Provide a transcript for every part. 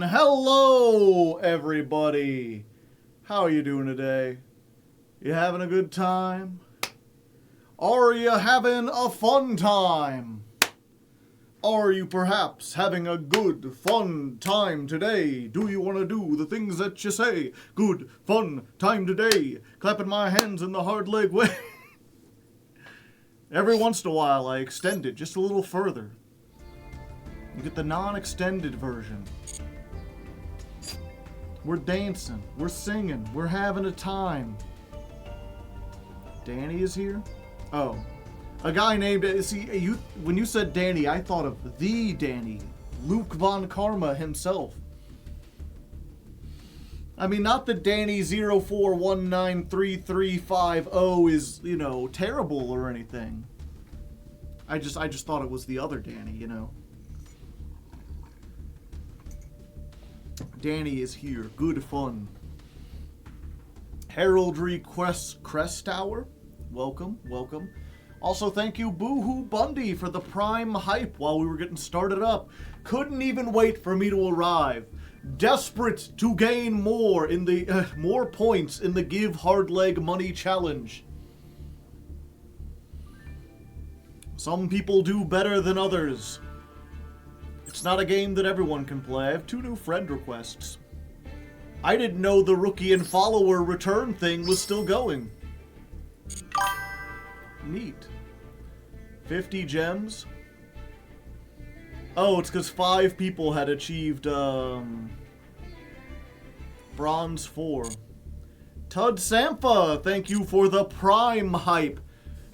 Hello, everybody. How are you doing today? You having a good time? Are you having a fun time? Are you perhaps having a good, fun time today? Do you want to do the things that you say? Good, fun time today. Clapping my hands in the Hardleg way. Every once in a while, I extend it just a little further. You get the non-extended version. We're dancing, we're singing, we're having a time. Danny is here? Oh. A guy named, when you said Danny, I thought of the Danny. Luke Von Karma himself. I mean, not that Danny 04193350 is, terrible or anything. I just thought it was the other Danny, Danny is here. Good fun. Heraldry Crest Tower. Welcome, welcome. Also, thank you, Boohoo Bundy, for the prime hype while we were getting started up. Couldn't even wait for me to arrive. Desperate to gain more in the more points in the Give Hardleg Money Challenge. Some people do better than others. It's not a game that everyone can play. I have 2 new friend requests. I didn't know the rookie and follower return thing was still going. Neat. 50 gems. Oh, it's because 5 people had achieved, Bronze 4. Tud Sampha, thank you for the prime hype.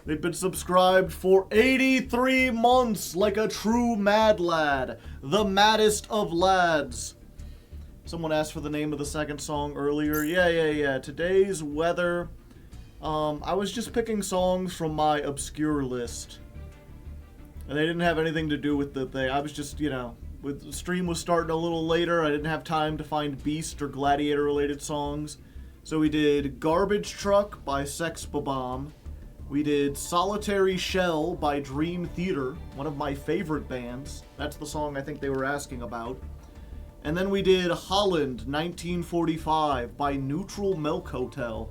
They've been subscribed for 83 months like a true mad lad. The maddest of lads. Someone asked for the name of the second song earlier. Yeah. Today's weather. I was just picking songs from my obscure list. And they didn't have anything to do with the thing. I was just, with the stream was starting a little later. I didn't have time to find Beast or Gladiator related songs. So we did Garbage Truck by Sex Bomb. We did Solitary Shell by Dream Theater, one of my favorite bands. That's the song I think they were asking about. And then we did Holland 1945 by Neutral Milk Hotel.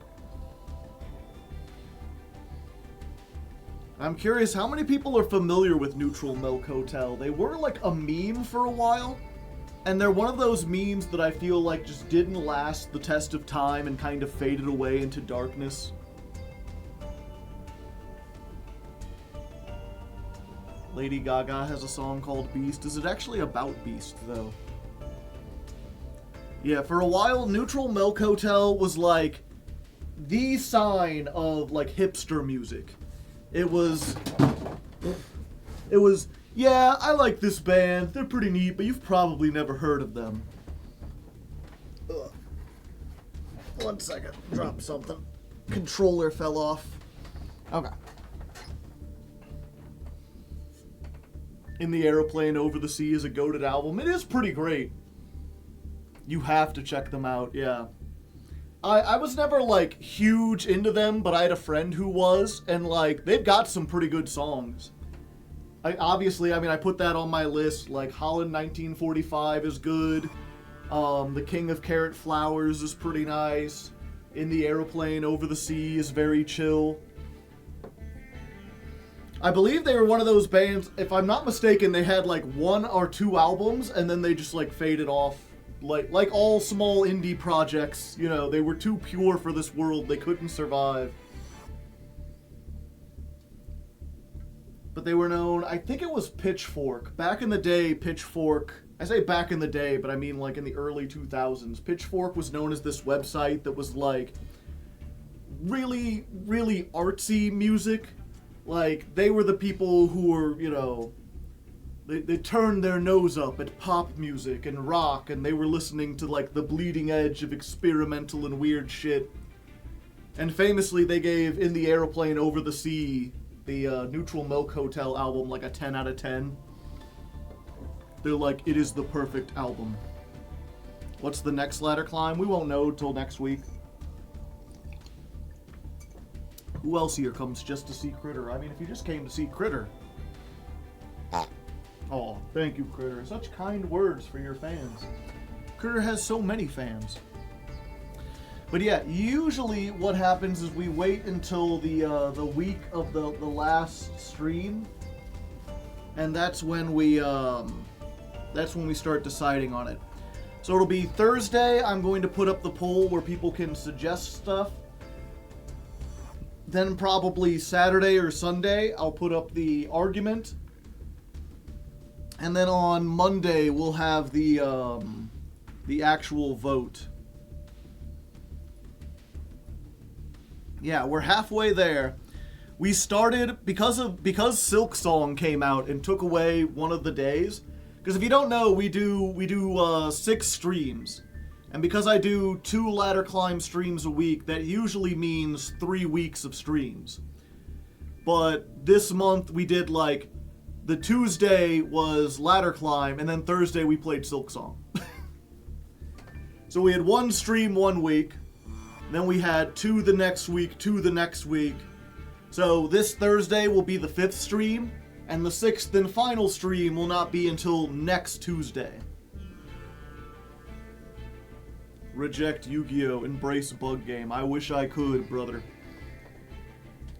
I'm curious, how many people are familiar with Neutral Milk Hotel? They were like a meme for a while, and they're one of those memes that I feel like just didn't last the test of time and kind of faded away into darkness. Lady Gaga has a song called Beast. Is it actually about Beast, though? Yeah, for a while, Neutral Milk Hotel was like the sign of like hipster music. It was, yeah, I like this band. They're pretty neat, but you've probably never heard of them. Ugh. 1 second, drop something. Controller fell off. Okay. In the Aeroplane Over the Sea is a goated album. It is pretty great. You have to check them out, yeah. I was never, like, huge into them, but I had a friend who was, and, like, they've got some pretty good songs. I put that on my list. Like, Holland 1945 is good. The King of Carrot Flowers is pretty nice. In the Aeroplane Over the Sea is very chill. I believe they were one of those bands, if I'm not mistaken, they had like 1 or 2 albums and then they just like faded off. Like all small indie projects, they were too pure for this world, they couldn't survive. But they were known, I think it was Pitchfork. Back in the day, Pitchfork, I say back in the day, but I mean like in the early 2000s, Pitchfork was known as this website that was like really, really artsy music. Like, they were the people who were, they turned their nose up at pop music and rock, and they were listening to, like, the bleeding edge of experimental and weird shit. And famously, they gave In the Aeroplane Over the Sea, the Neutral Milk Hotel album, like a 10 out of 10. They're like, it is the perfect album. What's the next ladder climb? We won't know till next week. Who else here comes just to see Critter? I mean, if you just came to see Critter. Oh, thank you, Critter. Such kind words for your fans. soccer has so many fans. But yeah, usually what happens is we wait until the week of the last stream, and that's when we start deciding on it. So it'll be Thursday. I'm going to put up the poll where people can suggest stuff. Then probably Saturday or Sunday, I'll put up the argument. And then on Monday, we'll have the actual vote. Yeah, we're halfway there. We started because Silk Song came out and took away one of the days. Because if you don't know, we do 6 streams. And because I do 2 ladder climb streams a week, that usually means 3 weeks of streams. But this month we did like, the Tuesday was ladder climb, and then Thursday we played Silk Song. So we had 1 stream 1 week, then we had 2 the next week, 2 the next week. So this Thursday will be the 5th stream, and the 6th and final stream will not be until next Tuesday. Reject Yu-Gi-Oh! Embrace bug game. I wish I could, brother.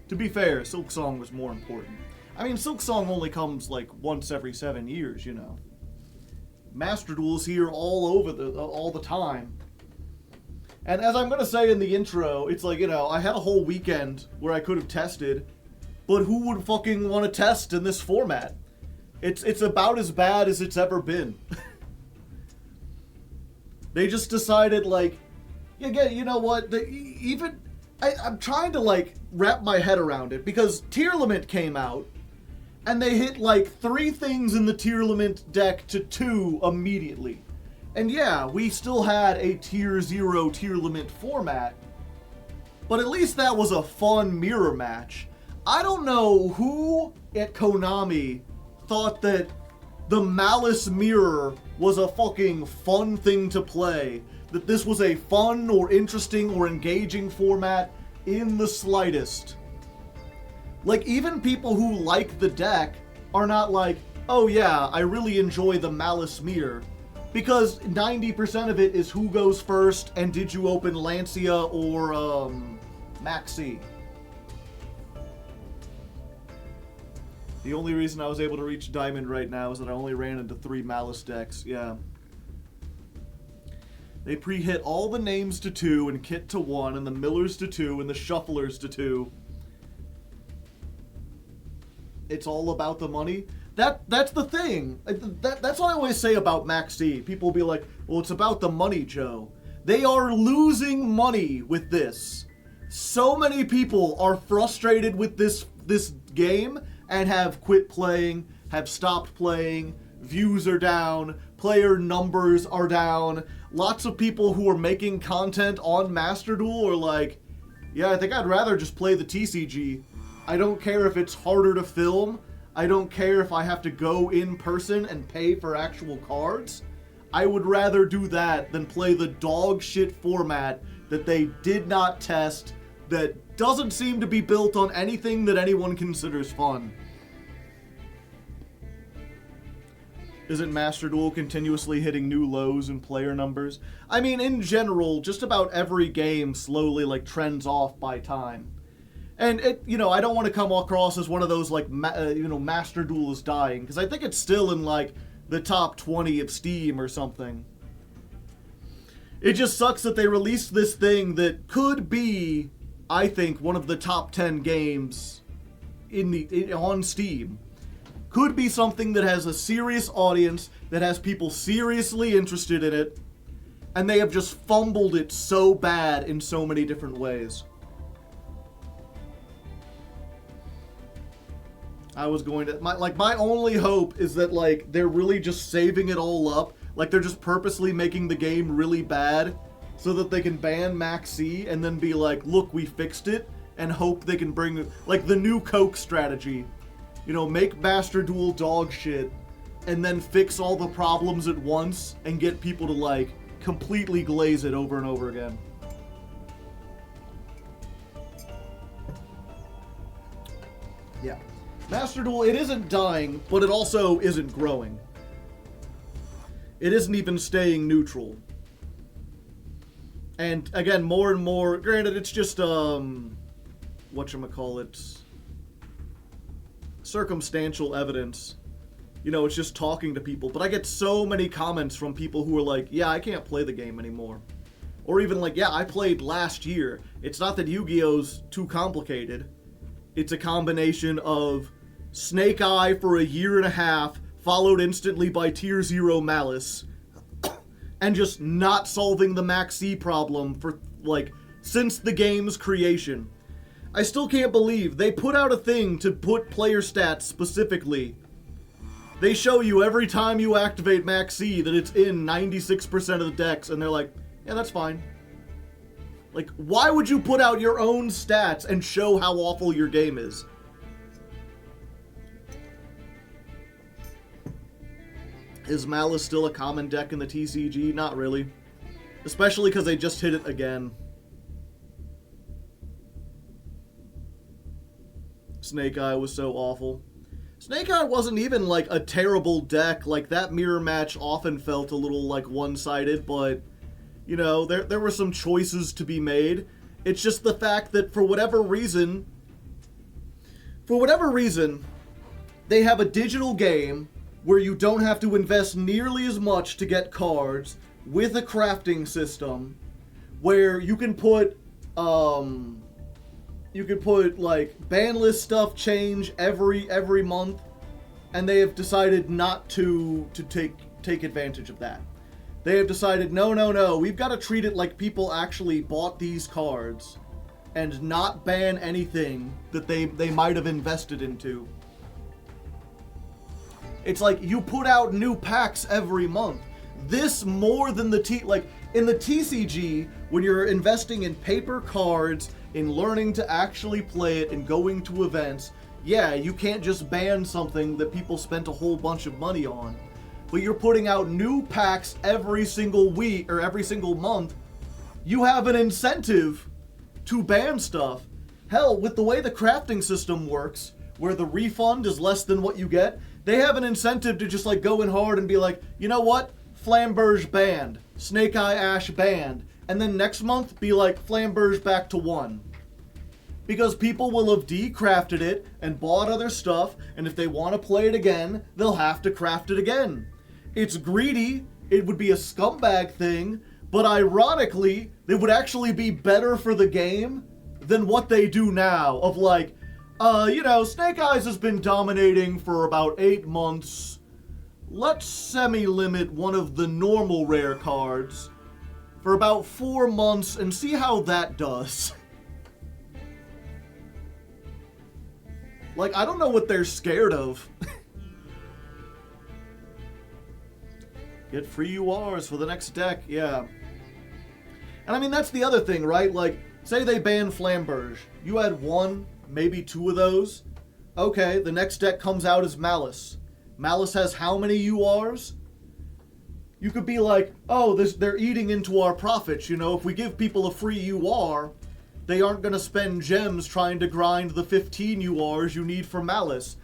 To be fair, Silk Song was more important. I mean, Silk Song only comes like once every 7 years, you know. Master Duel's here all the time. And as I'm gonna say in the intro, it's like, you know, I had a whole weekend where I could have tested, but who would fucking want to test in this format? It's about as bad as it's ever been. They just decided, like, yeah, you know what? I'm trying to, like, wrap my head around it, because Tearlament came out, and they hit, like, 3 things in the Tearlament deck to 2 immediately. And yeah, we still had a Tier 0 Tearlament format, but at least that was a fun mirror match. I don't know who at Konami thought that the Malice Mirror was a fucking fun thing to play, that this was a fun or interesting or engaging format in the slightest. Like, even people who like the deck are not like, oh yeah, I really enjoy the Malice Mirror, because 90% of it is who goes first and did you open Lancia or Maxi. The only reason I was able to reach Diamond right now is that I only ran into 3 Malice decks, yeah. They pre-hit all the names to 2 and Kit to 1 and the Millers to 2 and the Shufflers to 2. It's all about the money. That's the thing. That's what I always say about Maxi. People will be like, well, it's about the money, Joe. They are losing money with this. So many people are frustrated with this game and have quit playing, have stopped playing, views are down, player numbers are down. Lots of people who are making content on Master Duel are like, yeah, I think I'd rather just play the TCG. I don't care if it's harder to film. I don't care if I have to go in person and pay for actual cards. I would rather do that than play the dog shit format that they did not test, that doesn't seem to be built on anything that anyone considers fun. Isn't Master Duel continuously hitting new lows in player numbers? I mean, in general, just about every game slowly, like, trends off by time. And, I don't want to come across as one of those, like, Master Duel is dying, because I think it's still in, like, the top 20 of Steam or something. It just sucks that they released this thing that could be, I think, one of the top 10 games on Steam. Could be something that has a serious audience, that has people seriously interested in it, and they have just fumbled it so bad in so many different ways. I was going to... My only hope is that, like, they're really just saving it all up. Like, they're just purposely making the game really bad so that they can ban Max C and then be like, look, we fixed it, and hope they can bring, like, the new Coke strategy. Make Master Duel dog shit, and then fix all the problems at once, and get people to, like, completely glaze it over and over again. Yeah. Master Duel, it isn't dying, but it also isn't growing. It isn't even staying neutral. And again, more and more, granted, it's just, whatchamacallit, circumstantial evidence. You know, it's just talking to people. But I get so many comments from people who are like, yeah, I can't play the game anymore. Or even like, yeah, I played last year. It's not that Yu-Gi-Oh's too complicated. It's a combination of Snake Eye for a year and a half, followed instantly by Tier 0 Malice, and just not solving the Max C problem for, like, since the game's creation. I still can't believe they put out a thing to put player stats specifically. They show you every time you activate Max C that it's in 96% of the decks, and they're like, yeah, that's fine. Like, why would you put out your own stats and show how awful your game is? Is Malice still a common deck in the TCG? Not really. Especially because they just hit it again. Snake Eye was so awful. Snake Eye wasn't even, like, a terrible deck. Like, that mirror match often felt a little, like, one-sided, but, you know, there were some choices to be made. It's just the fact that for whatever reason, they have a digital game where you don't have to invest nearly as much to get cards, with a crafting system, where you can put, like, ban list stuff change every month, and they have decided not to take advantage of that. They have decided, no, we've got to treat it like people actually bought these cards, and not ban anything that they might have invested into. It's like, you put out new packs every month. This more than like, in the TCG, when you're investing in paper cards, in learning to actually play it, and going to events, yeah, you can't just ban something that people spent a whole bunch of money on. But you're putting out new packs every single week, or every single month. You have an incentive to ban stuff. Hell, with the way the crafting system works, where the refund is less than what you get, they have an incentive to just, like, go in hard and be like, you know what? Flamberge banned. Snake Eye Ash banned. And then next month, be like, Flamberge back to 1. Because people will have decrafted it and bought other stuff, and if they want to play it again, they'll have to craft it again. It's greedy, it would be a scumbag thing, but ironically, it would actually be better for the game than what they do now, of like, you know, Snake Eyes has been dominating for about 8 months. Let's semi-limit one of the normal rare cards for about 4 months and see how that does. Like, I don't know what they're scared of. Get free URs for the next deck, yeah. And I mean, that's the other thing, right? Like, say they ban Flamberge. You had 1, maybe 2 of those. Okay, the next deck comes out as Malice. Malice has how many URs? You could be like, oh, they're eating into our profits, you know? If we give people a free UR, they aren't going to spend gems trying to grind the 15 URs you need for Malice.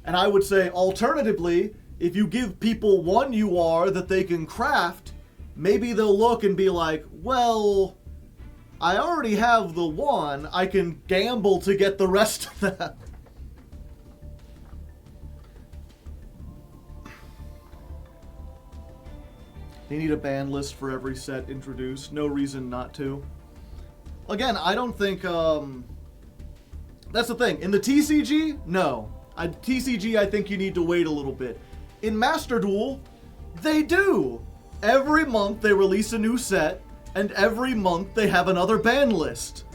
And I would say, alternatively, if you give people 1 UR that they can craft, maybe they'll look and be like, well, I already have the 1, I can gamble to get the rest of that. They need a ban list for every set introduced. No reason not to. Again, I don't think, that's the thing. In the TCG, no. TCG, I think you need to wait a little bit. In Master Duel, they do. Every month they release a new set, and every month they have another ban list.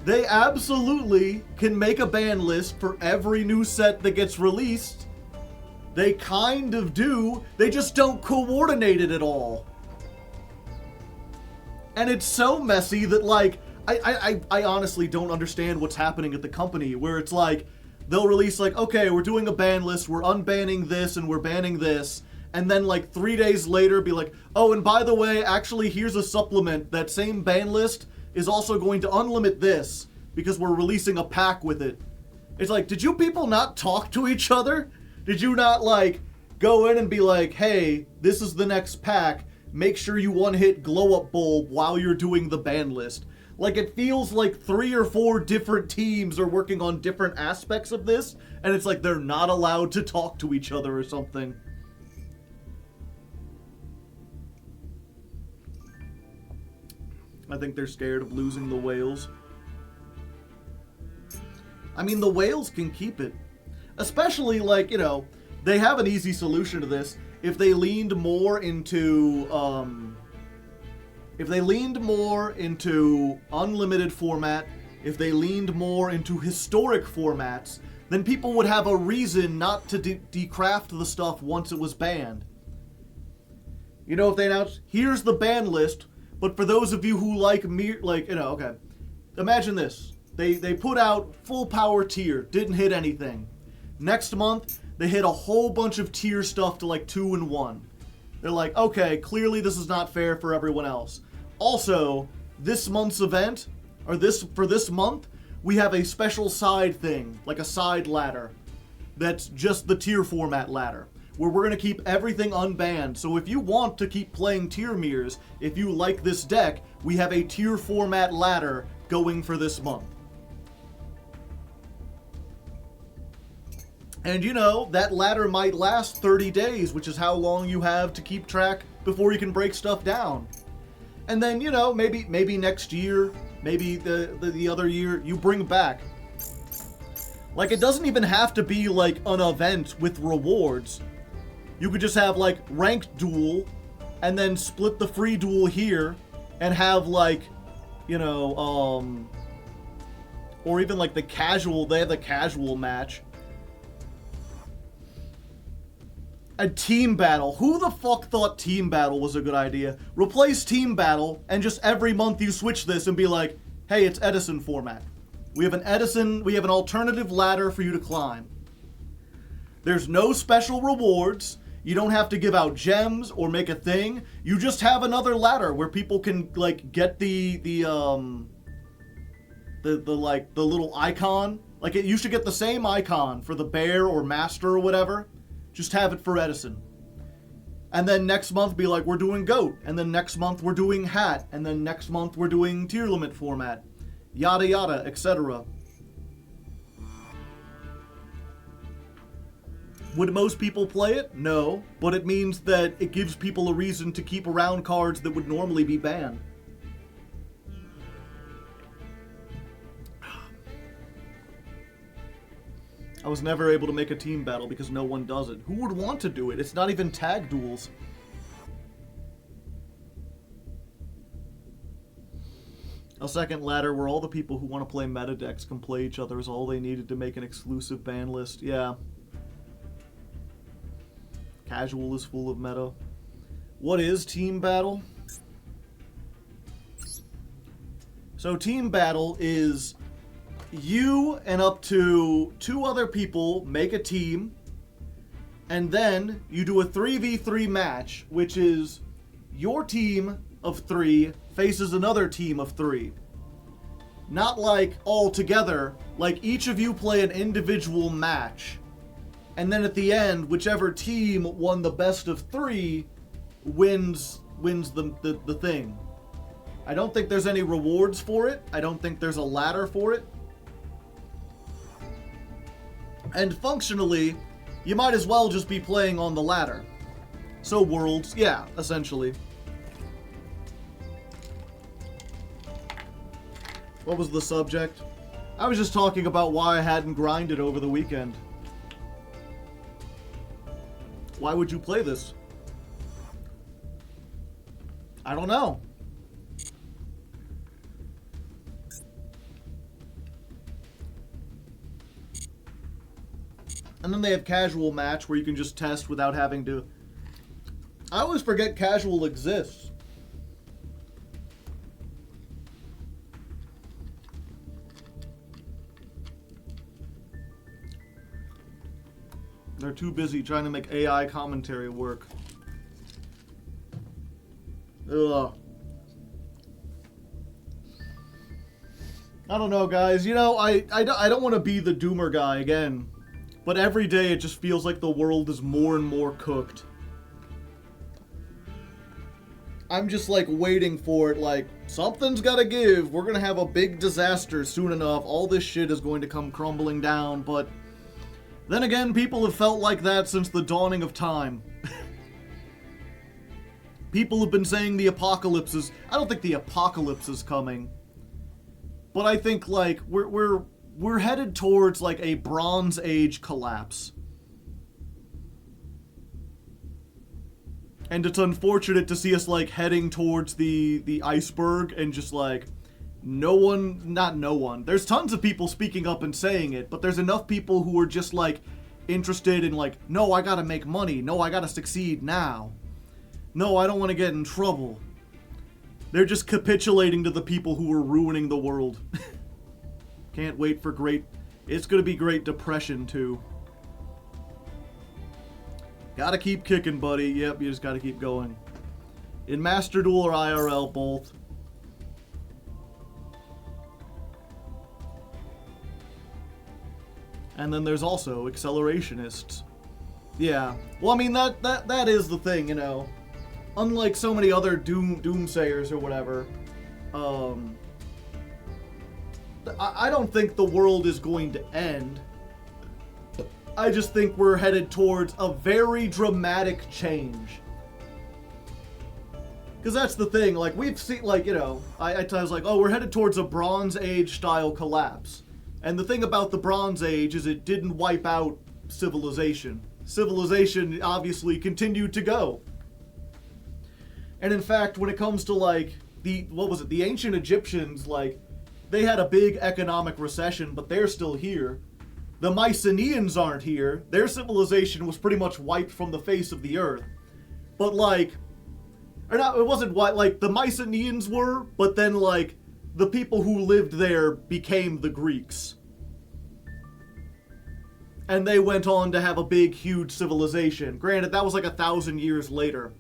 They absolutely can make a ban list for every new set that gets released. They kind of do, they just don't coordinate it at all. And it's so messy that, like, I honestly don't understand what's happening at the company, where it's like, they'll release, like, okay, we're doing a ban list, we're unbanning this, and we're banning this, and then, like, 3 days later be like, oh, and by the way, actually, here's a supplement. That same ban list is also going to unlimit this, because we're releasing a pack with it. It's like, did you people not talk to each other? Did you not, like, go in and be like, hey, this is the next pack, make sure you one-hit glow-up bulb while you're doing the ban list. Like, it feels like 3 or 4 different teams are working on different aspects of this, and it's like they're not allowed to talk to each other or something. I think they're scared of losing the whales. I mean, the whales can keep it. Especially, like, you know, they have an easy solution to this. If they leaned more into, unlimited format, if they leaned more into historic formats, then people would have a reason not to decraft the stuff once it was banned. You know, if they announced, here's the ban list, but for those of you who like okay. Imagine this. They put out full power tier, didn't hit anything. Next month, they hit a whole bunch of tier stuff to like 2 and 1. They're like, okay, clearly this is not fair for everyone else. Also, this month's event, or for this month, we have a special side thing, like a side ladder, that's just the tier format ladder, where we're going to keep everything unbanned. So if you want to keep playing tier mirrors, if you like this deck, we have a tier format ladder going for this month. And you know, that ladder might last 30 days, which is how long you have to keep track before you can break stuff down. And then, you know, maybe next year, maybe the other year, you bring back. Like, it doesn't even have to be like an event with rewards. You could just have like ranked duel, and then split the free duel here, and have like, you know, or even like the casual, they have the casual match. A team battle. Who the fuck thought team battle was a good idea? Replace team battle, and just every month you switch this and be like, hey, it's Edison format. We have an alternative ladder for you to climb. There's no special rewards. You don't have to give out gems or make a thing. You just have another ladder where people can like get the little icon. Like, you should get the same icon for the bear or master or whatever. Just have it for Edison. And then next month be like, we're doing goat. And then next month we're doing hat. And then next month we're doing tier limit format. Yada yada, etc. Would most people play it? No. But it means that it gives people a reason to keep around cards that would normally be banned. I was never able to make a team battle because no one does it. Who would want to do it? It's not even tag duels. A second ladder where all the people who want to play meta decks can play each other is all they needed to make an exclusive ban list. Yeah. Casual is full of meta. What is team battle? So team battle is you and up to 2 other people make a team, and then you do a 3v3 match, which is your team of 3 faces another team of 3. Not like all together, like each of you play an individual match, and then at the end, whichever team won the best of 3 wins the thing. I don't think there's any rewards for it. I don't think there's a ladder for it. And functionally, you might as well just be playing on the ladder. So worlds, yeah, essentially. What was the subject? I was just talking about why I hadn't grinded over the weekend. Why would you play this? I don't know. And then they have casual match where you can just test without having to... I always forget casual exists. They're too busy trying to make AI commentary work. Ugh. I don't know, guys. You know, I don't want to be the doomer guy again. But every day it just feels like the world is more and more cooked. I'm just like waiting for it, like, something's gotta give. We're gonna have a big disaster soon enough. All this shit is going to come crumbling down, but then again, people have felt like that since the dawning of time. People have been saying the apocalypse is... I don't think the apocalypse is coming. But I think, like, we're headed towards, like, a Bronze Age collapse. And it's unfortunate to see us, like, heading towards the iceberg and just, like, not no one. There's tons of people speaking up and saying it, but there's enough people who are just, like, interested in, like, no, I gotta make money. No, I gotta succeed now. No, I don't want to get in trouble. They're just capitulating to the people who are ruining the world. Can't wait for it's gonna be Great Depression, too. Gotta keep kicking, buddy. Yep, you just gotta keep going. In Master Duel or IRL, both. And then there's also accelerationists. Yeah. Well, I mean, that is the thing, you know. Unlike so many other doomsayers or whatever, I don't think the world is going to end. I just think we're headed towards a very dramatic change. Because that's the thing, like, we've seen, like, you know, I was like, oh, we're headed towards a Bronze Age style collapse. And the thing about the Bronze Age is it didn't wipe out civilization. Civilization obviously continued to go. And in fact, when it comes to, like, the ancient Egyptians, like, they had a big economic recession, but they're still here. The Mycenaeans aren't here. Their civilization was pretty much wiped from the face of the earth. But, like, or not, it wasn't like, the Mycenaeans were, but then, like, the people who lived there became the Greeks. And they went on to have a big, huge civilization. Granted, that was like 1,000 years later.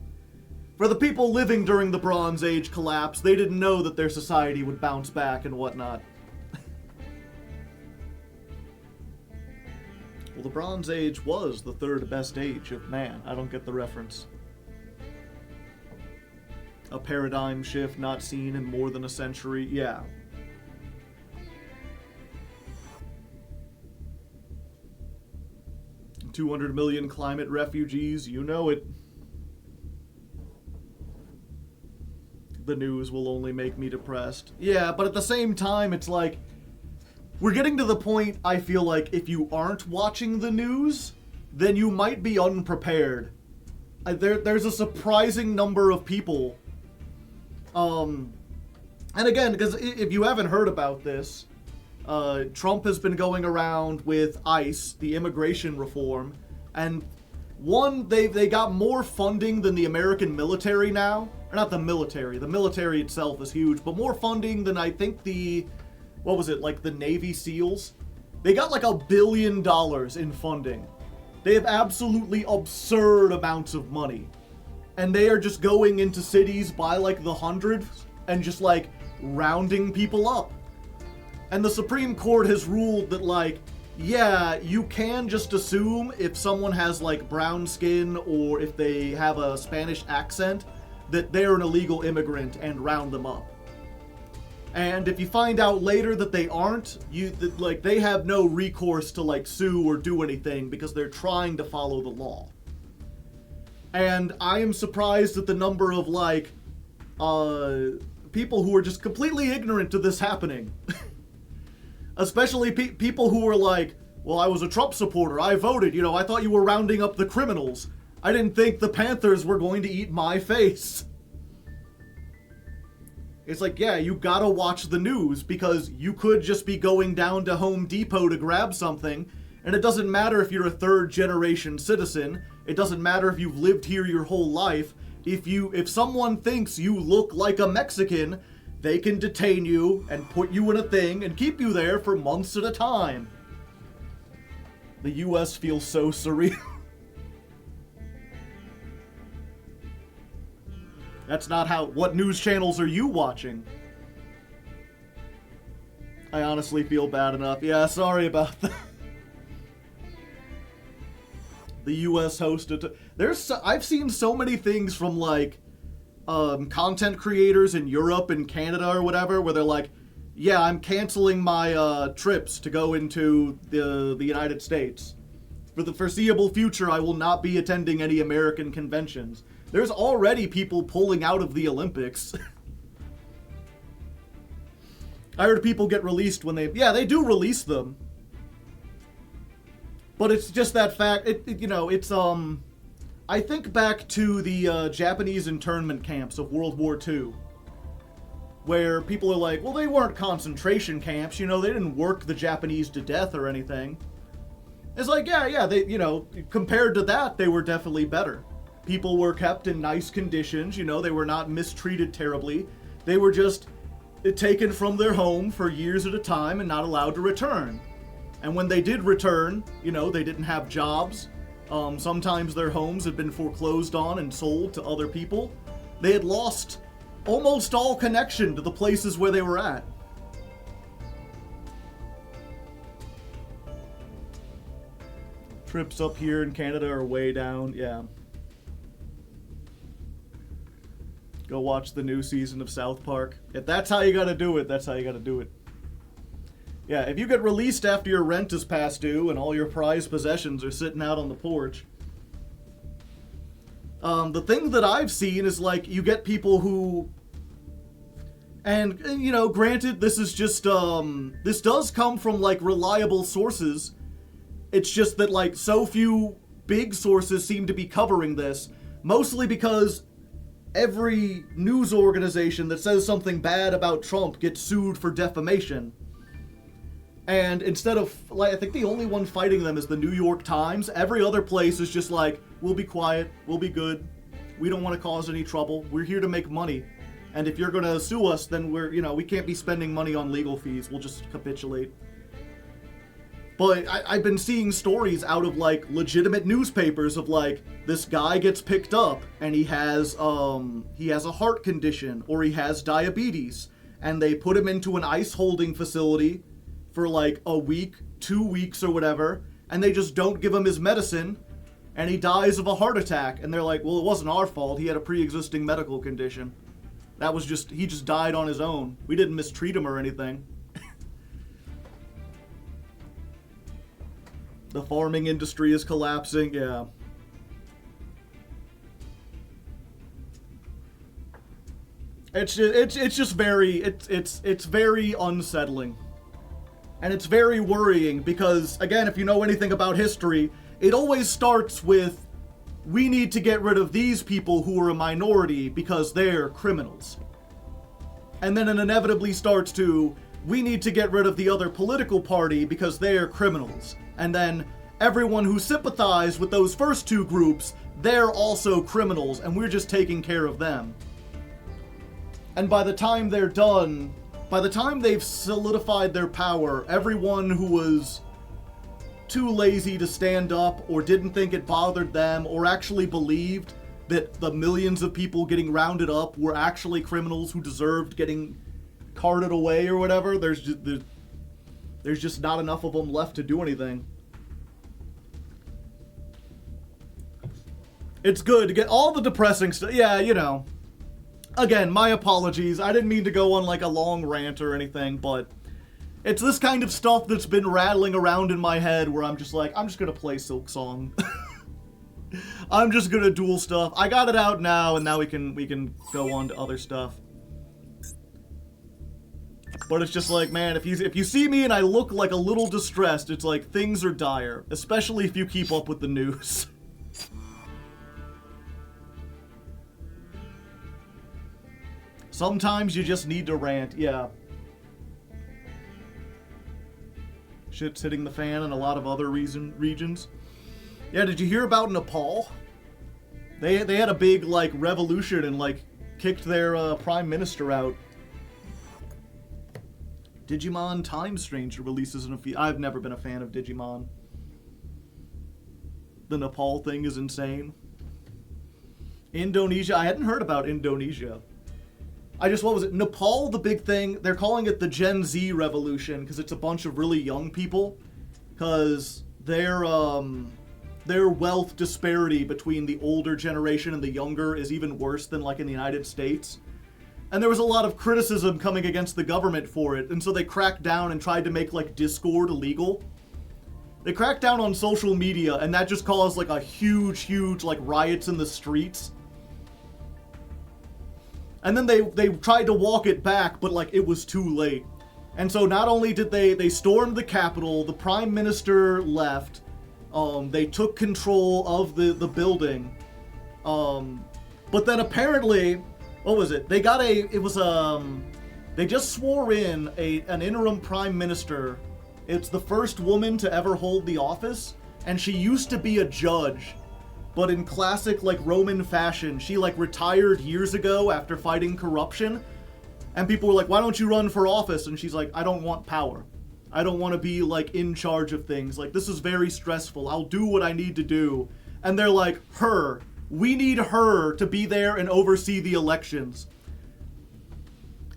For the people living during the Bronze Age collapse, they didn't know that their society would bounce back and whatnot. Well, the Bronze Age was the third best age of man. I don't get the reference. A paradigm shift not seen in more than a century. Yeah. $200 million climate refugees, you know it. The news will only make me depressed. Yeah, but at the same time, it's like, we're getting to the point, I feel like, if you aren't watching the news, then you might be unprepared. There's a surprising number of people. And again, because if you haven't heard about this, Trump has been going around with ICE, the immigration reform, and they got more funding than the American military now. Or not the military itself is huge, but more funding than I think the Navy SEALs? They got like $1 billion in funding. They have absolutely absurd amounts of money. And they are just going into cities by like the hundreds and just like rounding people up. And the Supreme Court has ruled that, like, yeah, you can just assume if someone has like brown skin or if they have a Spanish accent that they're an illegal immigrant and round them up. And if you find out later that they aren't, they have no recourse to like sue or do anything because they're trying to follow the law. And I am surprised at the number of like people who are just completely ignorant to this happening. Especially people who are like, well, I was a Trump supporter, I voted, I thought you were rounding up the criminals. I didn't think the Panthers were going to eat my face. It's like, yeah, you gotta watch the news because you could just be going down to Home Depot to grab something, and it doesn't matter if you're a third-generation citizen, it doesn't matter if you've lived here your whole life, if someone thinks you look like a Mexican, they can detain you and put you in a thing and keep you there for months at a time. The US feels so surreal. That's not what news channels are you watching? I honestly feel bad enough. Yeah, sorry about that. The US hosted... I've seen so many things from, like, content creators in Europe and Canada or whatever, where they're like, yeah, I'm canceling my trips to go into the United States. For the foreseeable future, I will not be attending any American conventions. There's already people pulling out of the Olympics. I heard people get released when they do release them. But it's just that fact, I think back to the Japanese internment camps of World War II, where people are like, well, they weren't concentration camps, they didn't work the Japanese to death or anything. It's like, yeah, they, compared to that, they were definitely better. People were kept in nice conditions, they were not mistreated terribly. They were just taken from their home for years at a time and not allowed to return. And when they did return, they didn't have jobs. Sometimes their homes had been foreclosed on and sold to other people. They had lost almost all connection to the places where they were at. Trips up here in Canada are way down, yeah. Go watch the new season of South Park. If that's how you gotta do it, that's how you gotta do it. Yeah, if you get released after your rent is past due and all your prized possessions are sitting out on the porch. The thing that I've seen is, like, you get people who... And, granted, this is just, this does come from, like, reliable sources. It's just that, like, so few big sources seem to be covering this. Mostly because every news organization that says something bad about Trump gets sued for defamation. And instead of, like, I think the only one fighting them is the New York Times. Every other place is just like, we'll be quiet, we'll be good, we don't want to cause any trouble, we're here to make money. And if you're going to sue us, then we can't be spending money on legal fees, we'll just capitulate. But I've been seeing stories out of, like, legitimate newspapers of, like, this guy gets picked up and he has a heart condition or he has diabetes, and they put him into an ICE holding facility for like a week, 2 weeks or whatever, and they just don't give him his medicine, and he dies of a heart attack, and they're like, well, it wasn't our fault, he had a pre-existing medical condition. He just died on his own. We didn't mistreat him or anything. The farming industry is collapsing, yeah. It's just very unsettling. And it's very worrying because, again, if you know anything about history, it always starts with, we need to get rid of these people who are a minority because they're criminals. And then it inevitably starts to, we need to get rid of the other political party because they're criminals. And then everyone who sympathized with those first two groups, they're also criminals, and we're just taking care of them. And by the time they're done, by the time they've solidified their power, everyone who was too lazy to stand up or didn't think it bothered them or actually believed that the millions of people getting rounded up were actually criminals who deserved getting carted away or whatever, there's just not enough of them left to do anything. It's good to get all the depressing stuff. Yeah, Again, my apologies. I didn't mean to go on like a long rant or anything, but it's this kind of stuff that's been rattling around in my head where I'm just like, I'm just gonna play Silk Song. I'm just gonna duel stuff. I got it out now, and now we can go on to other stuff. But it's just like, man, if you see me and I look like a little distressed, it's like things are dire, especially if you keep up with the news. Sometimes you just need to rant, yeah. Shit's hitting the fan in a lot of other regions. Yeah, did you hear about Nepal? They had a big, like, revolution and, like, kicked their prime minister out. Digimon Time Stranger releases in a few... I've never been a fan of Digimon. The Nepal thing is insane. Indonesia, I hadn't heard about Indonesia. What was it? Nepal, the big thing, they're calling it the Gen Z revolution because it's a bunch of really young people. Because they're their wealth disparity between the older generation and the younger is even worse than like in the United States. And there was a lot of criticism coming against the government for it, and so they cracked down and tried to make like Discord illegal. They cracked down on social media, and that just caused like a huge like riots in the streets. And then they tried to walk it back, but like it was too late. And so not only did they stormed the Capitol, the Prime Minister left, they took control of the building, but then apparently, what was it? They just swore in an interim Prime Minister. It's the first woman to ever hold the office, and she used to be a judge, but in classic like Roman fashion, she like retired years ago after fighting corruption, and people were like, why don't you run for office? And she's like, I don't want power. I don't want to be like in charge of things. Like, this is very stressful. I'll do what I need to do. And they're like, we need her to be there and oversee the elections.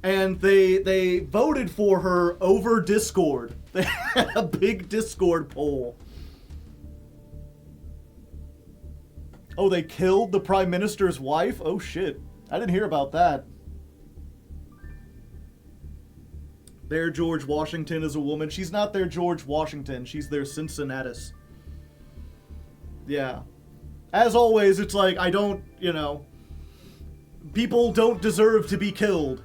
And they voted for her over Discord. They had a big Discord poll. Oh, they killed the Prime Minister's wife? Oh shit. I didn't hear about that. Their George Washington is a woman. She's not their George Washington. She's their Cincinnatus. Yeah. As always, it's like, people don't deserve to be killed.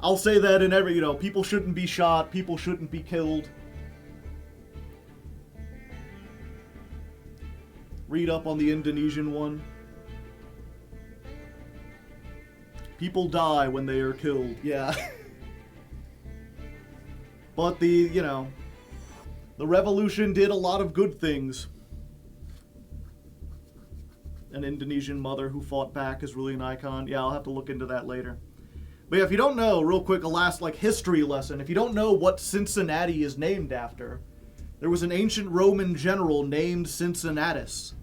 I'll say that in every, people shouldn't be shot. People shouldn't be killed. Read up on the Indonesian one. People die when they are killed. Yeah. But the revolution did a lot of good things. An Indonesian mother who fought back is really an icon. Yeah, I'll have to look into that later. But yeah, if you don't know, real quick, a last history lesson. If you don't know what Cincinnati is named after, there was an ancient Roman general named Cincinnatus.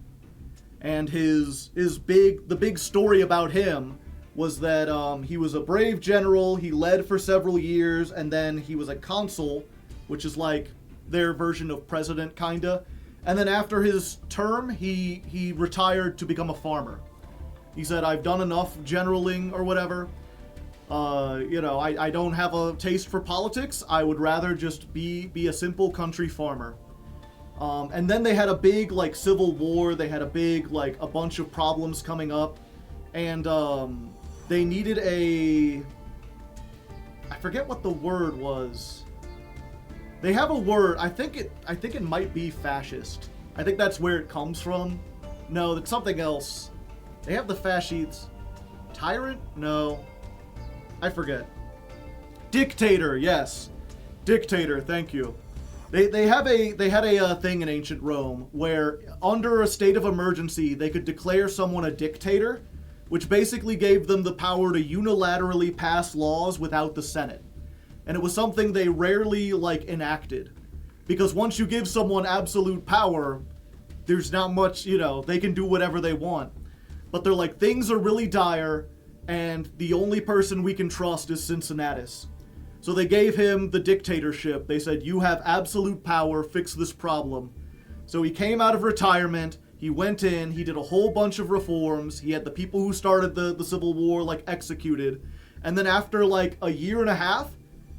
And the big story about him was that he was a brave general, he led for several years, and then he was a consul, which is like their version of president, kinda. And then after his term, he retired to become a farmer. He said, I've done enough generaling or whatever. I don't have a taste for politics. I would rather just be a simple country farmer. And then they had a big, civil war. They had a bunch of problems coming up. And, they needed I forget what the word was. They have a word. I think it might be fascist. I think that's where it comes from. No, it's something else. They have the fascists. Tyrant? No. I forget. Dictator, yes. Dictator, thank you. They had a thing in ancient Rome where under a state of emergency they could declare someone a dictator, which basically gave them the power to unilaterally pass laws without the Senate. And it was something they rarely enacted. Because once you give someone absolute power, there's not much, they can do whatever they want. But they're like, things are really dire, and the only person we can trust is Cincinnatus. So they gave him the dictatorship. They said, you have absolute power, fix this problem. So he came out of retirement, he went in, he did a whole bunch of reforms, he had the people who started the Civil War, executed. And then after, a year and a half,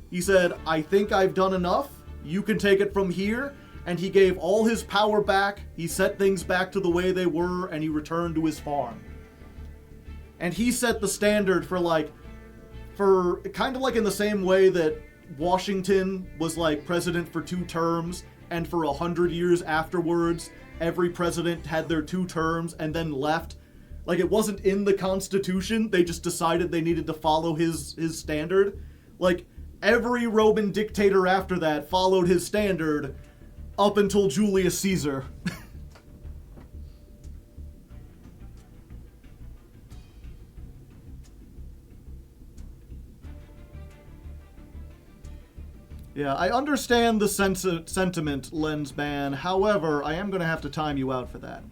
he said, I think I've done enough, you can take it from here. And he gave all his power back, he set things back to the way they were, and he returned to his farm. And he set the standard for kind of in the same way that Washington was president for 2 terms, and for 100 years afterwards, every president had their 2 terms and then left. It wasn't in the Constitution, they just decided they needed to follow his standard. Every Roman dictator after that followed his standard up until Julius Caesar. Yeah, I understand the sentiment, Lensman. However, I am going to have to time you out for that.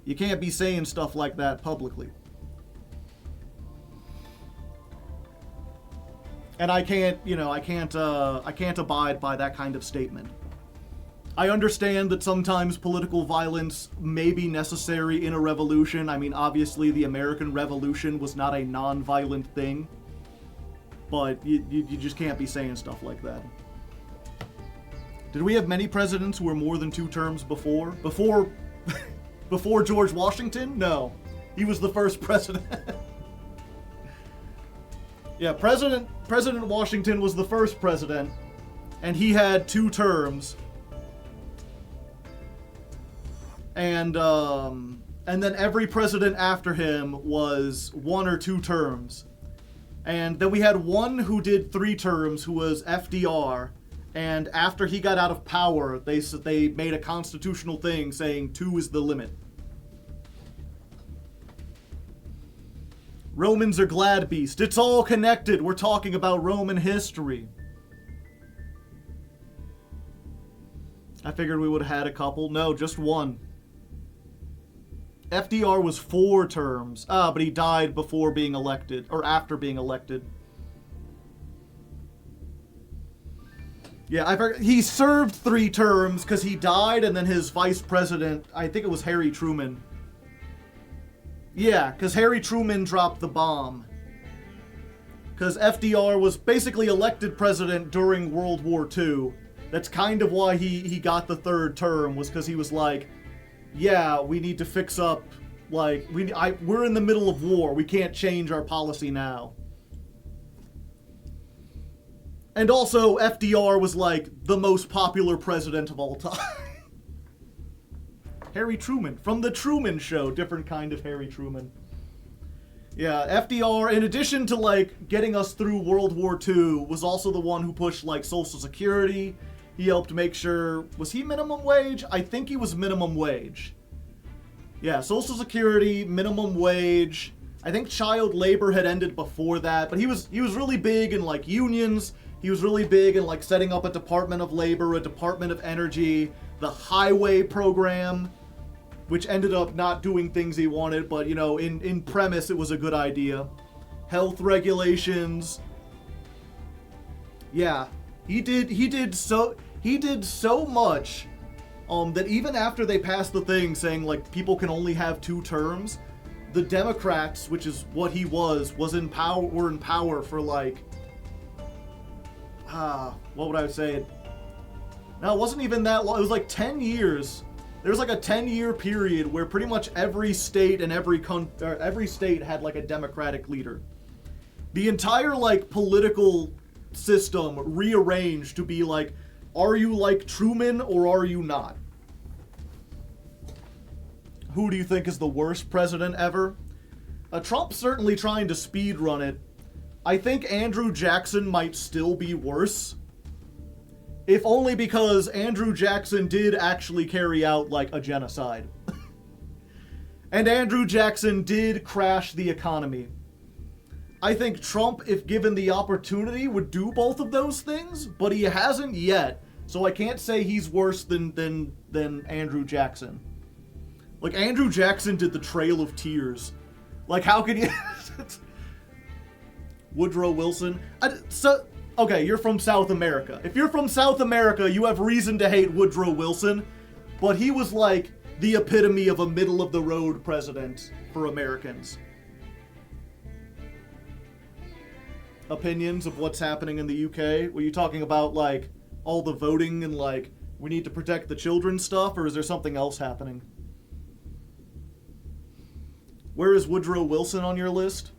You can't be saying stuff like that publicly. And I can't abide by that kind of statement. I understand that sometimes political violence may be necessary in a revolution. I mean, obviously the American Revolution was not a non-violent thing. But you just can't be saying stuff like that. Did we have many presidents who were more than 2 terms before? Before George Washington? No. He was the first president. Yeah, President Washington was the first president, and he had 2 terms. And then every president after him was 1 or 2 terms. And then we had one who did 3 terms, who was FDR. And after he got out of power, they made a constitutional thing saying 2 is the limit. Romans are Glad Beast. It's all connected. We're talking about Roman history. I figured we would have had a couple. No, just 1. FDR was 4 terms. But he died before being elected, or after being elected. Yeah, he served 3 terms because he died, and then his vice president, I think it was Harry Truman. Yeah, because Harry Truman dropped the bomb. Because FDR was basically elected president during World War II. That's kind of why he got the 3rd term, was because he was like, yeah, we need to fix up, like, we're in the middle of war. We can't change our policy now. And also, FDR was, like, the most popular president of all time. Harry Truman, from The Truman Show, different kind of Harry Truman. Yeah, FDR, in addition to, like, getting us through World War II, was also the one who pushed, like, Social Security. He helped make sure, was he minimum wage? I think he was minimum wage. Yeah, Social Security, minimum wage. I think child labor had ended before that, but he was really big in, like, unions. He was really big in, like, setting up a Department of Labor, a Department of Energy, the highway program, which ended up not doing things he wanted, but, you know, in premise, it was a good idea. Health regulations. Yeah, he did so much that even after they passed the thing saying, like, people can only have 2 terms, the Democrats, which is what he was were in power for, like, what would I say? No, it wasn't even that long. It was like 10 years. There was like a 10-year period where pretty much every state and every state had like a Democratic leader. The entire like political system rearranged to be like, are you like Truman or are you not? Who do you think is the worst president ever? Trump's certainly trying to speedrun it. I think Andrew Jackson might still be worse. If only because Andrew Jackson did actually carry out, like, a genocide. And Andrew Jackson did crash the economy. I think Trump, if given the opportunity, would do both of those things, but he hasn't yet, so I can't say he's worse than Andrew Jackson. Like, Andrew Jackson did the Trail of Tears. Like, how can you... Woodrow Wilson. Okay, you're from South America. If you're from South America, you have reason to hate Woodrow Wilson, but he was like the epitome of a middle-of-the-road president for Americans. Opinions of what's happening in the UK? Were you talking about, like, all the voting and, like, we need to protect the children stuff, or is there something else happening? Where is Woodrow Wilson on your list?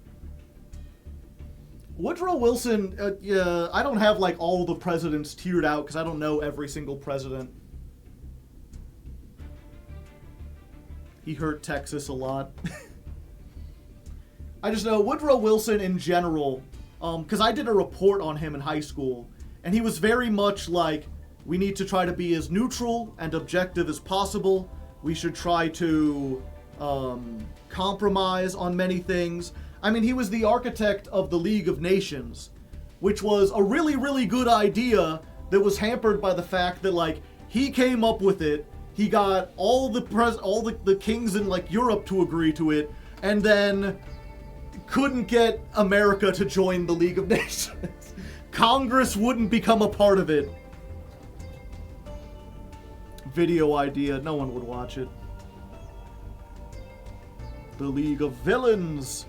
Woodrow Wilson, yeah, I don't have, like, all the presidents tiered out because I don't know every single president. He hurt Texas a lot. I just know Woodrow Wilson in general, because I did a report on him in high school, and he was very much like, we need to try to be as neutral and objective as possible. We should try to compromise on many things. I mean, he was the architect of the League of Nations, which was a really, really good idea that was hampered by the fact that, like, he came up with it, he got all the kings in, like, Europe to agree to it, and then couldn't get America to join the League of Nations. Congress wouldn't become a part of it. video idea. No one would watch it. The League of Villains.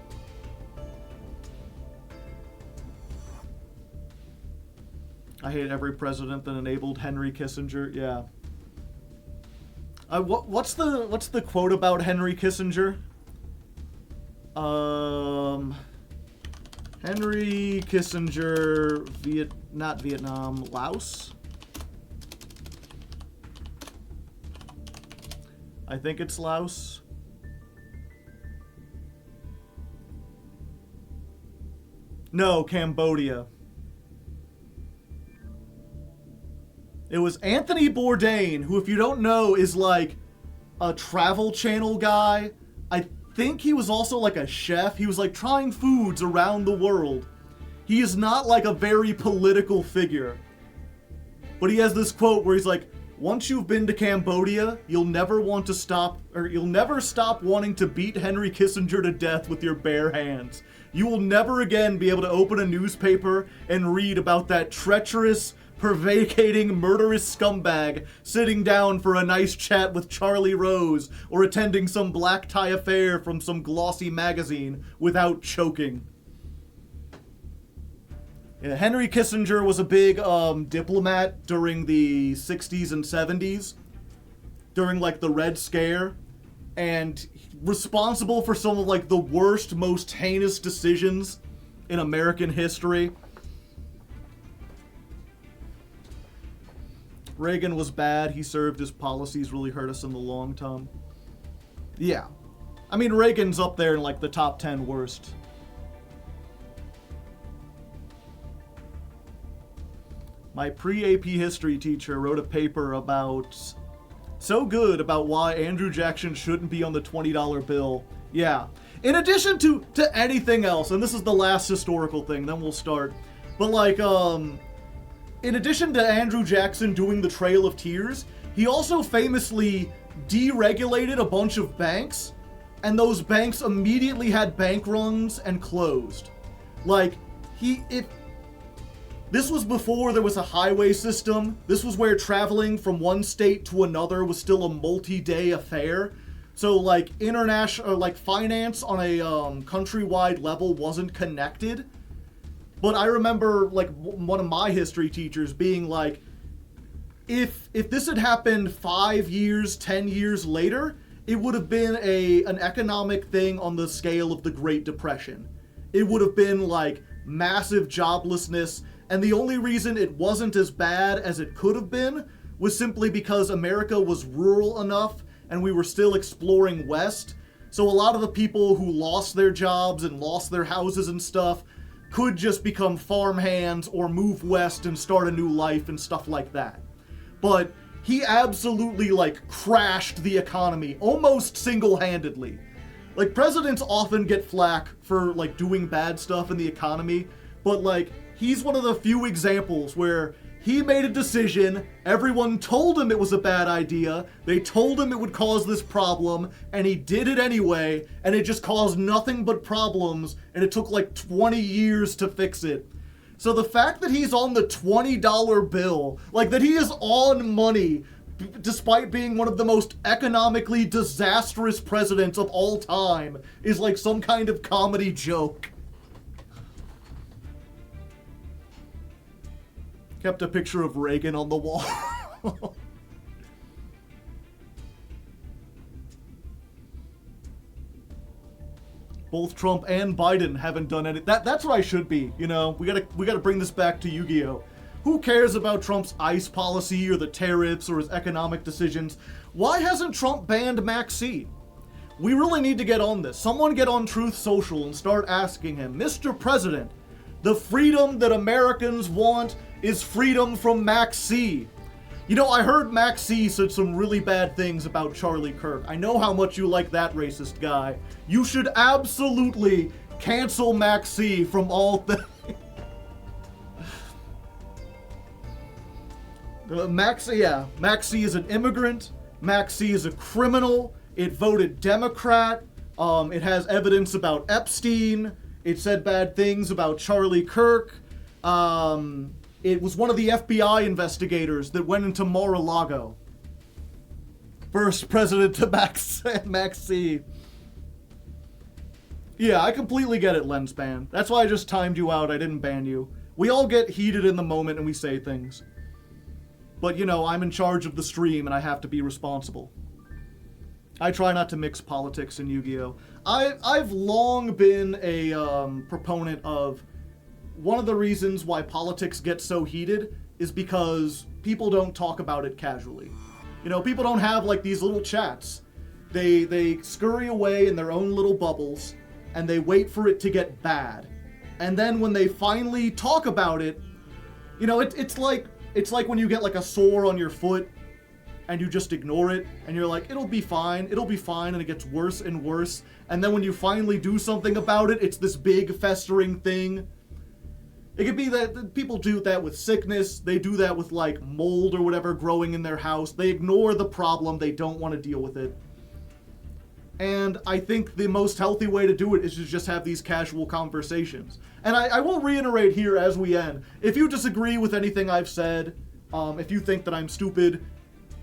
I hate every president that enabled Henry Kissinger. Yeah. What's the quote about Henry Kissinger? Henry Kissinger, not Vietnam, Laos? I think it's Laos. No, Cambodia. It was Anthony Bourdain, who, if you don't know, is like a Travel Channel guy. I think he was also like a chef. He was like trying foods around the world. He is not like a very political figure. But he has this quote where he's like, once you've been to Cambodia, you'll never stop wanting to beat Henry Kissinger to death with your bare hands. You will never again be able to open a newspaper and read about that treacherous, prevaricating, murderous scumbag sitting down for a nice chat with Charlie Rose or attending some black tie affair from some glossy magazine without choking. Yeah, Henry Kissinger was a big diplomat during the 60s and 70s, during like the Red Scare, and responsible for some of like the worst, most heinous decisions in American history. Reagan was bad. He served. His policies really hurt us in the long term. Yeah. I mean, Reagan's up there in like the top 10 worst. My pre-AP history teacher wrote a paper about why Andrew Jackson shouldn't be on the $20 bill. Yeah. In addition to anything else, and this is the last historical thing, then we'll start. But like, in addition to Andrew Jackson doing the Trail of Tears, he also famously deregulated a bunch of banks, and those banks immediately had bank runs and closed. Like, this was before there was a highway system. This was where traveling from one state to another was still a multi-day affair. So like international, like finance on a countrywide level wasn't connected. But I remember like one of my history teachers being like, if this had happened 5 years, 10 years later, it would have been an economic thing on the scale of the Great Depression. It would have been like massive joblessness. And the only reason it wasn't as bad as it could have been was simply because America was rural enough and we were still exploring west. So a lot of the people who lost their jobs and lost their houses and stuff could just become farmhands or move west and start a new life and stuff like that. But he absolutely like crashed the economy almost single-handedly. Like, presidents often get flack for like doing bad stuff in the economy, but like he's one of the few examples where he made a decision, everyone told him it was a bad idea, they told him it would cause this problem, and he did it anyway, and it just caused nothing but problems, and it took like 20 years to fix it. So the fact that he's on the $20 bill, like that he is on money, despite being one of the most economically disastrous presidents of all time, is like some kind of comedy joke. Kept a picture of Reagan on the wall. Both Trump and Biden haven't done any. That's what I should be. You know, we gotta bring this back to Yu-Gi-Oh. Who cares about Trump's ICE policy or the tariffs or his economic decisions? Why hasn't Trump banned Maxi? We really need to get on this. Someone get on Truth Social and start asking him, Mr. President, the freedom that Americans want is freedom from Maxi. You know, I heard Maxi said some really bad things about Charlie Kirk. I know how much you like that racist guy. You should absolutely cancel Maxi from all things. Maxi is an immigrant. Maxi is a criminal. It voted Democrat. It has evidence about Epstein. It said bad things about Charlie Kirk. It was one of the FBI investigators that went into Mar-a-Lago. First president to Max C. Yeah, I completely get it, Lenspan. That's why I just timed you out. I didn't ban you. We all get heated in the moment and we say things. But, you know, I'm in charge of the stream and I have to be responsible. I try not to mix politics and Yu-Gi-Oh! I've long been a proponent of one of the reasons why politics gets so heated is because people don't talk about it casually. You know, people don't have like these little chats. They scurry away in their own little bubbles and they wait for it to get bad. And then when they finally talk about it, you know, it's like when you get like a sore on your foot and you just ignore it and you're like, it'll be fine, and it gets worse and worse. And then when you finally do something about it, it's this big festering thing. It could be that people do that with sickness, they do that with like mold or whatever growing in their house. They ignore the problem, they don't want to deal with it. And I think the most healthy way to do it is to just have these casual conversations. And I will reiterate here as we end, if you disagree with anything I've said, if you think that I'm stupid,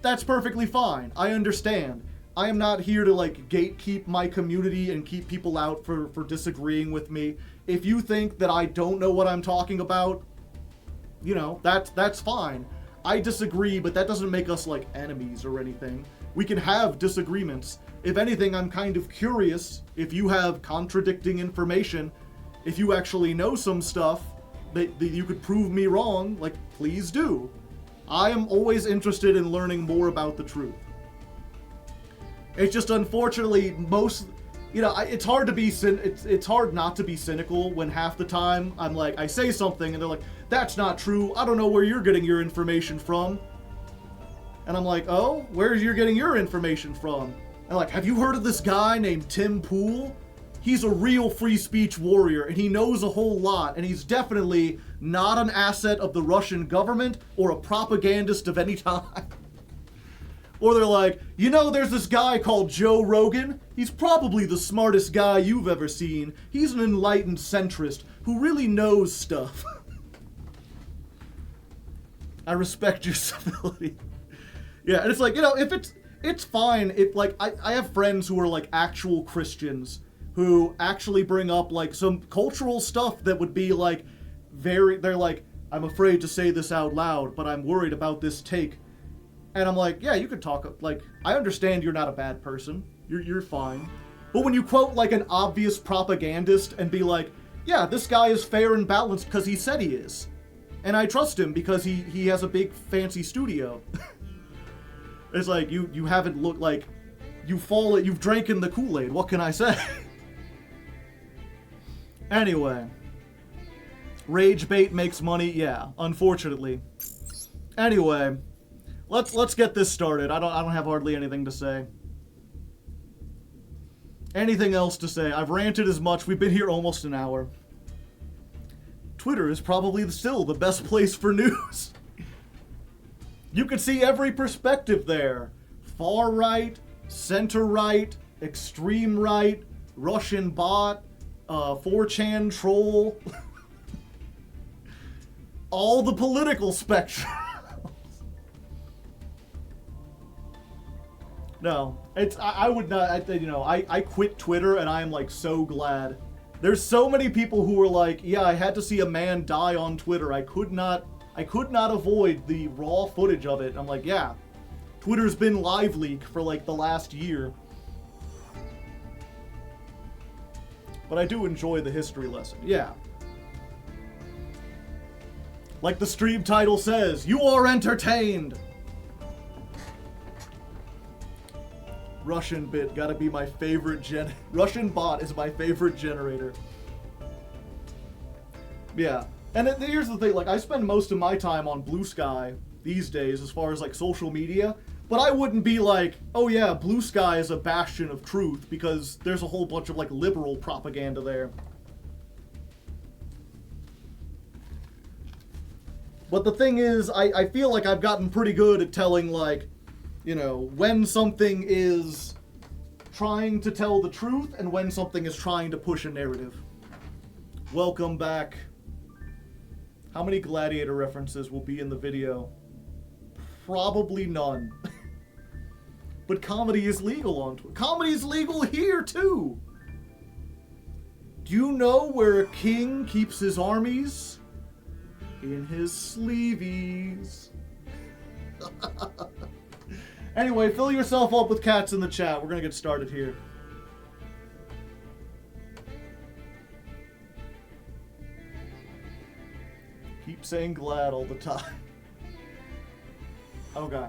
that's perfectly fine. I understand. I am not here to like gatekeep my community and keep people out for disagreeing with me. If you think that I don't know what I'm talking about, you know, that's fine. I disagree, but that doesn't make us like enemies or anything. We can have disagreements. If anything, I'm kind of curious if you have contradicting information, if you actually know some stuff that you could prove me wrong, like, please do. I am always interested in learning more about the truth. It's just unfortunately it's hard to be it's hard not to be cynical when half the time I'm like, I say something and they're like, that's not true. I don't know where you're getting your information from. And I'm like, oh, where you're getting your information from? And like, have you heard of this guy named Tim Pool? He's a real free speech warrior and he knows a whole lot and he's definitely not an asset of the Russian government or a propagandist of any time. Or they're like, you know, there's this guy called Joe Rogan. He's probably the smartest guy you've ever seen. He's an enlightened centrist who really knows stuff. I respect your civility. Yeah, and it's like, you know, if it's fine if, like, I have friends who are, like, actual Christians who actually bring up, like, some cultural stuff that would be, like, they're like, I'm afraid to say this out loud, but I'm worried about this take. And I'm like, yeah, you could talk, like, I understand you're not a bad person. You're fine. But when you quote, like, an obvious propagandist and be like, yeah, this guy is fair and balanced because he said he is. And I trust him because he has a big, fancy studio. It's like, you haven't looked like, you've drank in the Kool-Aid. What can I say? Anyway. Rage bait makes money? Yeah, unfortunately. Anyway. Let's get this started. I don't have hardly anything to say. Anything else to say? I've ranted as much. We've been here almost an hour. Twitter is probably still the best place for news. You can see every perspective there. Far right, center right, extreme right, Russian bot, 4chan troll. All the political spectrum. No, I would not, I quit Twitter and I am like so glad. There's so many people who were like, yeah, I had to see a man die on Twitter. I could not avoid the raw footage of it. I'm like, yeah, Twitter's been live leak for like the last year. But I do enjoy the history lesson, yeah. Like the stream title says, you are entertained. Russian bit, gotta be my favorite Russian bot is my favorite generator. Yeah, and here's the thing, like, I spend most of my time on Blue Sky these days as far as, like, social media, but I wouldn't be like, oh yeah, Blue Sky is a bastion of truth, because there's a whole bunch of, like, liberal propaganda there. But the thing is, I feel like I've gotten pretty good at telling, like, you know, when something is trying to tell the truth and when something is trying to push a narrative. Welcome back. How many Gladiator references will be in the video? Probably none. but comedy is legal on Twitch. Comedy is legal here, too! Do you know where a king keeps his armies? In his sleeveys. Anyway, fill yourself up with cats in the chat. We're gonna get started here. Keep saying glad all the time. Okay.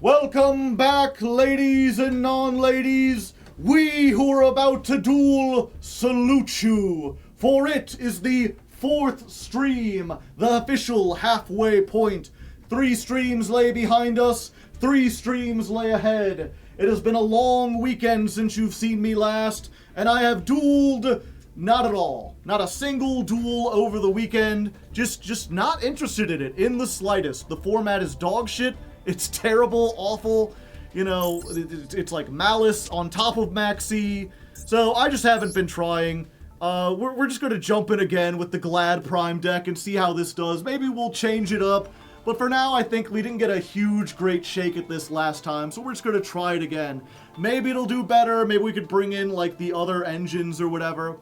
Welcome back, ladies and non-ladies. We who are about to duel salute you, for it is the 4th stream, the official halfway point. 3 streams lay behind us, 3 streams lay ahead. It has been a long weekend since you've seen me last, and I have dueled not at all. Not a single duel over the weekend. Just not interested in it in the slightest. The format is dog shit. It's terrible, awful. You know, it's like Malice on top of Maxi. So I just haven't been trying. We're just going to jump in again with the Glad Prime deck and see how this does. Maybe we'll change it up. But for now, I think we didn't get a huge, great shake at this last time, so we're just going to try it again. Maybe it'll do better, maybe we could bring in, like, the other engines or whatever.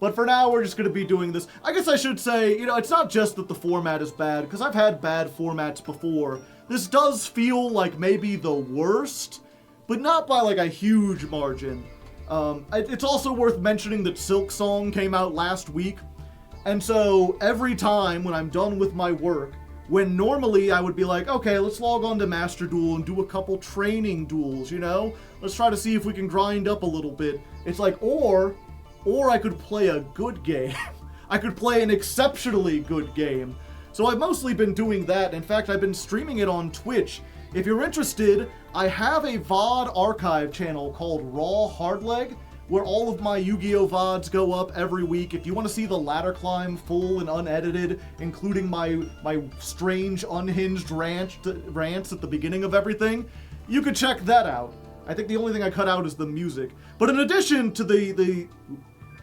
But for now, we're just going to be doing this. I guess I should say, you know, it's not just that the format is bad, because I've had bad formats before. This does feel like maybe the worst, but not by, like, a huge margin. It's also worth mentioning that Silk Song came out last week, and so every time when I'm done with my work, when normally I would be like, okay, let's log on to Master Duel and do a couple training duels, you know? Let's try to see if we can grind up a little bit. It's like, or I could play a good game. I could play an exceptionally good game. So I've mostly been doing that. In fact, I've been streaming it on Twitch. If you're interested, I have a VOD archive channel called Raw Hardleg, where all of my Yu-Gi-Oh! VODs go up every week. If you want to see the ladder climb full and unedited, including my strange, unhinged rants at the beginning of everything, you could check that out. I think the only thing I cut out is the music. But in addition to the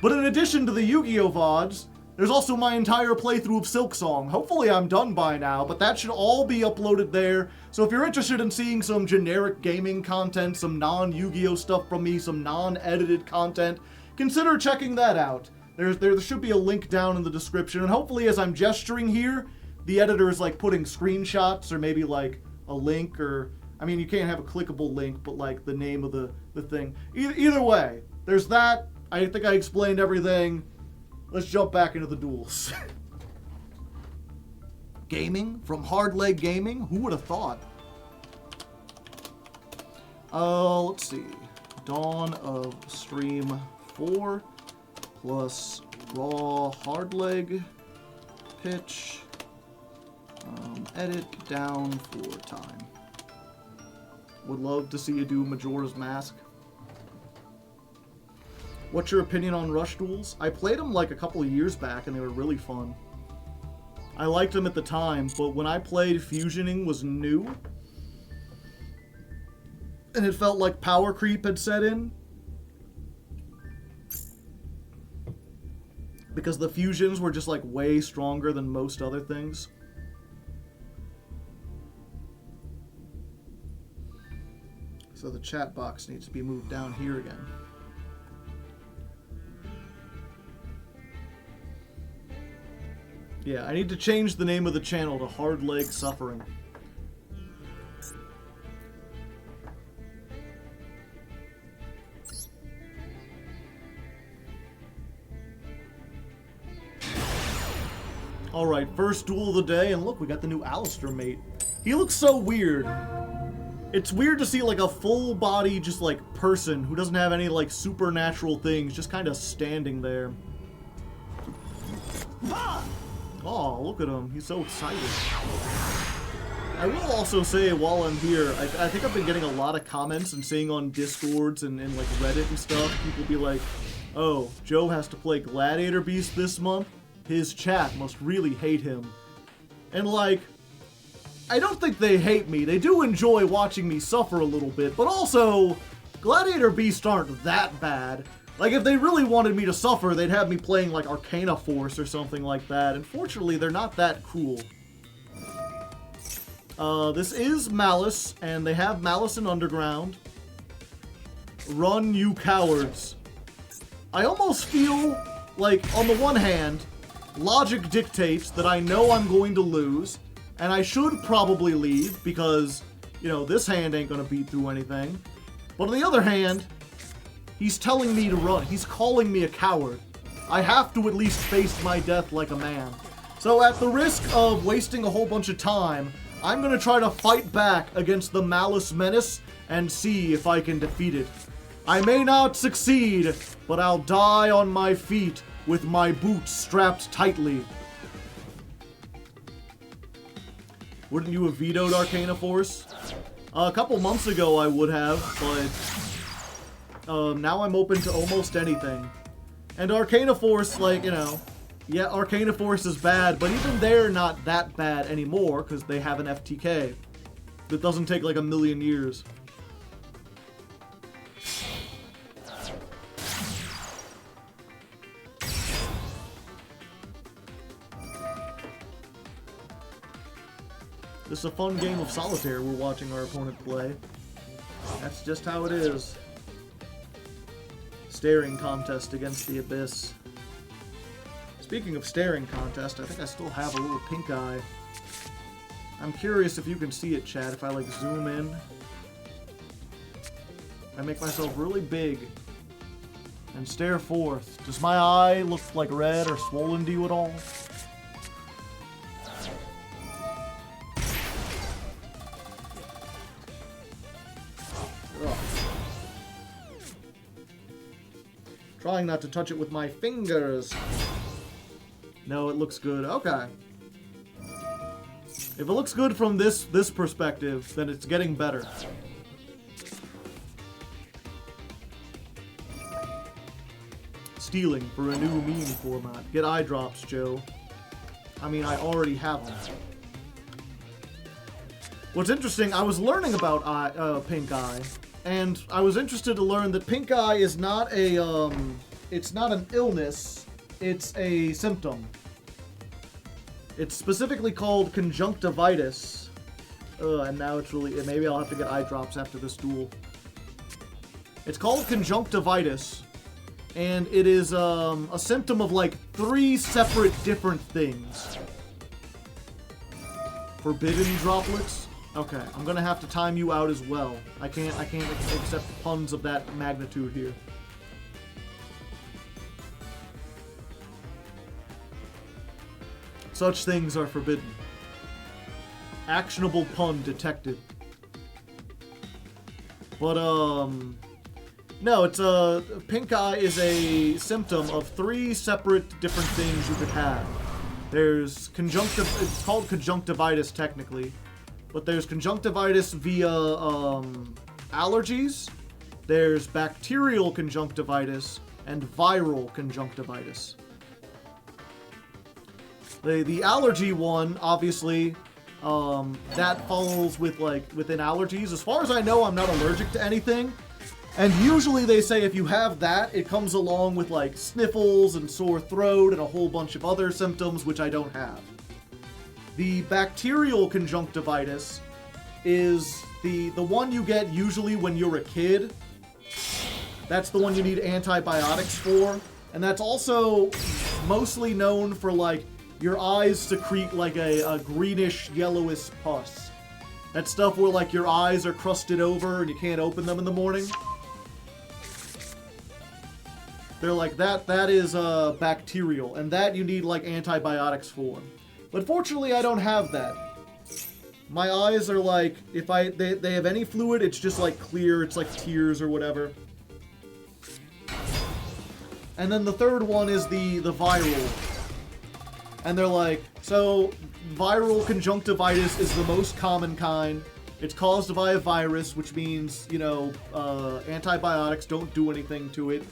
Yu-Gi-Oh! VODs, there's also my entire playthrough of Silk Song. Hopefully I'm done by now, but that should all be uploaded there. So if you're interested in seeing some generic gaming content, some non-Yu-Gi-Oh! Stuff from me, some non-edited content, consider checking that out. There should be a link down in the description, and hopefully as I'm gesturing here, the editor is like putting screenshots or maybe like a link or, I mean, you can't have a clickable link, but like the name of the thing. Either way, there's that. I think I explained everything. Let's jump back into the duels. Gaming from Hardleg Gaming? Who would have thought? Let's see. Dawn of Stream 4 plus Raw Hardleg pitch. Edit down for time. Would love to see you do Majora's Mask. What's your opinion on Rush Duels? I played them like a couple of years back and they were really fun. I liked them at the time, but when I played, fusioning was new. And it felt like power creep had set in. Because the fusions were just like way stronger than most other things. So the chat box needs to be moved down here again. Yeah, I need to change the name of the channel to Hardleg Suffering. Alright, first duel of the day, and look, we got the new Alistair mate. He looks so weird. It's weird to see like a full body, just like person who doesn't have any like supernatural things, just kind of standing there. Oh, look at him. He's so excited. I will also say, while I'm here, I think I've been getting a lot of comments and seeing on Discords and like Reddit and stuff, people be like, oh, Joe has to play Gladiator Beast this month? His chat must really hate him. And like, I don't think they hate me. They do enjoy watching me suffer a little bit, but also, Gladiator Beast aren't that bad. Like, if they really wanted me to suffer, they'd have me playing, like, Arcana Force or something like that. Unfortunately, they're not that cool. This is Malice, and they have Malice in Underground. Run, you cowards. I almost feel like, on the one hand, logic dictates that I know I'm going to lose, and I should probably leave, because, you know, this hand ain't gonna beat through anything. But on the other hand, he's telling me to run. He's calling me a coward. I have to at least face my death like a man. So at the risk of wasting a whole bunch of time, I'm gonna try to fight back against the Malice Menace and see if I can defeat it. I may not succeed, but I'll die on my feet with my boots strapped tightly. Wouldn't you have vetoed Arcana Force? A couple months ago I would have, but now I'm open to almost anything. And Arcana Force, like, you know, yeah, Arcana Force is bad, but even they're not that bad anymore, because they have an FTK. That doesn't take like a million years. This is a fun game of solitaire we're watching our opponent play. That's just how it is. Staring contest against the abyss. Speaking of staring contest, I think I still have a little pink eye. I'm curious if you can see it, chat, if I like zoom in. I make myself really big and stare forth. Does my eye look like red or swollen to you at all? Trying not to touch it with my fingers. No, it looks good. Okay. If it looks good from this perspective, then it's getting better. Stealing for a new meme format. Get eye drops, Joe. I mean, I already have them. What's interesting, I was learning about pink eye. And I was interested to learn that pink eye is not a, it's not an illness, it's a symptom. It's specifically called conjunctivitis. And now it's really, maybe I'll have to get eye drops after this duel. It's called conjunctivitis, and it is a symptom of like 3 separate different things. Forbidden droplets? Okay, I'm gonna have to time you out as well. I can't accept puns of that magnitude here. Such things are forbidden. Actionable pun detected. But, no, it's pink eye is a symptom of 3 separate different things you could have. There's it's called conjunctivitis technically. But there's conjunctivitis via allergies, there's bacterial conjunctivitis, and viral conjunctivitis. The allergy one, obviously, that falls with within allergies. As far as I know, I'm not allergic to anything. And usually they say if you have that, it comes along with like sniffles and sore throat and a whole bunch of other symptoms, which I don't have. The bacterial conjunctivitis is the one you get usually when you're a kid. That's the one you need antibiotics for. And that's also mostly known for like your eyes secrete like a greenish yellowish pus. That stuff where like your eyes are crusted over and you can't open them in the morning. They're like that is bacterial, and that you need like antibiotics for. But fortunately, I don't have that. My eyes are like, if they have any fluid, it's just like clear, it's like tears or whatever. And then the third one is the viral. And they're like, so viral conjunctivitis is the most common kind. It's caused by a virus, which means, you know, antibiotics don't do anything to it.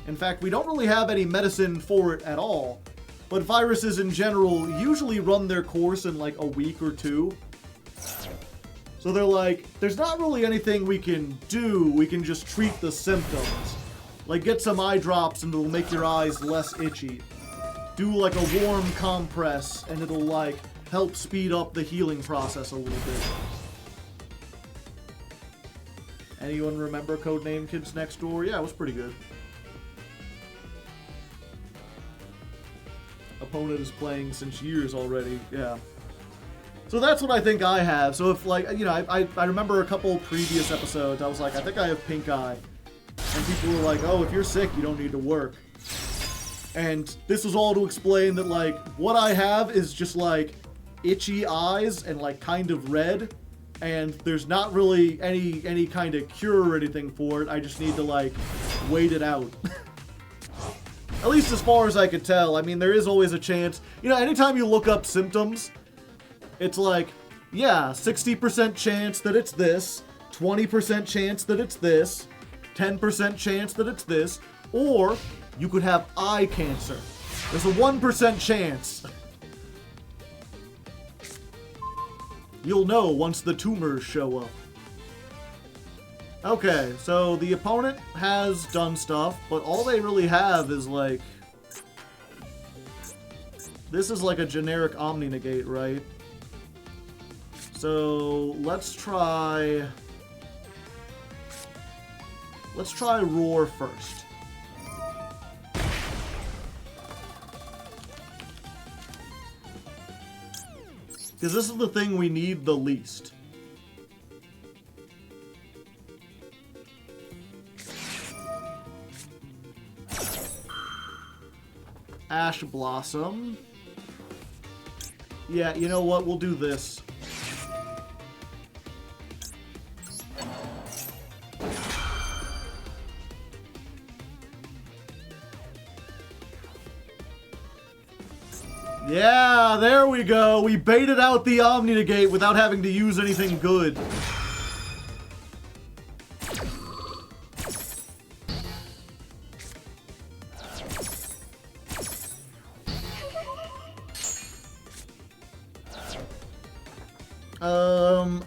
In fact, we don't really have any medicine for it at all. But viruses in general usually run their course in like a week or 2. So they're like, there's not really anything we can do, we can just treat the symptoms. Like, get some eye drops and it'll make your eyes less itchy. Do, like, a warm compress and it'll, like, help speed up the healing process a little bit. Anyone remember Codename Kids Next Door? Yeah, it was pretty good. Opponent is playing since years already, yeah. So that's what I think I have. So if, like, you know, I remember a couple previous episodes, I was like, I think I have pink eye. And people were like, oh, if you're sick, you don't need to work. And this was all to explain that, like, what I have is just, like, itchy eyes and, like, kind of red. And there's not really any kind of cure or anything for it. I just need to, like, wait it out. At least as far as I could tell. I mean, there is always a chance. You know, anytime you look up symptoms, it's like, yeah, 60% chance that it's this, 20% chance that it's this, 10% chance that it's this, or you could have eye cancer. There's a 1% chance. You'll know once the tumors show up. Okay, so the opponent has done stuff, but all they really have is, like... This is like a generic Omni-Negate, right? So, let's try... Let's try Roar first. Because this is the thing we need the least. Ash Blossom. Yeah, you know what? We'll do this. Yeah, there we go. We baited out the Omni-Negate without having to use anything good.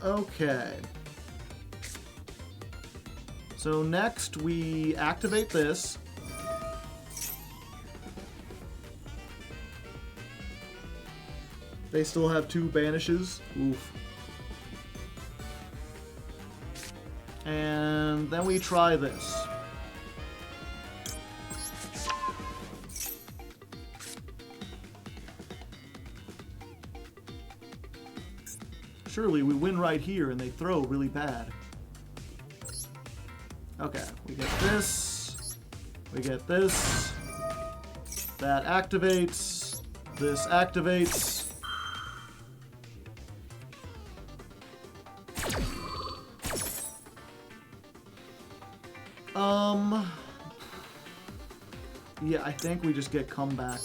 Okay. So next we activate this. They still have 2 banishes. Oof. And then we try this. Surely we win right here and they throw really bad. Okay, we get this. We get this. That activates. This activates. Yeah, I think we just get comeback.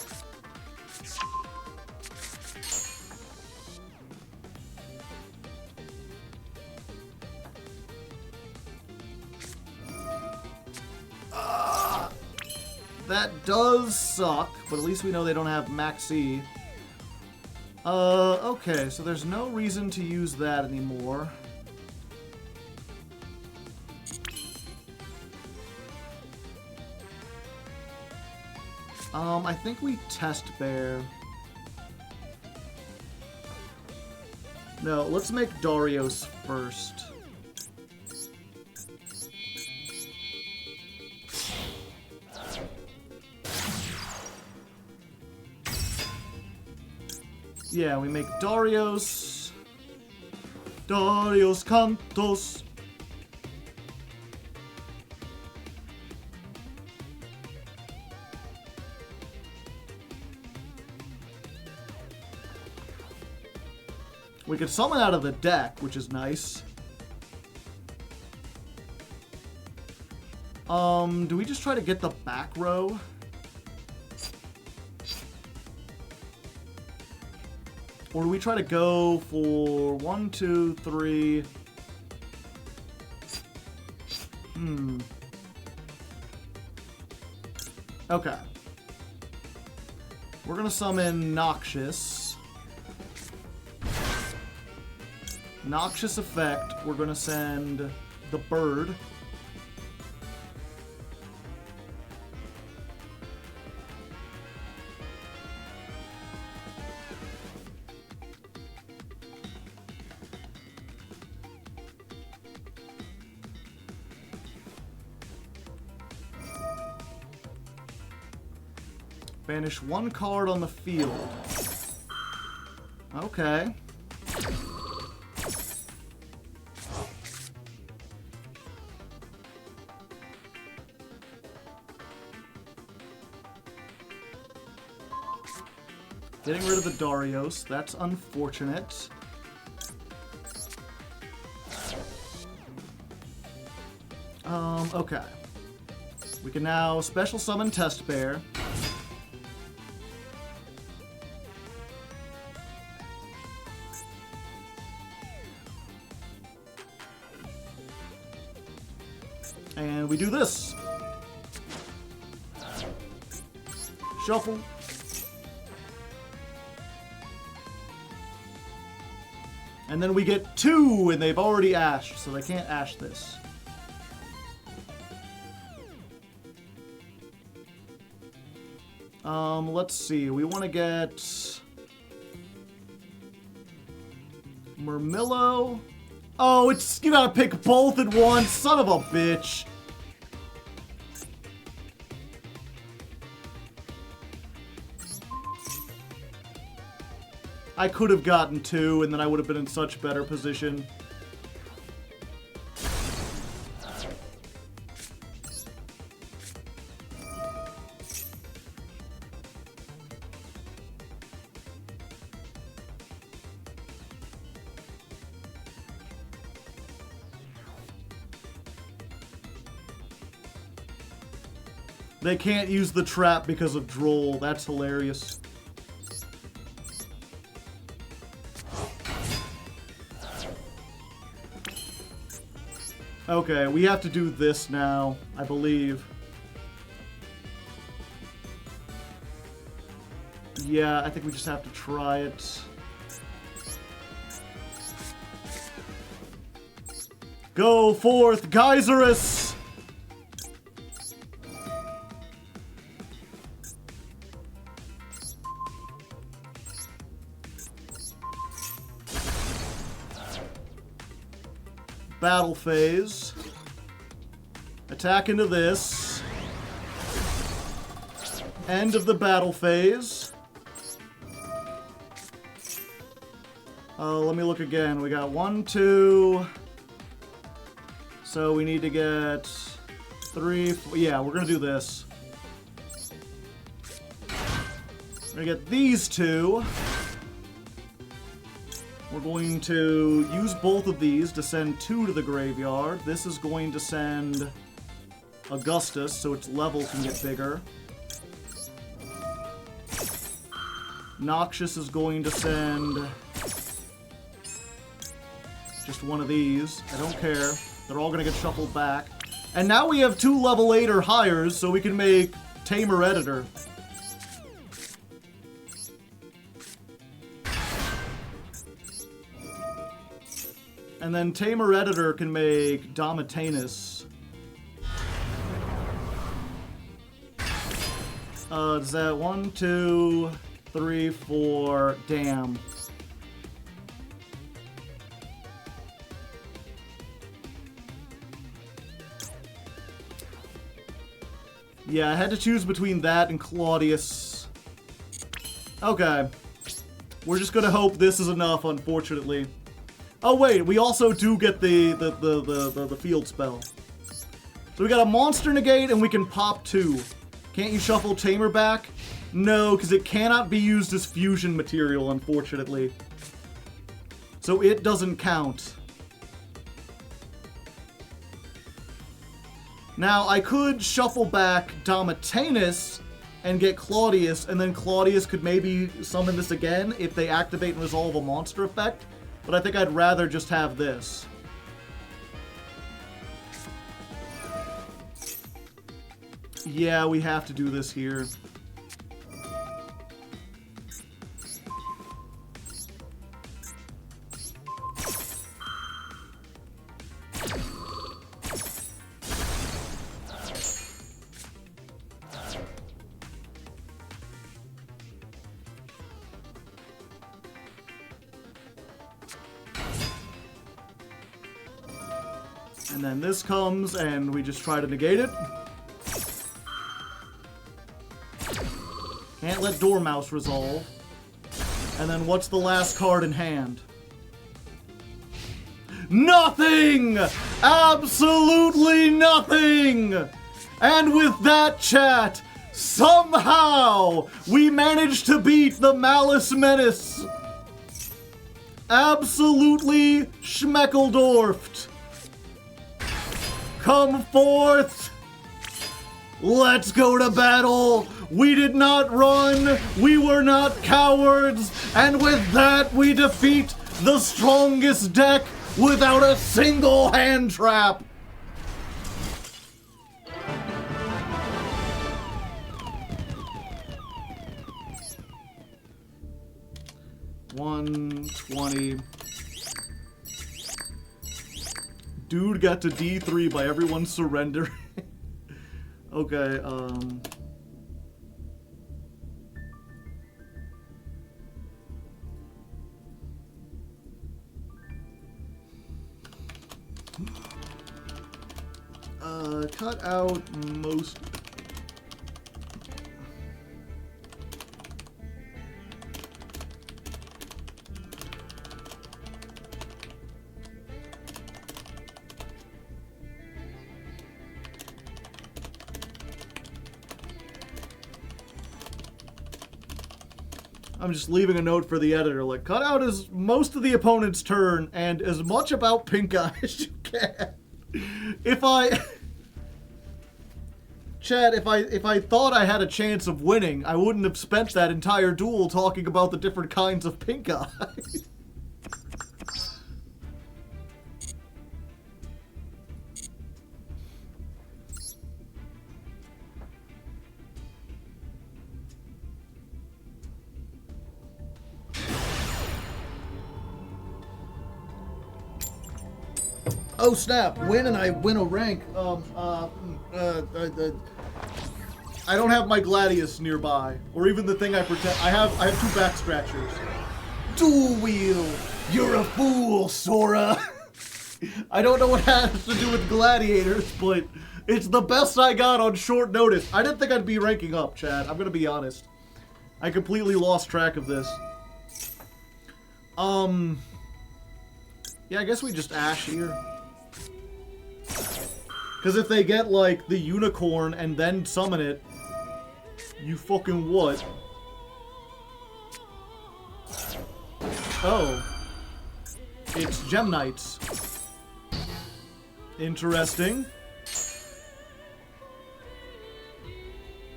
That does suck, but at least we know they don't have Maxi. Okay, so there's no reason to use that anymore. I think we test bear. No, let's make Darius first. Yeah, we make Darius. Darius Cantos. We could summon out of the deck, which is nice. Do we just try to get the back row? Or do we try to go for 1, 2, 3? Okay. We're gonna summon Noxious. Noxious effect. We're gonna send the bird. Banish one card on the field. Okay. Getting rid of the Darius. That's unfortunate. Okay. We can now special summon Test Bear. And we do this. Shuffle. And then we get 2, and they've already ashed, so they can't ash this. Let's see. We want to get Murmillo. Oh, it's you gotta pick both at once, son of a bitch. I could have gotten 2, and then I would have been in such better position. They can't use the trap because of Droll. That's hilarious. Okay, we have to do this now, I believe. Yeah, I think we just have to try it. Go forth, Geyserus! Battle phase. Attack into this. End of the battle phase. Let me look again. We got 1, 2. So we need to get 3, 4. Yeah, we're gonna do this. We're gonna get these 2. We're going to use both of these to send 2 to the graveyard. This is going to send Augustus, so its level can get bigger. Noxious is going to send just one of these. I don't care. They're all going to get shuffled back. And now we have 2 level 8 or higher, so we can make Tamer Editor. And then Tamer Editor can make Domitanus. Is that 1, 2, 3, 4? Damn. Yeah, I had to choose between that and Claudius. Okay. We're just gonna hope this is enough, unfortunately. Oh wait, we also do get the field spell. So we got a monster negate and we can pop 2. Can't you shuffle Tamer back? No, because it cannot be used as fusion material, unfortunately. So it doesn't count. Now, I could shuffle back Domitanus and get Claudius, and then Claudius could maybe summon this again if they activate and resolve a monster effect. But I think I'd rather just have this. Yeah, we have to do this here. And then this comes, and we just try to negate it. Can't let Dormouse resolve. And then what's the last card in hand? Nothing! Absolutely nothing! And with that, chat, somehow we managed to beat the Malice Menace. Absolutely schmeckledorfed. Come forth. Let's go to battle. We did not run. We were not cowards. And with that, we defeat the strongest deck without a single hand trap. $120. Dude got to D3 by everyone surrendering. Okay, cut out most... I'm just leaving a note for the editor, like, cut out as most of the opponent's turn and as much about pink eye as you can. Chad, if I thought I had a chance of winning, I wouldn't have spent that entire duel talking about the different kinds of pink eye. Oh snap! Win and I win a rank. I don't have my Gladius nearby, or even the thing I pretend. I have two back scratchers. Dual wheel. You're a fool, Sora. I don't know what has to do with gladiators, but it's the best I got on short notice. I didn't think I'd be ranking up, Chad. I'm gonna be honest. I completely lost track of this. Yeah, I guess we just Ash here. Because if they get, like, the unicorn and then summon it, you fucking what? Oh. It's Gem Knights. Interesting.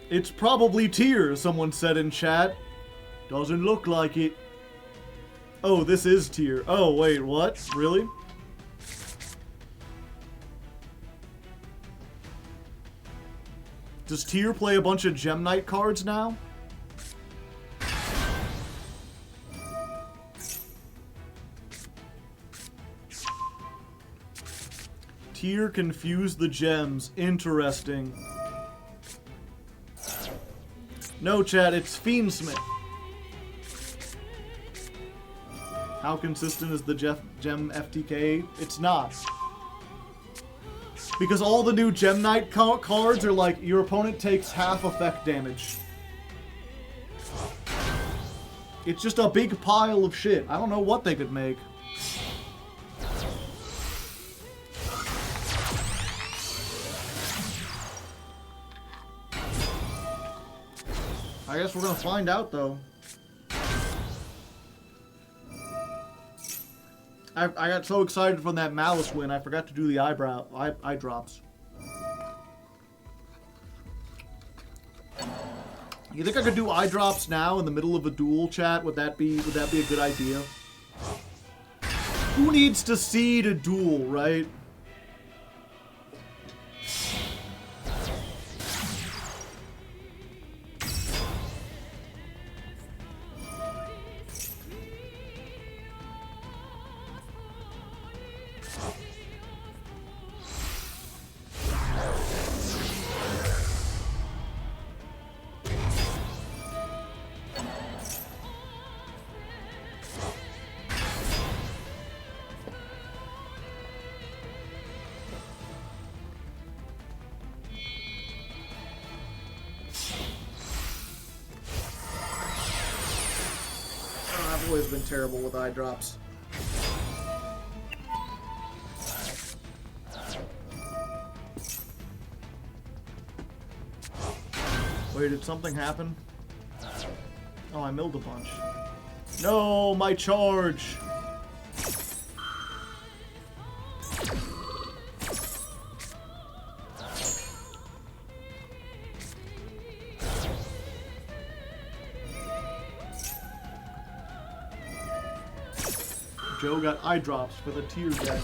It's probably Tyr, someone said in chat. Doesn't look like it. Oh, this is Tyr. Oh, wait, what? Really? Does Tyr play a bunch of Gem Knight cards now? Tyr confused the gems. Interesting. No, chat, it's Fiendsmith. How consistent is the Gem FTK? It's not. Because all the new Gem Knight cards are like, your opponent takes half effect damage. It's just a big pile of shit. I don't know what they could make. I guess we're gonna find out, though. I got so excited from that Malice win, I forgot to do the eye drops. You think I could do eye drops now in the middle of a duel, chat? Would that be a good idea? Who needs to seed a duel, right? always been terrible with eye drops. Wait, did something happen? Oh, I milled a bunch. No, my charge! Joe got eye drops for the tier deck.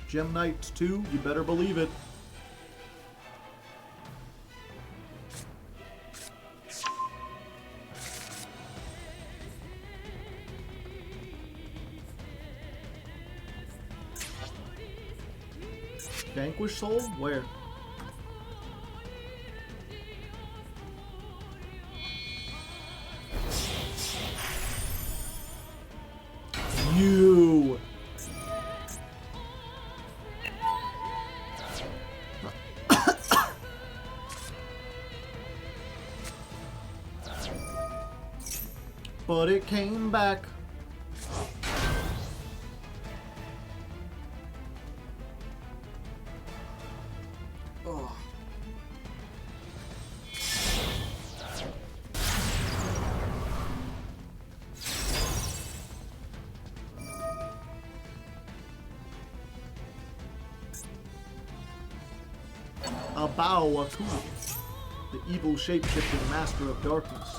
Gem Knights 2, you better believe it. Vanquish Soul? Where? You! But it came back. Oh. Abawaku, the evil shape-shifting master of darkness.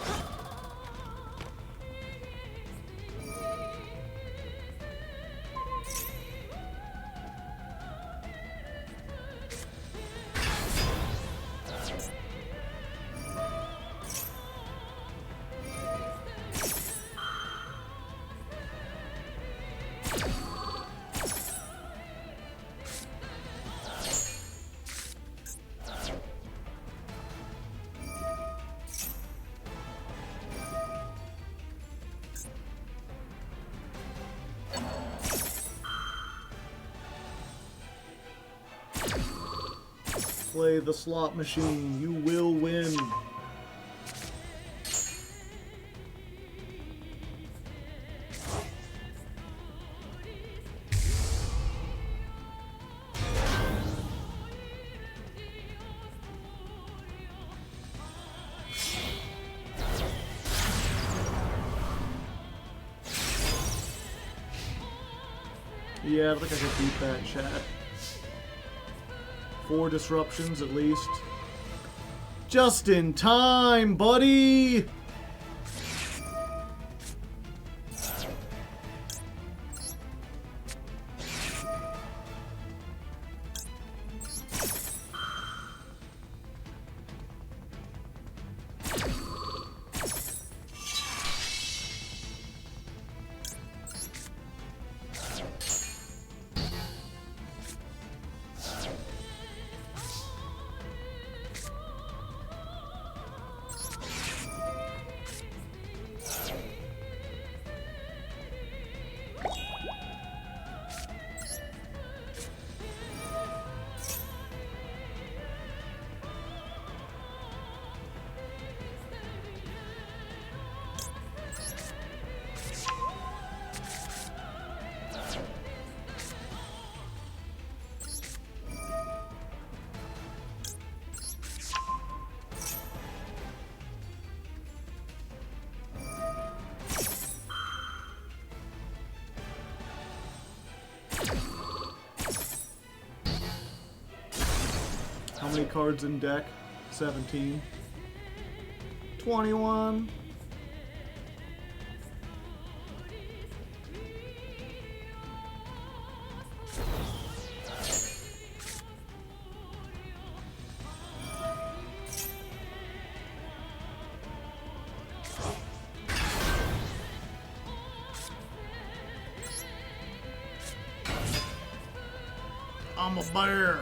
Play the slot machine, you will win. Yeah, I think I could beat that, chat. 4 disruptions at least. Just in time, buddy! How many cards in deck? 17. 21. I'm a bear.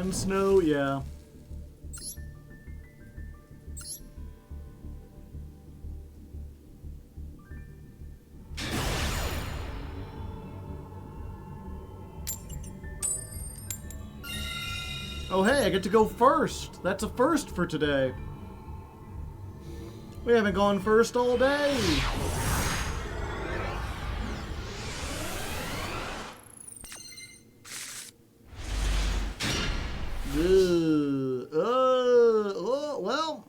and snow, yeah. Oh hey, I get to go first. That's a first for today. We haven't gone first all day. Well,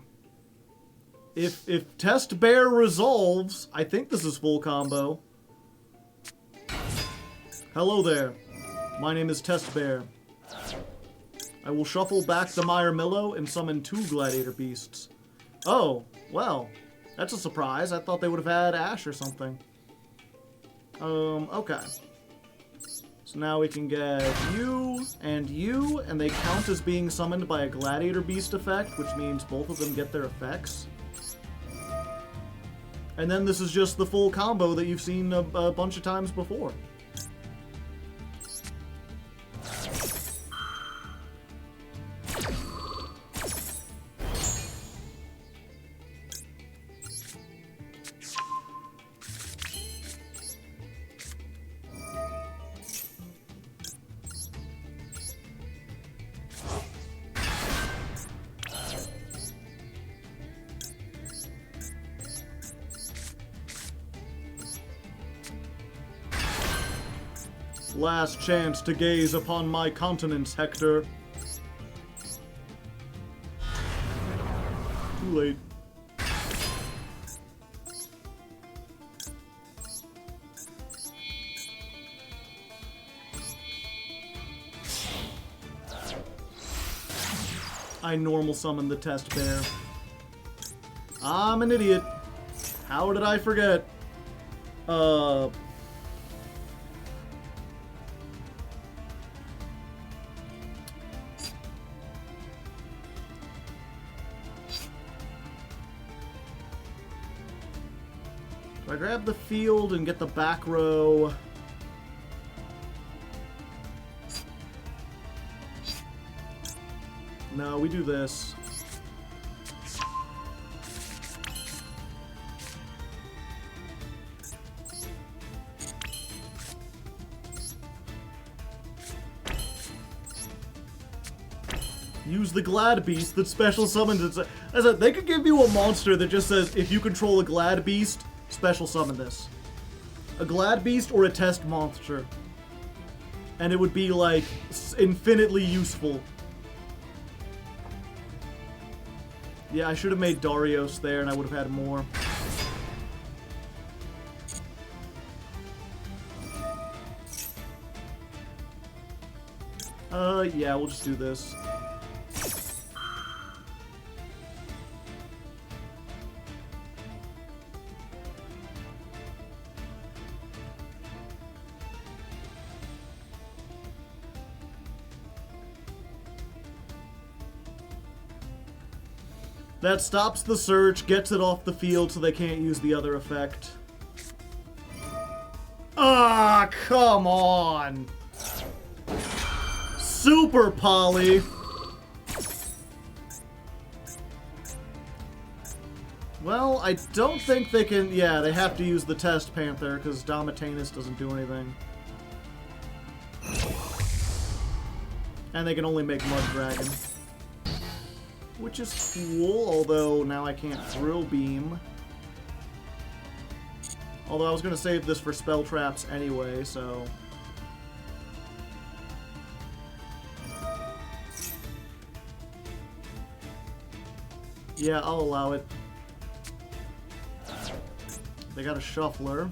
if Test Bear resolves, I think this is full combo. Hello there. My name is Test Bear. I will shuffle back the Mire-Millow and summon 2 Gladiator Beasts. Oh, well, that's a surprise. I thought they would have had Ash or something. Okay. So now we can get you, and they count as being summoned by a Gladiator Beast effect, which means both of them get their effects. And then this is just the full combo that you've seen a bunch of times before. Last chance to gaze upon my countenance, Hector. Too late. I normal summoned the Test Bear. I'm an idiot. How did I forget? Do I grab the field and get the back row? No, we do this. Use the Glad Beast that special summons. They could give you a monster that just says, if you control a Glad Beast, special summon this. A Glad Beast or a test monster. And it would be, like, infinitely useful. Yeah, I should have made Darius there and I would have had more. Yeah, we'll just do this. That stops the search, gets it off the field so they can't use the other effect. Ah, come on! Super Poly! Well, I don't think they can... Yeah, they have to use the Test Panther, because Domitanus doesn't do anything. And they can only make Mud Dragon. Which is cool, although now I can't Drill Beam. Although I was going to save this for spell traps anyway, so... Yeah, I'll allow it. They got a Shuffler.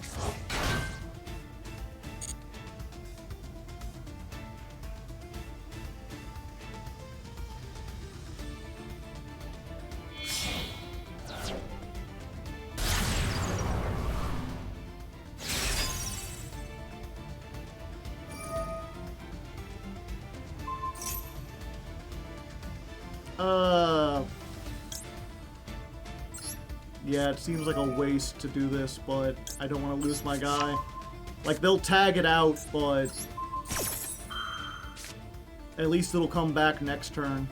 Yeah, it seems like a waste to do this, but I don't want to lose my guy. Like, they'll tag it out, but... At least it'll come back next turn.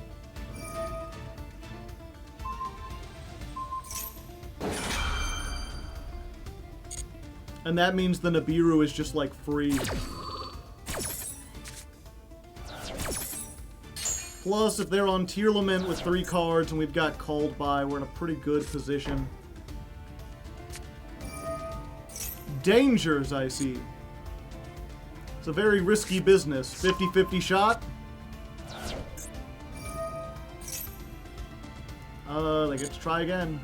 And that means the Nibiru is just, like, free. Plus, if they're on Tier Lament with 3 cards and we've got Called By, we're in a pretty good position. Dangers, I see. It's a very risky business. 50-50 shot. They get to try again.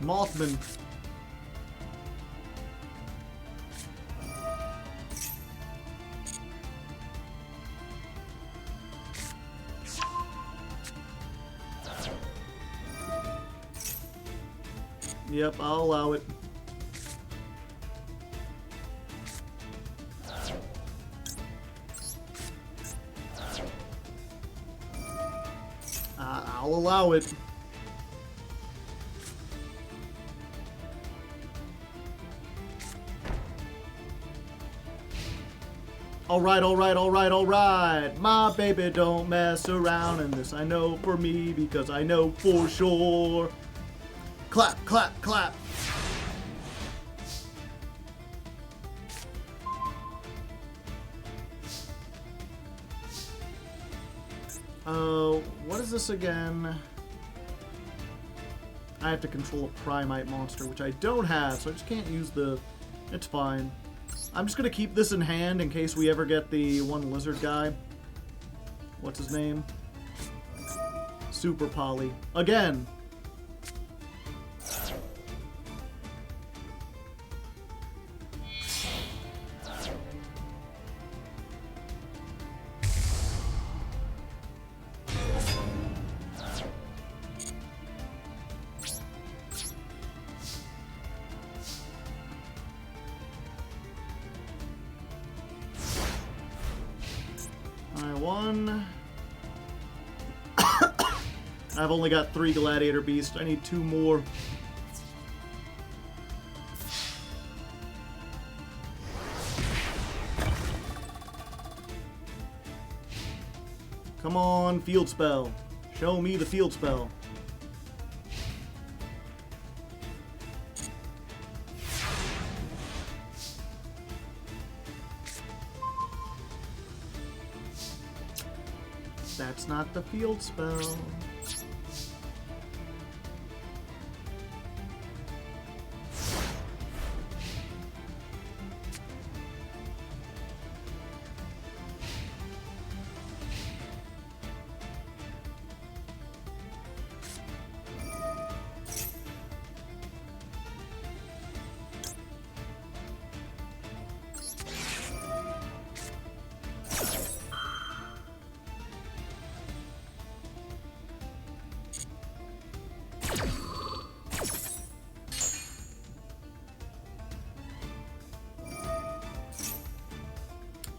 Mothman. Yep, I'll allow it. I'll allow it. Alright, alright, alright, alright. My baby don't mess around, and this I know for me because I know for sure. Clap, clap, clap. What is this again? I have to control a Primite monster, which I don't have, so I just can't use the... It's fine. I'm just gonna keep this in hand in case we ever get the one lizard guy. What's his name? Super Poly. Again! I've only got 3 Gladiator Beast. I need 2 more. Come on, field spell. Show me the field spell. That's not the field spell.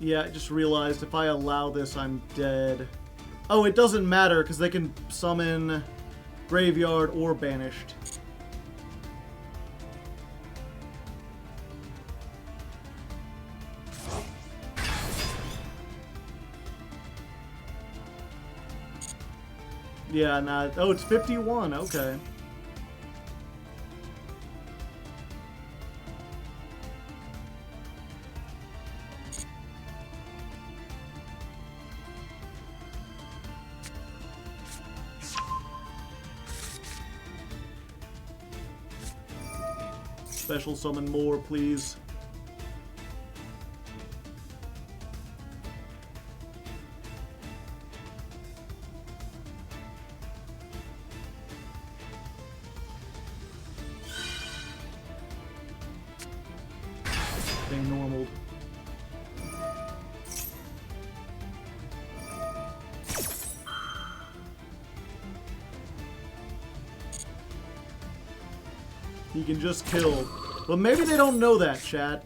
Yeah, I just realized if I allow this, I'm dead. Oh, it doesn't matter, because they can summon Graveyard or Banished. Yeah, nah. Oh, it's 51. Okay. Special summon more, please. Thing normaled. He can just kill. But maybe they don't know that, chat.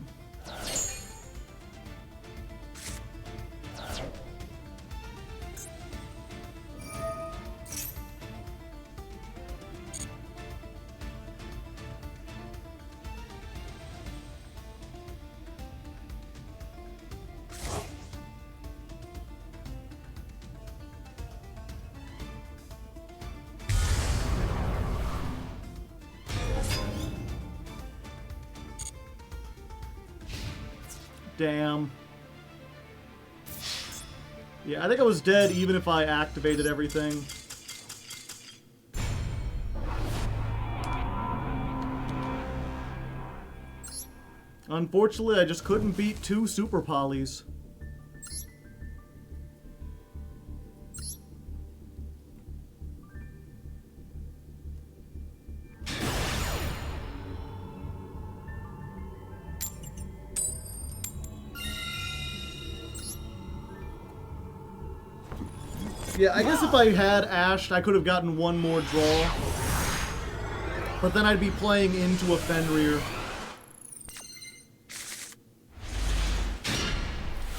Damn. Yeah, I think I was dead even if I activated everything. Unfortunately, I just couldn't beat 2 Super Polys. Yeah, I guess if I had Ashed, I could have gotten 1 more draw. But then I'd be playing into a Fenrir.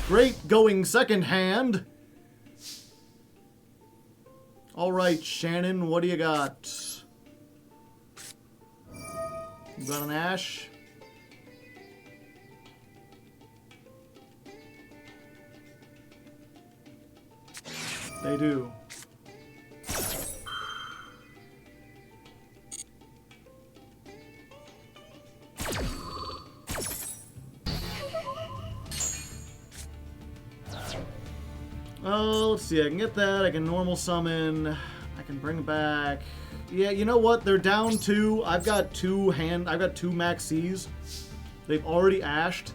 Great going second hand. Alright, Shannon, what do you got? You got an Ash? They do. Let's see, I can get that, I can normal summon, I can bring back... Yeah, you know what, they're down 2, I've got 2 Max Cs. They've already ashed.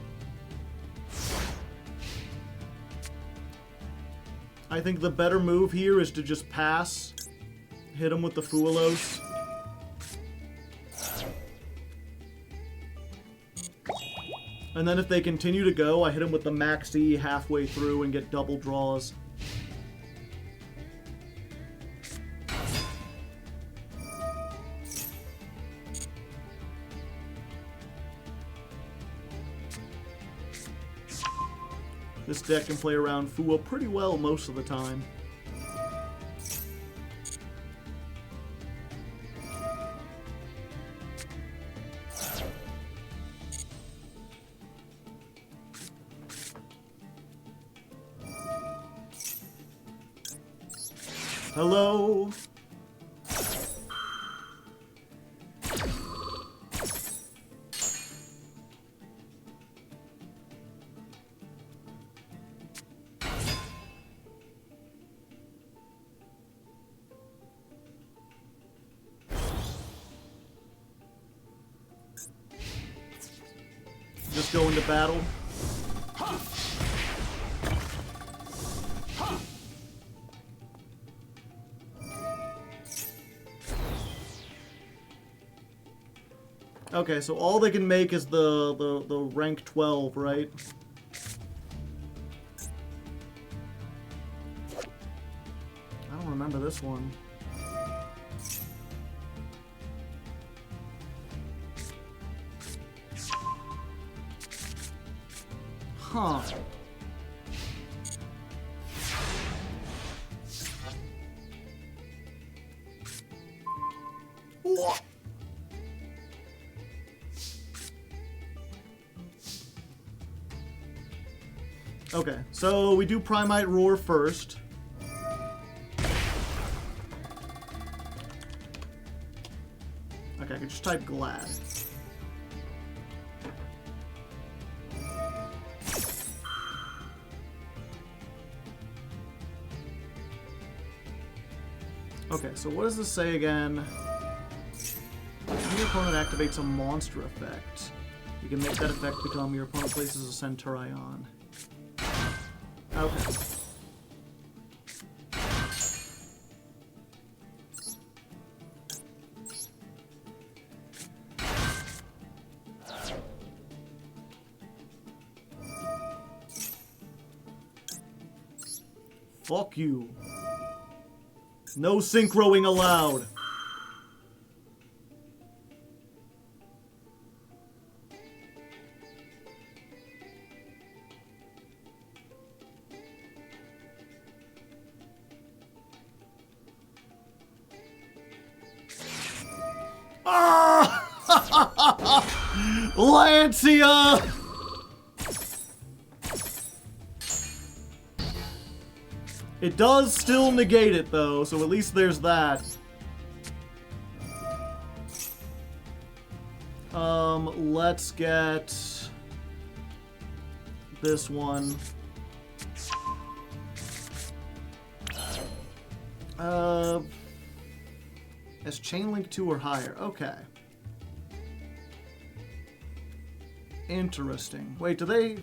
I think the better move here is to just pass, hit them with the Fuelos. And then if they continue to go, I hit them with the Max E halfway through and get double draws. This deck can play around Fua pretty well most of the time. Hello? Just go into battle. Okay, so all they can make is the rank 12, right? I don't remember this one. Huh. What? Okay, so we do Primite Roar first. Okay, I can just type Glad. Okay, so what does this say again? When your opponent activates a monster effect, you can make that effect become your opponent places a Centurion. Okay. Fuck you. No synchroing allowed. Ah! Lancia! It does still negate it, though, so at least there's that. Let's get this one. As chain link 2 or higher. Okay. Interesting. Wait, do they...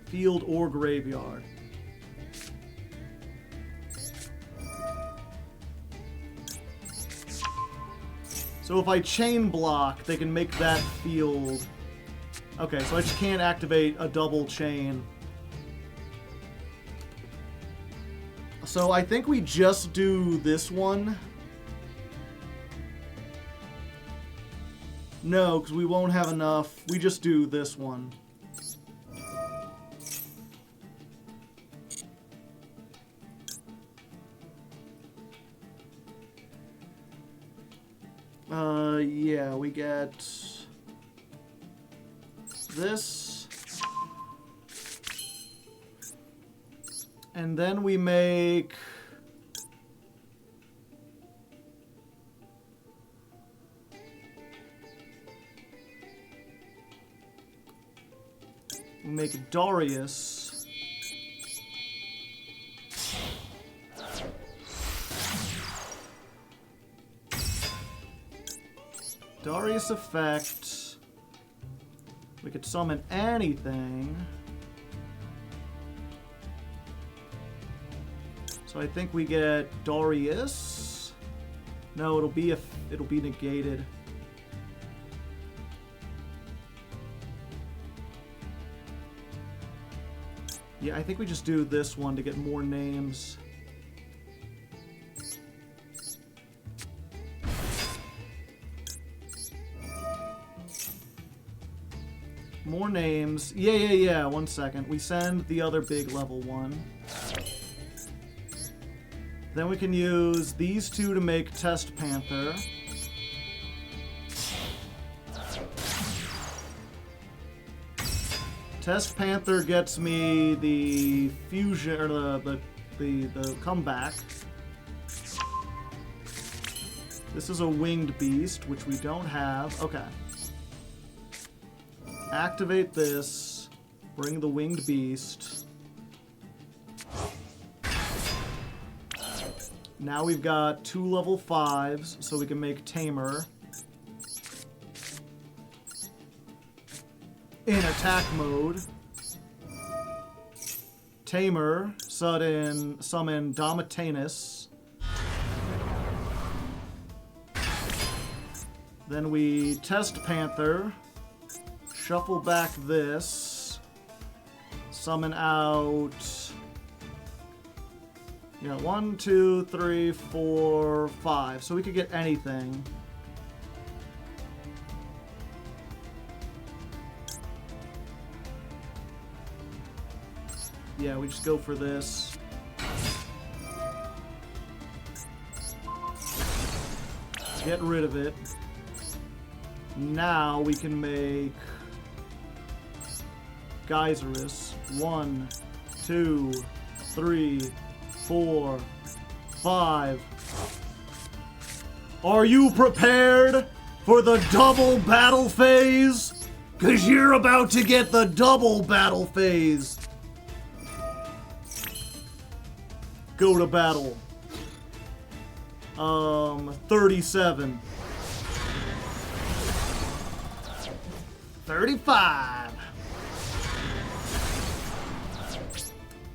Field or graveyard? So if I chain block, they can make that field... Okay, so I just can't activate a double chain. So I think we just do this one. No, because we won't have enough. We just do this one. Yeah, we get this. And then we make... We make Darius. Darius effect. We could summon anything. So I think we get Darius. No, it'll be negated. Yeah, I think we just do this one to get more names. More names. Yeah. 1 second. We send the other big level one. Then we can use these two to make Test Panther. Test Panther gets me the fusion, or the comeback. This is a winged beast, which we don't have. Okay. Activate this. Bring the winged beast. Now we've got 2 level 5s, so we can make Tamer. In attack mode. Tamer, summon Domitanus. Then we Test Panther. Shuffle back this. Summon out... Yeah, 1, 2, 3, 4, 5. So we could get anything. Yeah, we just go for this. Get rid of it. Now we can make Geyserus. 1, 2, 3, 4, 5. Are you prepared for the double battle phase? 'Cause you're about to get the double battle phase. Go to battle. 37. 35.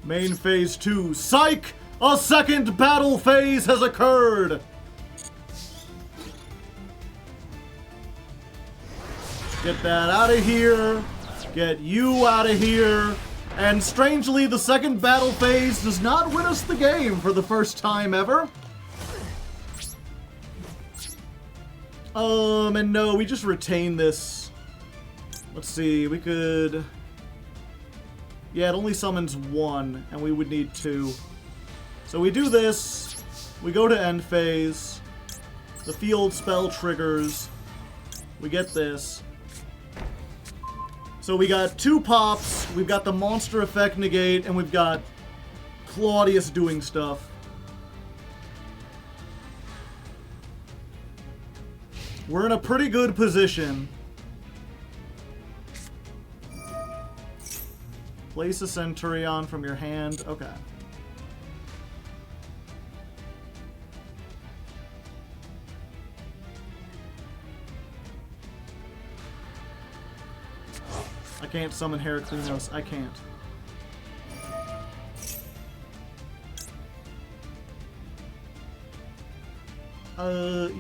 Main phase 2. Psych! A second battle phase has occurred! Get that out of here. Get you out of here. And strangely, the second battle phase does not win us the game for the first time ever. And no, we just retain this. Let's see, we could... Yeah, it only summons 1, and we would need 2. So we do this, we go to end phase, the field spell triggers, we get this. So we got 2 pops, we've got the monster effect negate, and we've got Claudius doing stuff. We're in a pretty good position. Place a Centurion from your hand. Okay. I can't summon Heraclinos. I can't.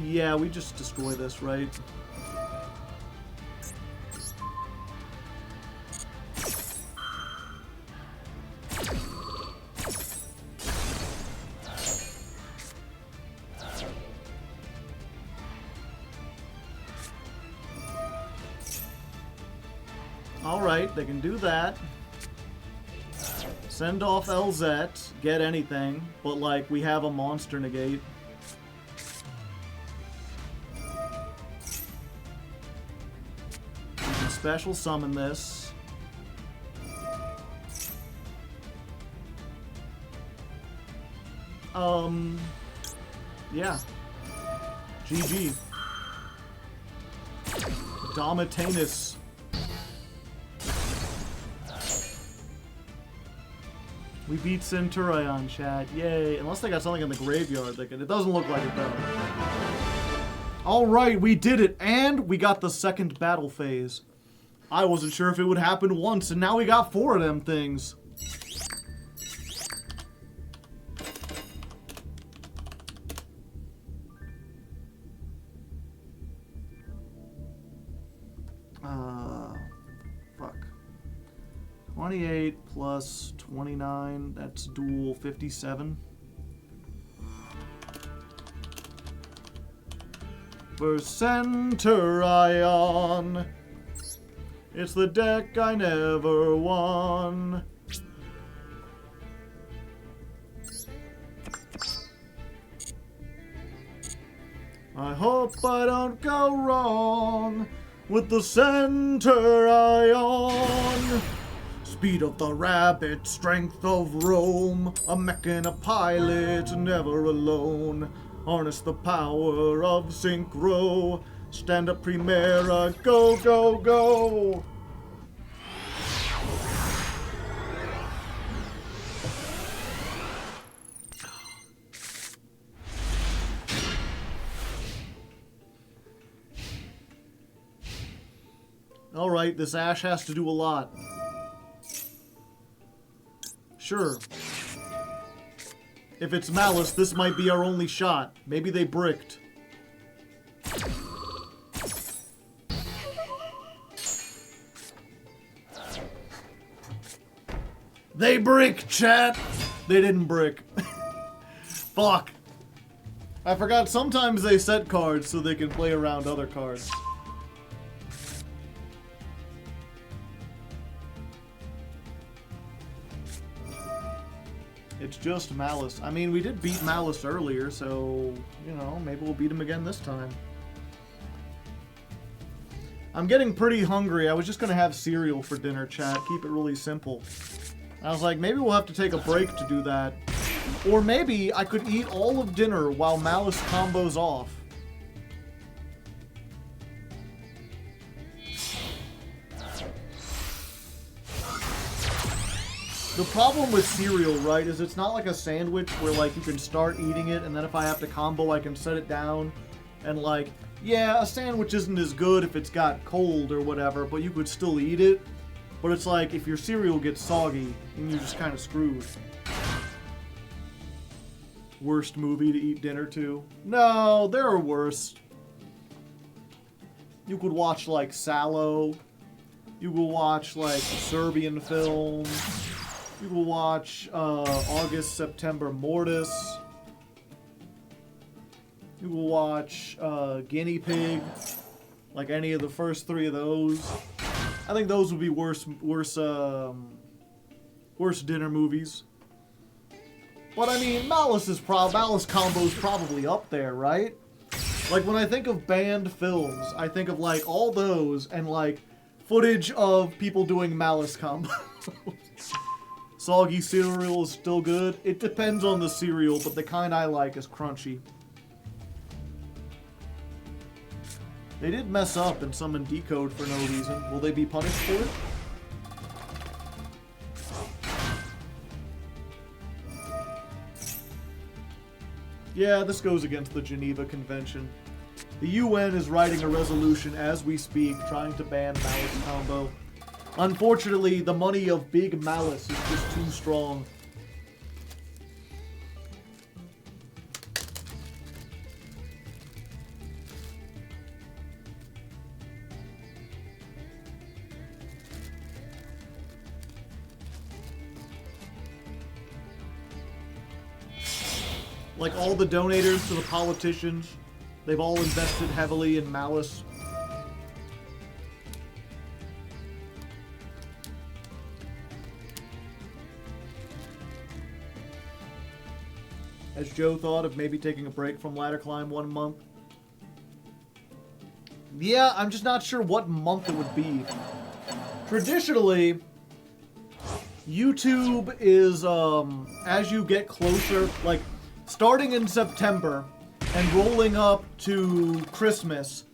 Yeah, we just destroy this, right? Alright, they can do that. Send off LZ, get anything, but like, we have a monster negate. We can special summon this. Yeah. GG. Domitanus. We beat Centurion, chat. Yay. Unless they got something in the graveyard. It doesn't look like it, though. Alright, we did it. And we got the second battle phase. I wasn't sure if it would happen once, and now we got 4 of them things. Fuck. 28 plus 29, that's duel 57. For Centurion, it's the deck I never won. I hope I don't go wrong with the Centurion. Speed of the rabbit, strength of Rome, a mech and a pilot, never alone. Harness the power of Synchro, stand up Primera, go, go, go! Alright, this Ash has to do a lot. Sure. If it's Malice, this might be our only shot. Maybe they bricked. They brick, chat! They didn't brick. Fuck. I forgot sometimes they set cards so they can play around other cards. It's just Malice. I mean, we did beat Malice earlier, so, you know, maybe we'll beat him again this time. I'm getting pretty hungry. I was just going to have cereal for dinner, chat. Keep it really simple. I was like, maybe we'll have to take a break to do that. Or maybe I could eat all of dinner while Malice combos off. The problem with cereal, right, is it's not like a sandwich where, like, you can start eating it, and then if I have to combo, I can set it down. And, like, yeah, a sandwich isn't as good if it's got cold or whatever, but you could still eat it. But it's like, if your cereal gets soggy, then you're just kind of screwed. Worst movie to eat dinner to? No, there are worse. You could watch, like, Sallow. You could watch, like, Serbian film. You will watch August, September, Mortis. You will watch Guinea Pig. Like any of the first 3 of those. I think those would be worse dinner movies. But I mean, Malice combo's probably up there, right? Like when I think of banned films, I think of like all those and like footage of people doing Malice combos. Soggy cereal is still good. It depends on the cereal, but the kind I like is crunchy. They did mess up and summon Decode for no reason. Will they be punished for it? Yeah, this goes against the Geneva Convention. The UN is writing a resolution as we speak, trying to ban Malice combo. Unfortunately, the money of Big Malice is just too strong. Like all the donators to the politicians, they've all invested heavily in Malice. Has Joe thought of maybe taking a break from Ladder Climb 1 month? Yeah, I'm just not sure what month it would be. Traditionally, YouTube is, as you get closer, like, starting in September and rolling up to Christmas,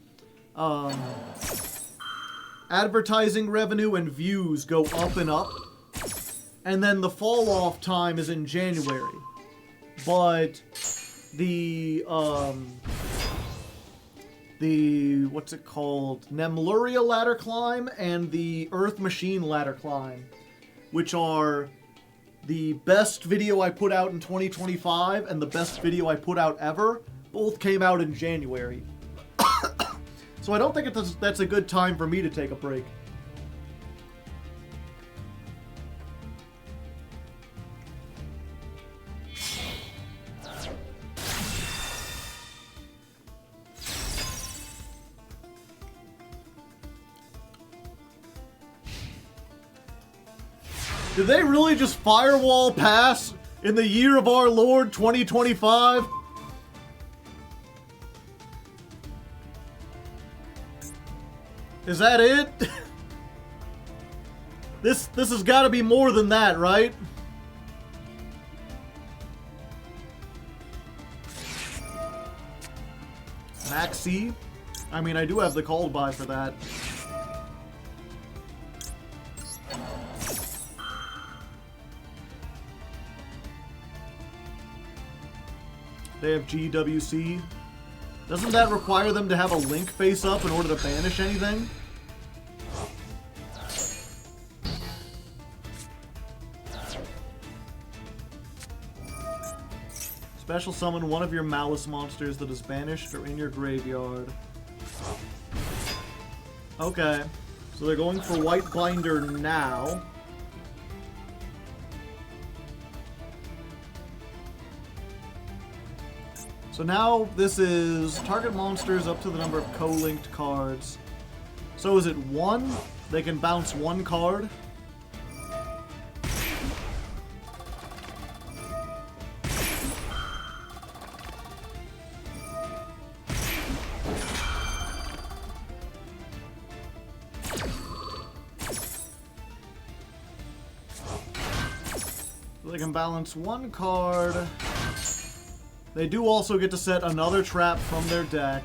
advertising revenue and views go up and up, and then the fall off time is in January. But the what's it called? Nemluria Ladder Climb and the Earth Machine Ladder Climb, which are the best video I put out in 2025 and the best video I put out ever, both came out in January. So I don't think that's a good time for me to take a break. Did they really just firewall pass in the year of our Lord 2025? Is that it? This has got to be more than that, right? Maxi? I mean, I do have the call buy for that. They have GWC. Doesn't that require them to have a link face up in order to banish anything? Special summon one of your Malice monsters that is banished or in your graveyard. Okay. So they're going for White Binder now. So now this is target monsters up to the number of co-linked cards. So is it 1? They can bounce 1 card. So they can balance 1 card. They do also get to set another trap from their deck.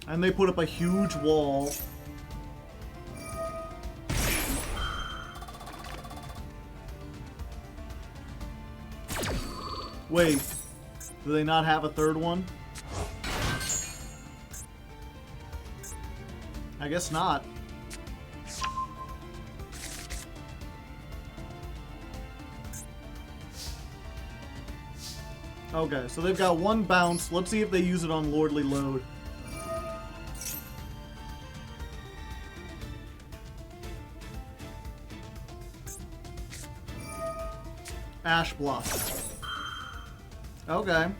And they put up a huge wall. Wait, do they not have a third one? I guess not. Okay, so they've got 1 bounce. Let's see if they use it on Lordly Load. Ash Block. Okay.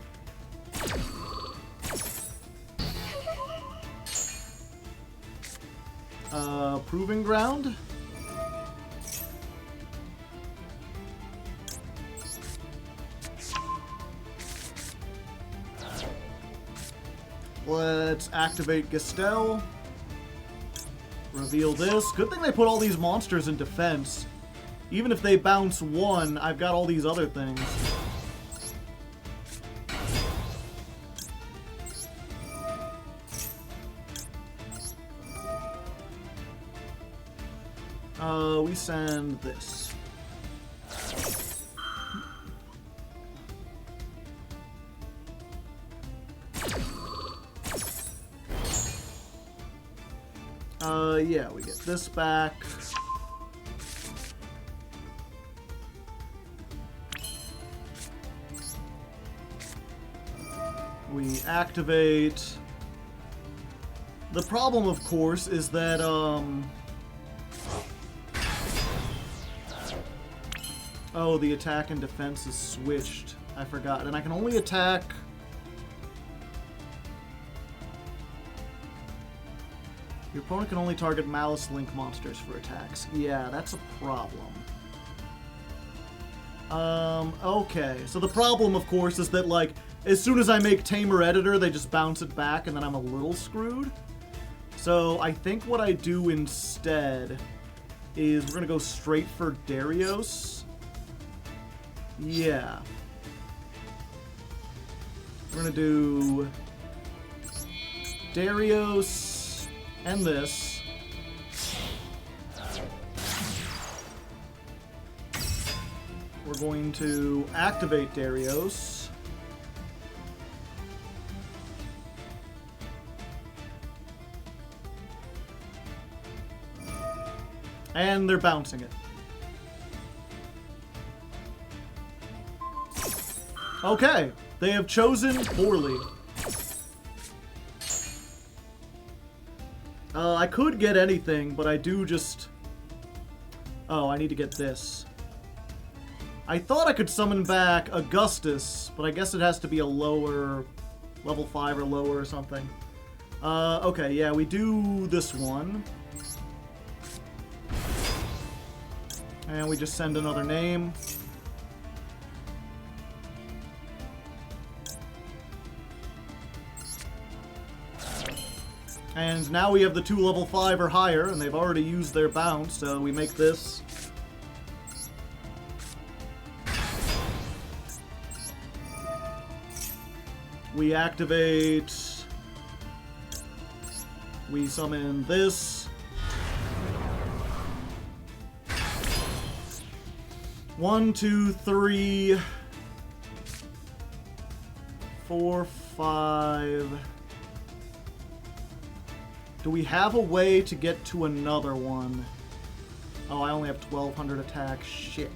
Proving Ground. Let's activate Gestel. Reveal this. Good thing they put all these monsters in defense. Even if they bounce 1, I've got all these other things. We send this. Yeah, we get this back. We activate. The problem, of course, is that, oh, the attack and defense is switched. I forgot. And I can only attack... Your opponent can only target Malice Link monsters for attacks. Yeah, that's a problem. Okay. So the problem, of course, is that, like, as soon as I make Tamer Editor, they just bounce it back, and then I'm a little screwed. So I think what I do instead is we're going to go straight for Darius. Yeah. We're going to do Darius and this. We're going to activate Darius. And they're bouncing it. Okay, they have chosen poorly. I could get anything, but I do just... Oh, I need to get this. I thought I could summon back Augustus, but I guess it has to be a lower... level 5 or lower or something. Okay, yeah, we do this one. And we just send another name. And now we have the 2 level 5 or higher, and they've already used their bounce, so we make this. We activate. We summon this. 1, 2, 3, 4, 5. Do we have a way to get to another one? Oh, I only have 1200 attack. Shit.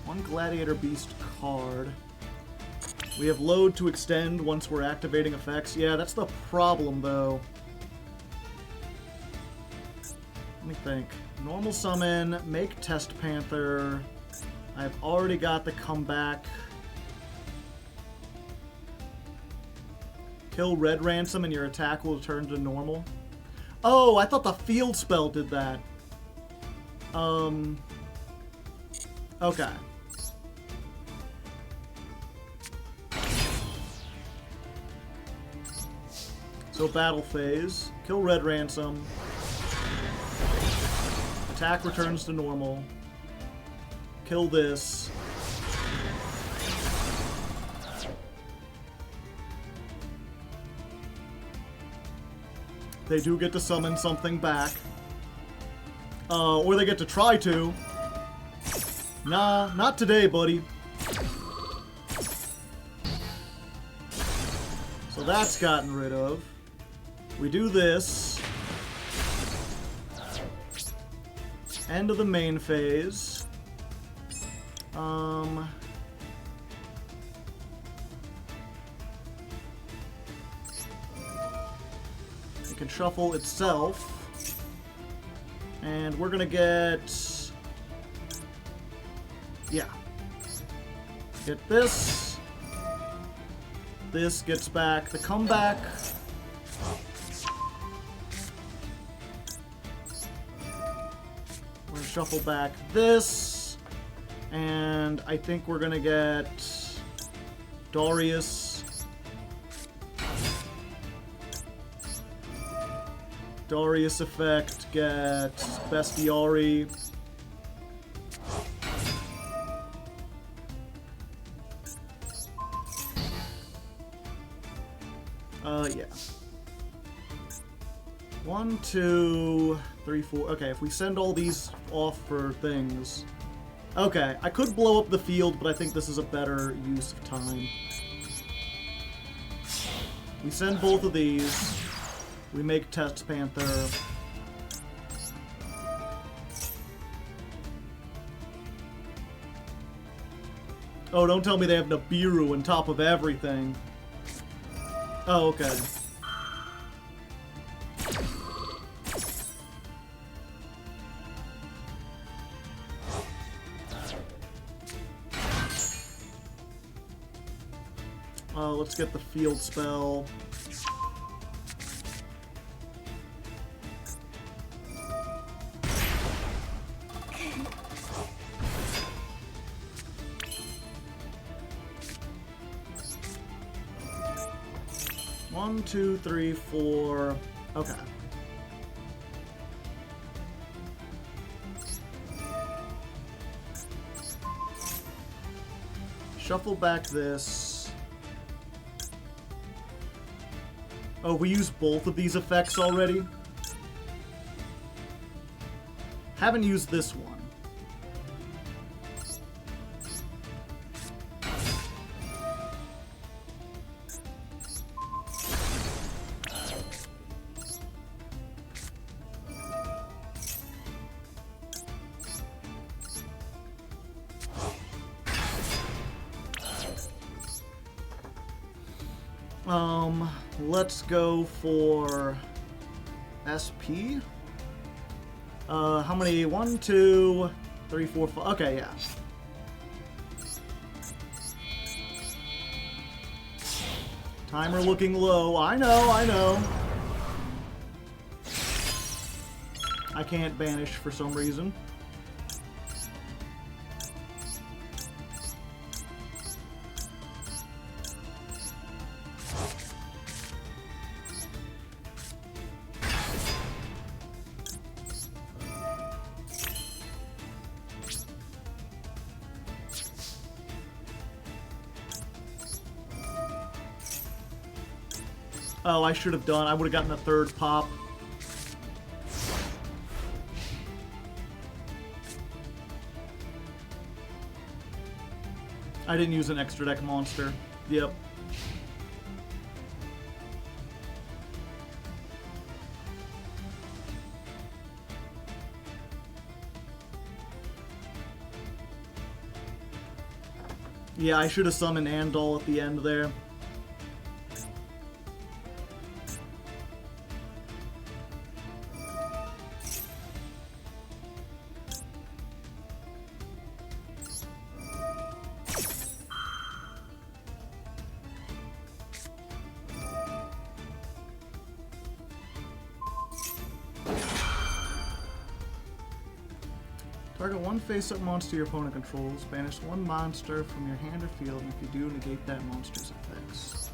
One Gladiator Beast card. We have load to extend once we're activating effects. Yeah, that's the problem, though. Let me think. Normal summon, make Test Panther. I've already got the comeback. Kill Red Ransom and your attack will return to normal. Oh, I thought the field spell did that. Okay. So battle phase, kill Red Ransom, attack returns to normal, kill this, they do get to summon something back, or they get to try to. Nah, not today, buddy. So that's gotten rid of. We do this. End of the main phase. It can shuffle itself. And we're gonna get... Yeah. Get this. This gets back the comeback. We're gonna shuffle back this. And I think we're gonna get Darius. Darius effect gets Bestiari. Yeah. 1, 2, 3, 4. Okay, if we send all these off for things... Okay, I could blow up the field, but I think this is a better use of time. We send both of these. We make Test Panther. Oh, don't tell me they have Nibiru on top of everything. Oh, okay. Let's get the field spell. One, two, three, four. Okay. Shuffle back this. Oh, we used both of these effects already? Haven't used this one. Let's go for SP. How many? 1, 2, 3, 4, 5. Okay, yeah. Timer looking low. I know, I know. I can't banish for some reason. Oh, I should have done. I would have gotten a third pop. I didn't use an extra deck monster. Yep. Yeah, I should have summoned Andal at the end there. Target one face-up monster your opponent controls. Banish one monster from your hand or field, and if you do, negate that monster's effects.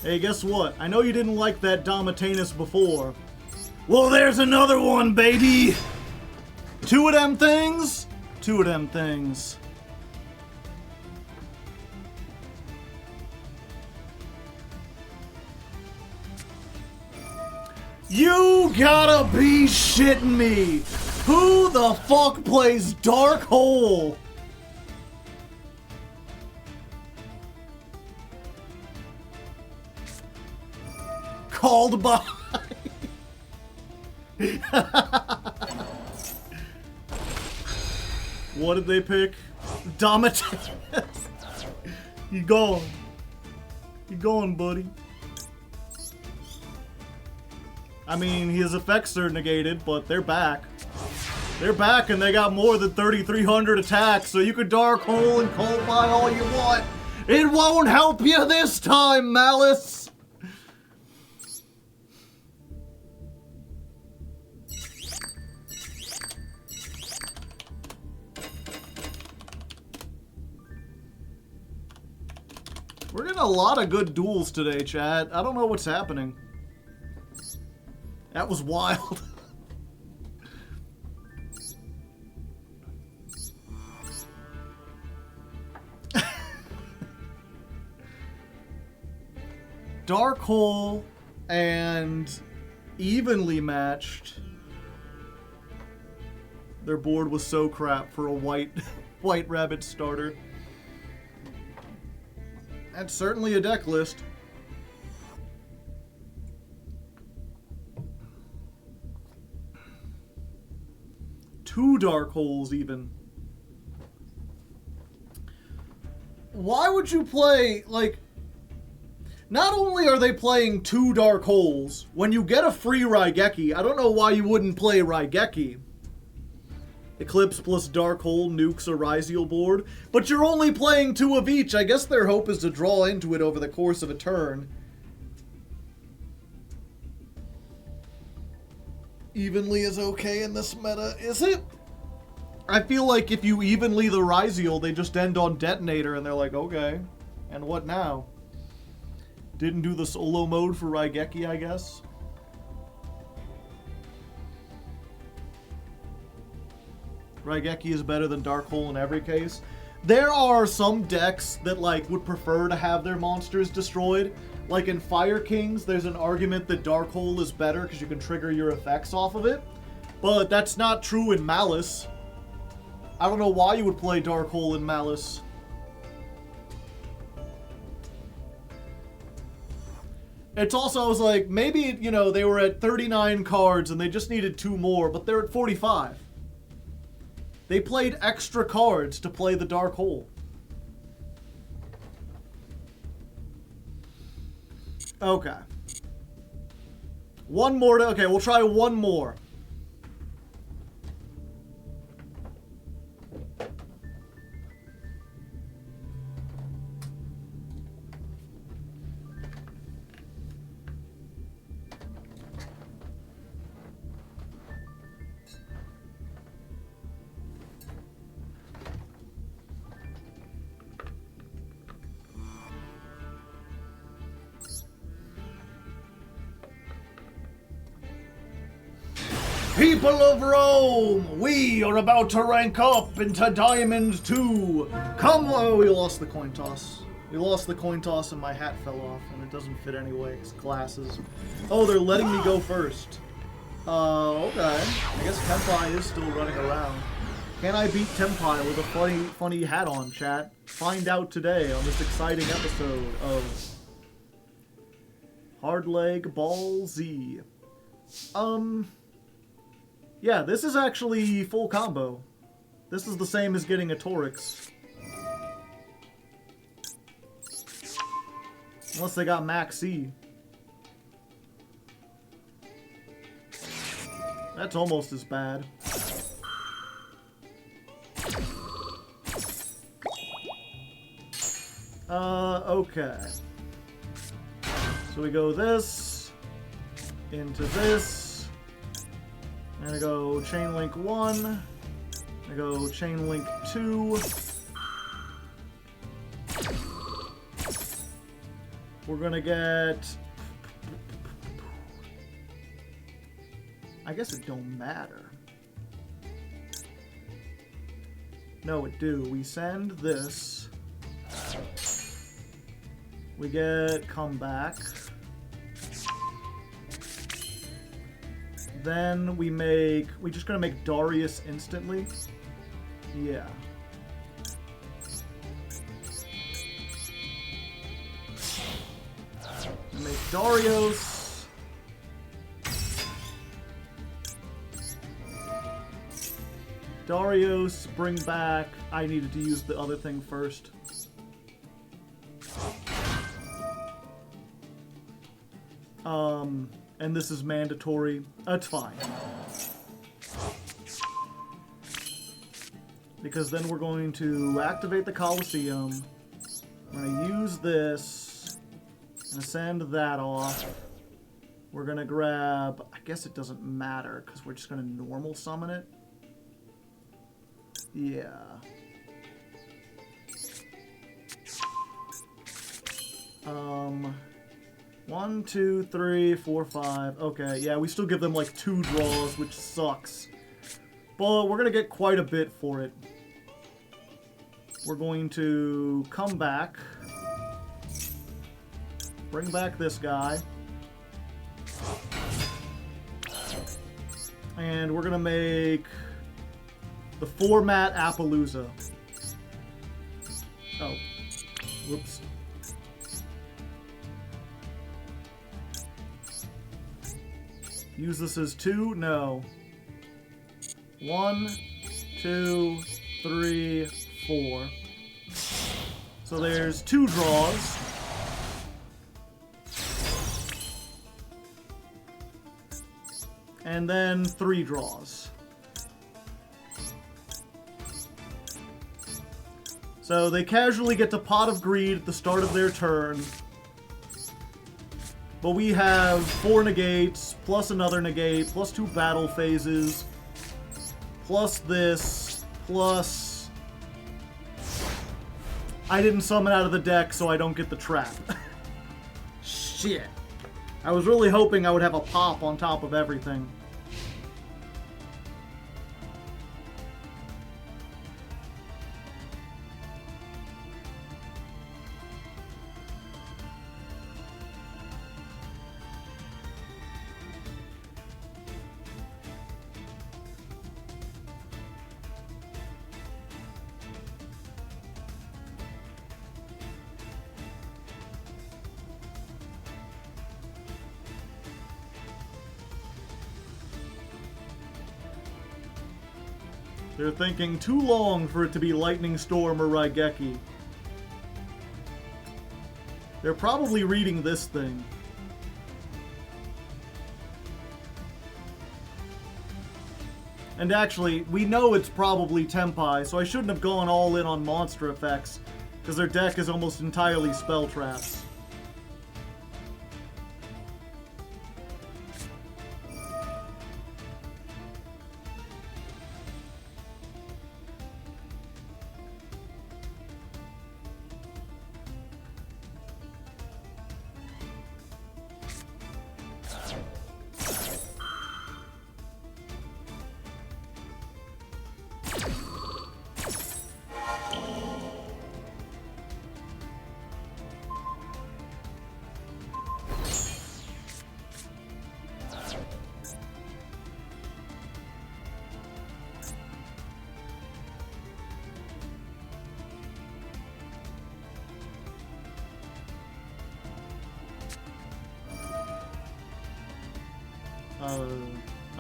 Hey, guess what? I know you didn't like that Domitanus before. Well, there's another one, baby! 2 of them things? 2 of them things. You gotta be shitting me! Who the fuck plays Dark Hole? Called by. What did they pick? Domitanus. You going? You going, buddy? I mean, his effects are negated, but they're back. They're back and they got more than 3,300 attacks, so you can Dark Hole and Cold Buy all you want. It won't help you this time, Malice! We're getting a lot of good duels today, chat. I don't know what's happening. That was wild. Dark Hole and evenly matched. Their board was so crap for a white rabbit starter. That's certainly a deck list. Two Dark Holes even. Why would you play, like... Not only are they playing two Dark Holes, when you get a free Raigeki, I don't know why you wouldn't play Raigeki. Eclipse plus Dark Hole nukes a Ryziel board, but you're only playing two of each. I guess their hope is to draw into it over the course of a turn. Evenly is okay in this meta, is it? I feel like if you evenly the Ryziel, they just end on Detonator and they're like, okay, and what now? Didn't do the solo mode for Raigeki, I guess. Raigeki is better than Dark Hole in every case. There are some decks that like would prefer to have their monsters destroyed. Like in Fire Kings, there's an argument that Dark Hole is better because you can trigger your effects off of it. But that's not true in Malice. I don't know why you would play Dark Hole in Malice. It's also, I was like, maybe, you know, they were at 39 cards and they just needed two more, but they're at 45. They played extra cards to play the Dark Hole. Okay. One more. Okay, we'll try one more. People of Rome, we are about to rank up into Diamond 2. Come on. Oh, we lost the coin toss. We lost the coin toss and my hat fell off, and it doesn't fit anyway. It's glasses. Oh, they're letting me go first. Okay. I guess Tempai is still running around. Can I beat Tempai with a funny hat on, chat? Find out today on this exciting episode of Hardleg Ball Z. Yeah, this is actually full combo. This is the same as getting a Torix. Unless they got Max C. That's almost as bad. Okay. So we go this, into this. I'm gonna go Chain Link 1. I'm gonna go Chain Link 2. We're gonna get... I guess it don't matter. No, it do. We send this. We get Comeback. Then we're just gonna make Darius instantly. Yeah. Make Darius. Darius, bring back. I needed to use the other thing first. And this is mandatory. That's fine. because then we're going to activate the Colosseum. We're going to use this and send that off. We're going to grab... I guess it doesn't matter because we're just going to normal summon it. Yeah. One, two, three, four, five. Okay, yeah, we still give them like 2 draws, which sucks. But we're going to get quite a bit for it. We're going to come back. Bring back this guy. And we're going to make the format Appaloosa. Oh. Whoops. Use this as 2? No. 1, 2, 3, 4. So there's 2 draws. And then 3 draws. So they casually get to Pot of Greed at the start of their turn. But we have 4 negates, plus another negate, plus 2 battle phases, plus this, plus... I didn't summon out of the deck, so I don't get the trap. Shit. I was really hoping I would have a pop on top of everything. They're thinking too long for it to be Lightning Storm or Raigeki. They're probably reading this thing. And actually, we know it's probably Tenpai, so I shouldn't have gone all in on monster effects, because their deck is almost entirely spell traps.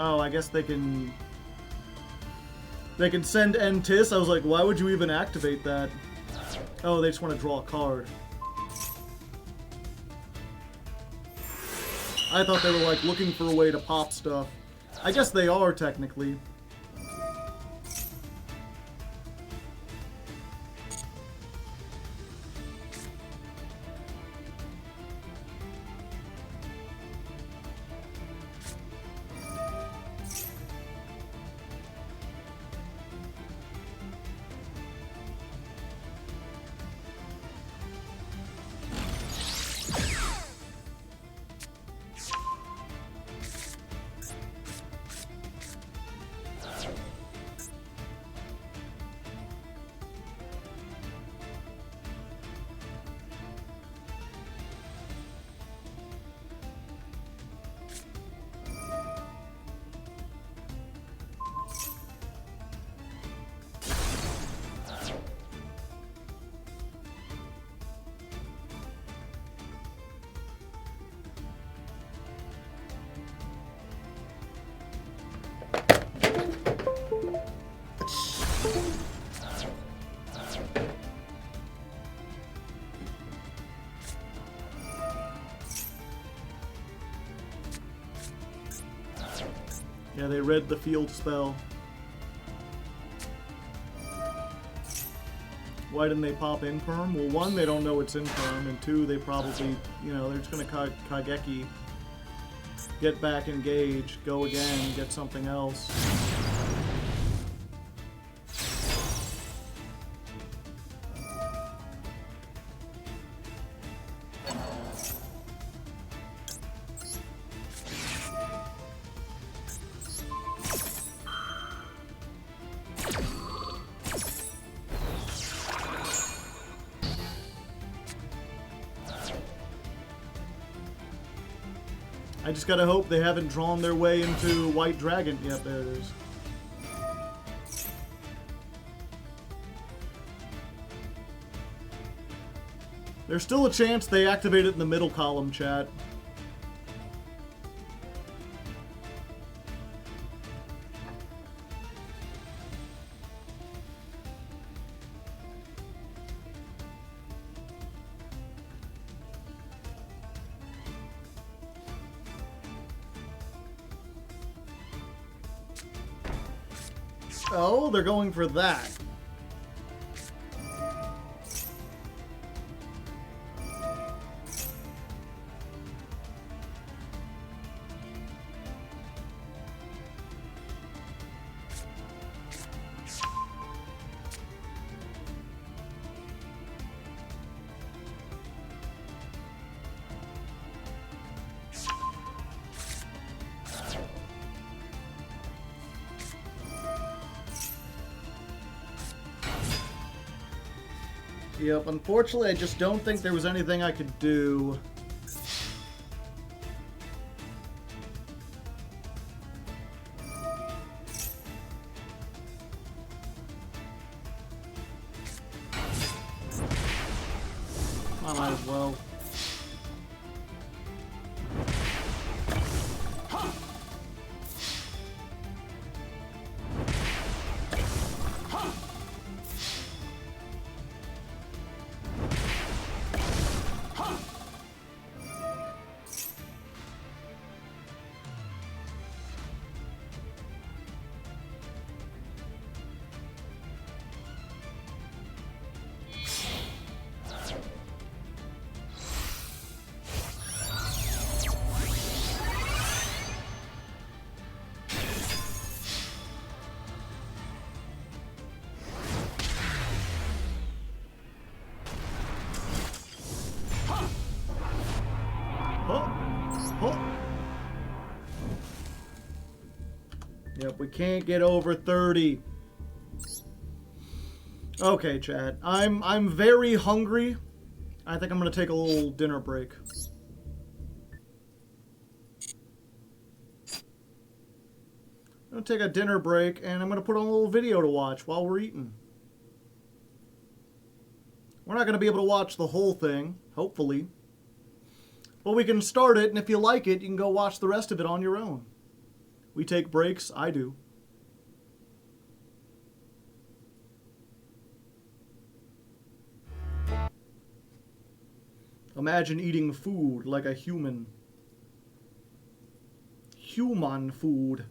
Oh, I guess they can send Entis. I was like, why would you even activate that? Oh, they just want to draw a card. I thought they were like looking for a way to pop stuff. I guess they are technically. Yeah, they read the field spell. Why didn't they pop in perm? Well, one, they don't know it's in perm, and two, they probably, you know, they're just gonna Kageki, get back engaged, go again, get something else. I just gotta hope they haven't drawn their way into White Dragon. Yep, there it is. There's still a chance they activate it in the middle column, chat. Oh, they're going for that. Yep, unfortunately, I just don't think there was anything I could do. I might as well. Yep, we can't get over 30. Okay, chat. I'm very hungry. I think I'm gonna take a little dinner break. I'm gonna take a dinner break and I'm gonna put on a little video to watch while we're eating. We're not gonna be able to watch the whole thing, hopefully. But we can start it, and if you like it, you can go watch the rest of it on your own. We take breaks. I do. Imagine eating food like a human. Human food.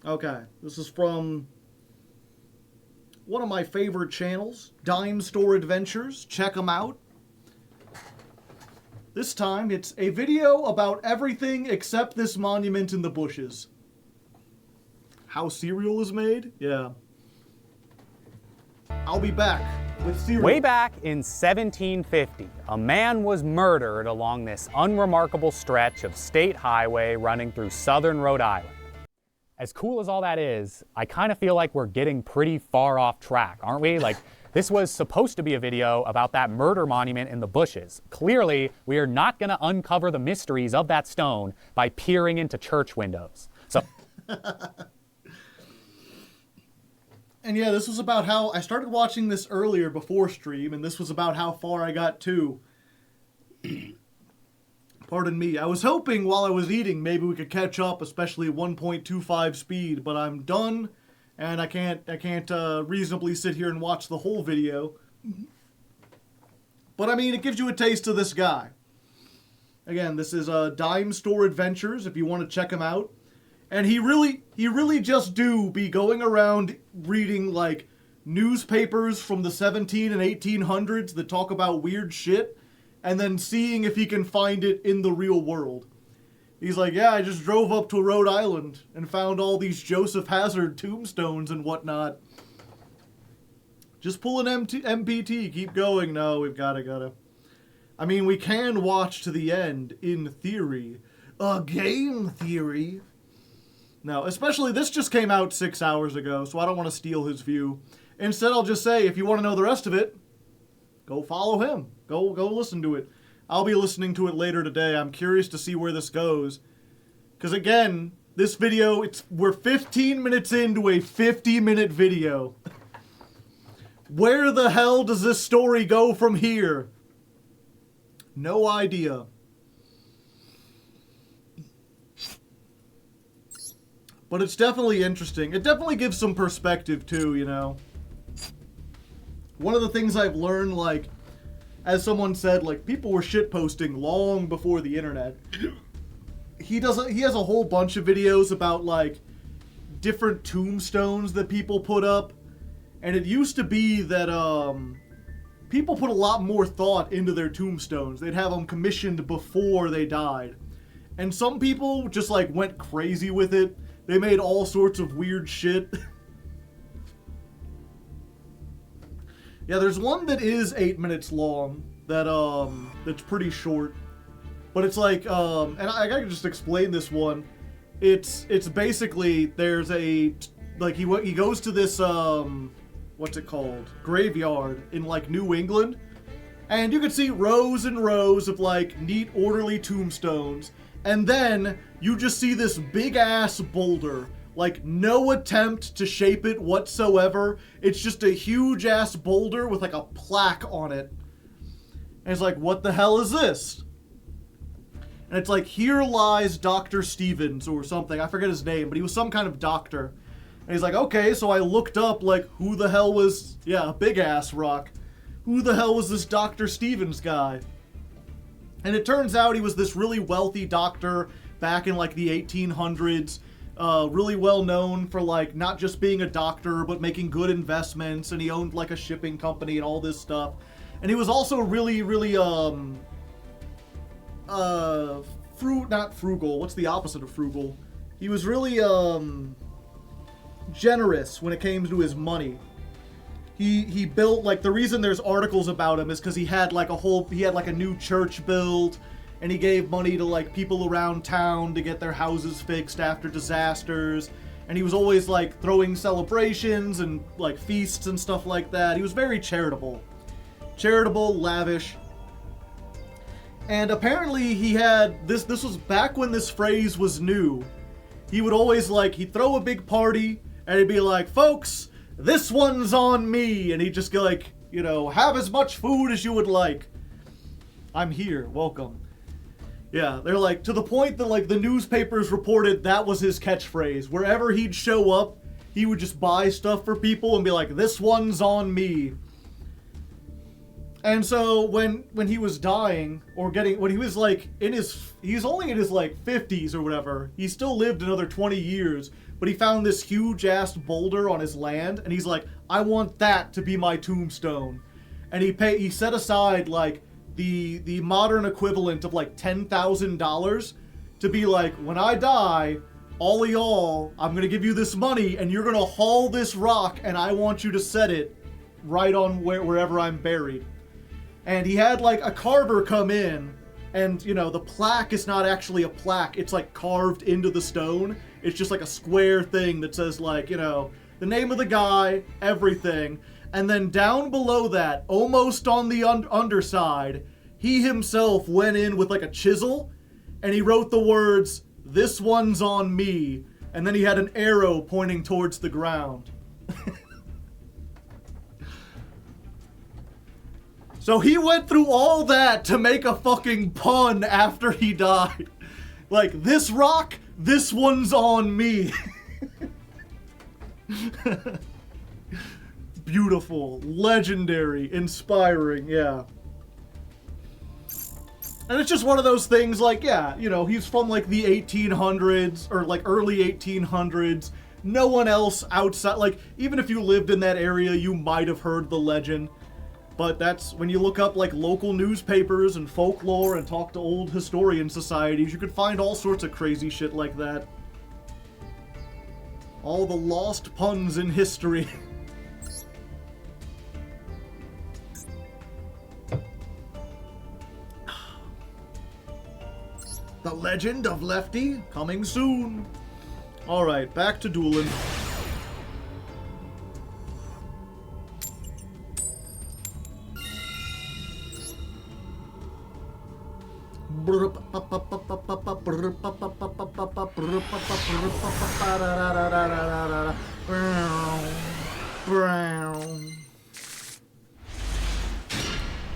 Okay, this is from one of my favorite channels, Dime Store Adventures. Check them out. This time, it's a video about everything except this monument in the bushes. How cereal is made? Yeah. I'll be back with cereal. Way back in 1750, a man was murdered along this unremarkable stretch of state highway running through southern Rhode Island. As cool as all that is, I kind of feel like we're getting pretty far off track, aren't we? Like, this was supposed to be a video about that murder monument in the bushes. Clearly, we are not going to uncover the mysteries of that stone by peering into church windows. So. And yeah, this was about how I started watching this earlier before stream, and this was about how far I got to. Pardon me. I was hoping while I was eating maybe we could catch up, especially at 1.25 speed, but I'm done, and I can't reasonably sit here and watch the whole video. But I mean, it gives you a taste of this guy. Again, this is Dime Store Adventures if you want to check him out. And he really just do be going around reading, like, newspapers from the 17 and 1800s that talk about weird shit, and then seeing if he can find it in the real world. He's like, yeah, I just drove up to Rhode Island and found all these Joseph Hazard tombstones and whatnot. Just pull an MPT, keep going. No, we've gotta. I mean, we can watch to the end, in theory. A game theory. No, especially this just came out 6 hours ago, so I don't want to steal his view. Instead, I'll just say, if you want to know the rest of it, go follow him. Go listen to it. I'll be listening to it later today. I'm curious to see where this goes. Because again, this video, we're 15 minutes into a 50-minute video. Where the hell does this story go from here? No idea. But it's definitely interesting. It definitely gives some perspective too, you know. One of the things I've learned, like, as someone said, like, people were shitposting long before the internet. He has a whole bunch of videos about, like, different tombstones that people put up. And it used to be that, people put a lot more thought into their tombstones. They'd have them commissioned before they died. And some people just, like, went crazy with it. They made all sorts of weird shit. Yeah, there's one that is 8 minutes long that's pretty short. But it's like, and I gotta just explain this one. It's basically, there's a, like, he goes to this, what's it called? Graveyard in, like, New England. And you can see rows and rows of, like, neat, orderly tombstones. And then you just see this big-ass boulder. Like, no attempt to shape it whatsoever. It's just a huge-ass boulder with, like, a plaque on it. And it's like, what the hell is this? And it's like, here lies Dr. Stevens or something. I forget his name, but he was some kind of doctor. And he's like, okay, so I looked up, like, who the hell was... Yeah, a big-ass rock. Who the hell was this Dr. Stevens guy? And it turns out he was this really wealthy doctor back in, like, the 1800s. Really well known for, like, not just being a doctor, but making good investments. And he owned, like, a shipping company and all this stuff. And he was also really, not frugal. What's the opposite of frugal? He was really, generous when it came to his money. He built, like, the reason there's articles about him is because he had like a new church built, and he gave money to, like, people around town to get their houses fixed after disasters, and he was always, like, throwing celebrations and, like, feasts and stuff like that. He was very charitable, lavish, and apparently he had this was back when this phrase was new. He would always, like, he'd throw a big party and he'd be like, folks, this one's on me. And he'd just go, like, you know, have as much food as you would like. I'm here. Welcome. Yeah, they're like, to the point that, like, the newspapers reported that was his catchphrase. Wherever he'd show up, he would just buy stuff for people and be like, this one's on me. And so when he was dying, when he was, like, he's only in his, like, 50s or whatever, he still lived another 20 years, but he found this huge-ass boulder on his land, and he's like, I want that to be my tombstone. And he set aside, like, the modern equivalent of, like, $10,000 to be like, when I die, all of y'all, I'm gonna give you this money, and you're gonna haul this rock, and I want you to set it right on wherever I'm buried. And he had, like, a carver come in, and, you know, the plaque is not actually a plaque. It's, like, carved into the stone. It's just, like, a square thing that says, like, you know, the name of the guy, everything. And then down below that, almost on the underside, he himself went in with, like, a chisel, and he wrote the words, this one's on me. And then he had an arrow pointing towards the ground. So he went through all that to make a fucking pun after he died. Like, this rock, this one's on me. Beautiful, legendary, inspiring, yeah. And it's just one of those things like, yeah, you know, he's from like the 1800s or like early 1800s. No one else outside, like, even if you lived in that area, you might have heard the legend. But that's when you look up like local newspapers and folklore and talk to old historian societies, you could find all sorts of crazy shit like that. All the lost puns in history. The Legend of Lefty, coming soon. Alright, back to dueling.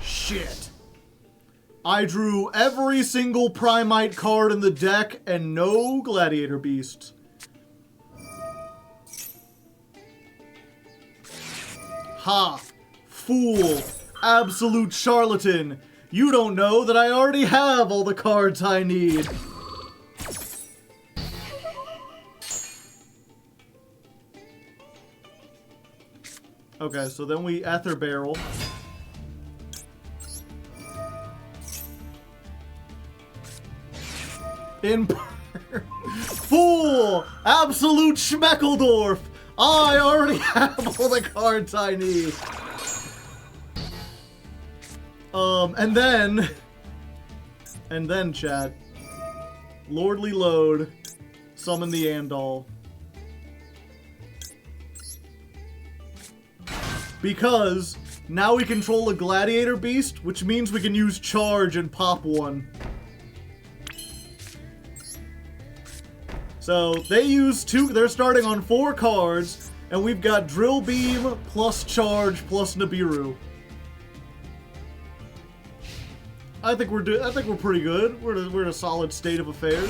Shit. I drew every single Primite card in the deck and no Gladiator Beast. Ha! Fool! Absolute charlatan! You don't know that I already have all the cards I need! Okay, so then we Ether Barrel. Fool! Absolute Schmeckledorf! I already have all the cards I need. And then, chat. Lordly Load. Summon the Andal. Because now we control a Gladiator Beast, which means we can use Charge and pop one. So, they use two, they're starting on 4 cards, and we've got Drill Beam, plus Charge, plus Nibiru. I think we're pretty good. We're in a solid state of affairs.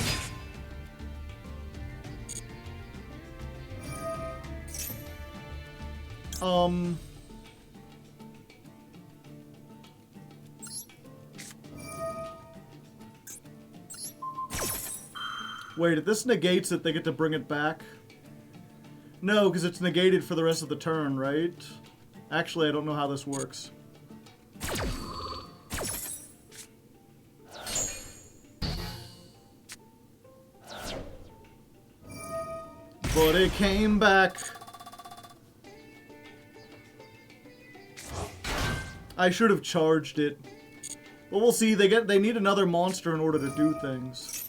Wait, if this negates it, they get to bring it back? No, because it's negated for the rest of the turn, right? Actually, I don't know how this works. But it came back. I should have charged it. But we'll see, they need another monster in order to do things.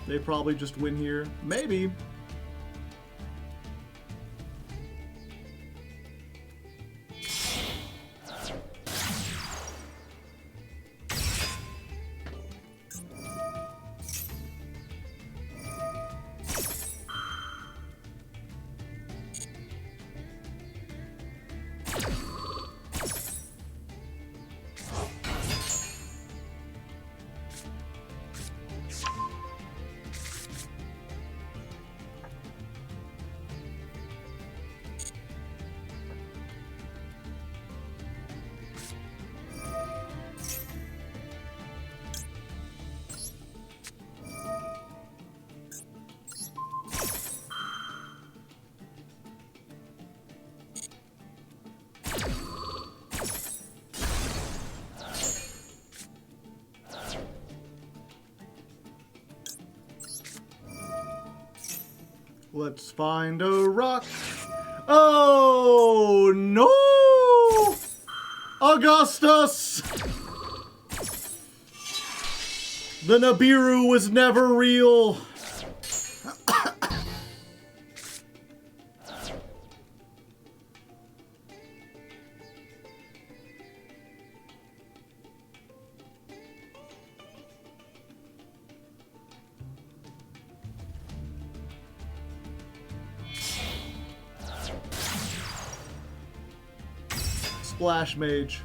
They probably just win here. Maybe. Let's find a rock. Oh, no! Augustus! The Nibiru was never real. Splash Mage.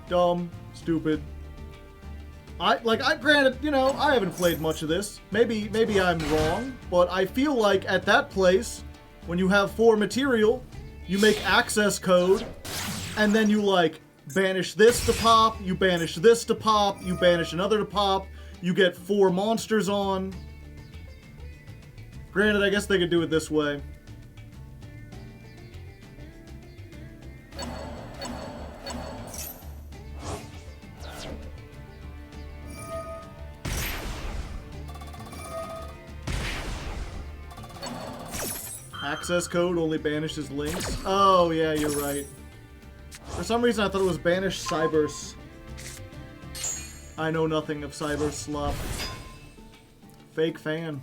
Dumb. Stupid. Granted, you know, I haven't played much of this. Maybe I'm wrong, but I feel like at that place, when you have 4 material, you make access code, and then you, like, banish this to pop, you banish this to pop, you banish another to pop, you get 4 monsters on. Granted, I guess they could do it this way. Access code only banishes links. Oh, yeah, you're right. For some reason, I thought it was banish Cybers. I know nothing of Cyber Slop. Fake fan.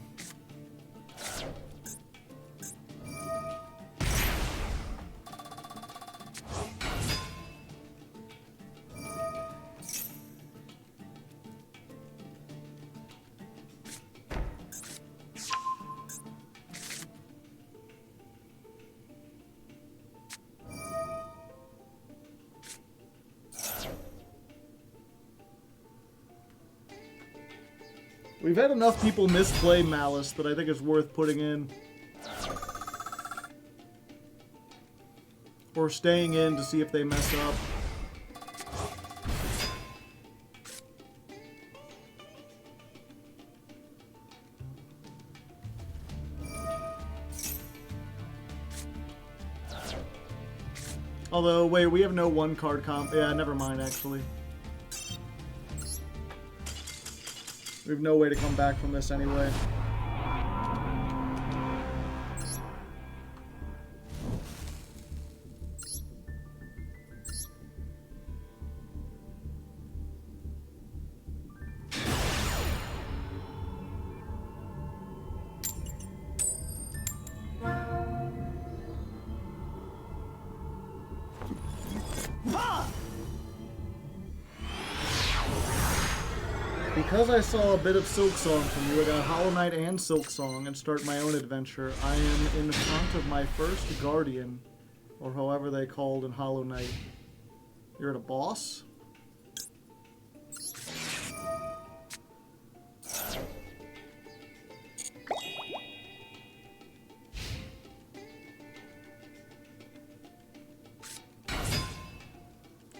We've had enough people misplay Malice that I think it's worth putting in. Or staying in to see if they mess up. Although, wait, we have no 1-card comp. Yeah, never mind, actually. We have no way to come back from this anyway. Because I saw a bit of Silksong from you, I got Hollow Knight and Silksong and start my own adventure. I am in front of my first Guardian, or however they called in Hollow Knight. You're at a boss?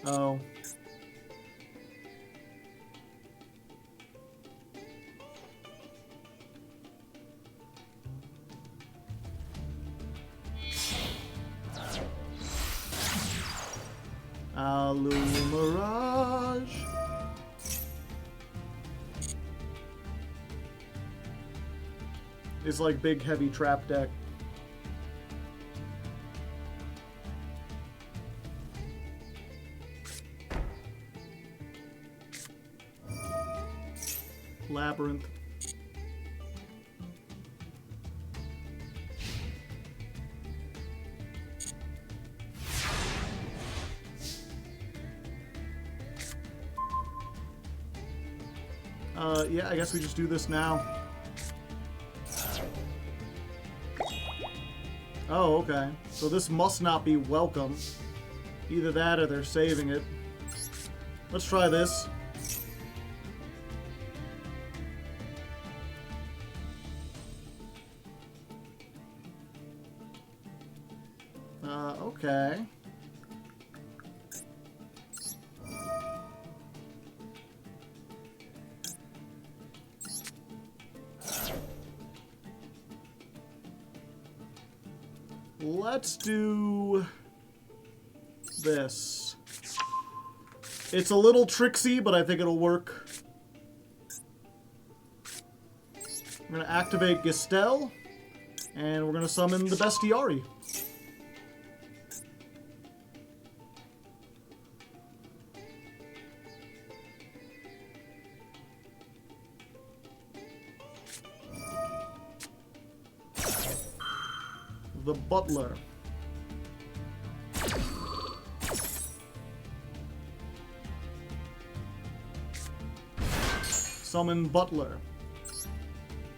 Oh. Mirage. It's like big heavy trap deck. Labyrinth. Yeah, I guess we just do this now. Oh, okay. So this must not be welcome. Either that or they're saving it. Let's try this. Okay. Let's do this. It's a little tricksy, but I think it'll work. I'm going to activate Gistel, and we're going to summon the Bestiari. The Butler. Summon Butler.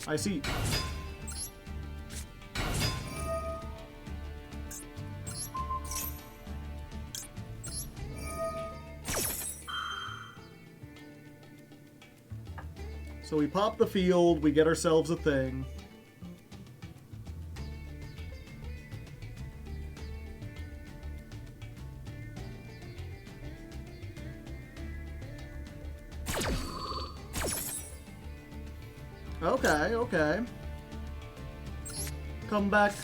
I see. So we pop the field, we get ourselves a thing. Okay, okay. Come back.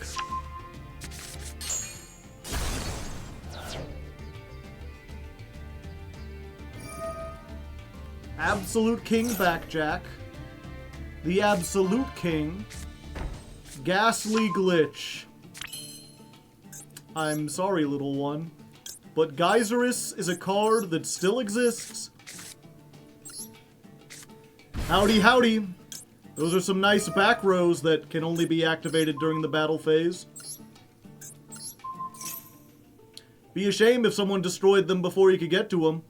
Absolute King Backjack. The Absolute King. Ghastly Glitch. I'm sorry, little one, but Geyserus is a card that still exists. Howdy, howdy. Those are some nice back rows that can only be activated during the battle phase. Be a shame if someone destroyed them before you could get to them.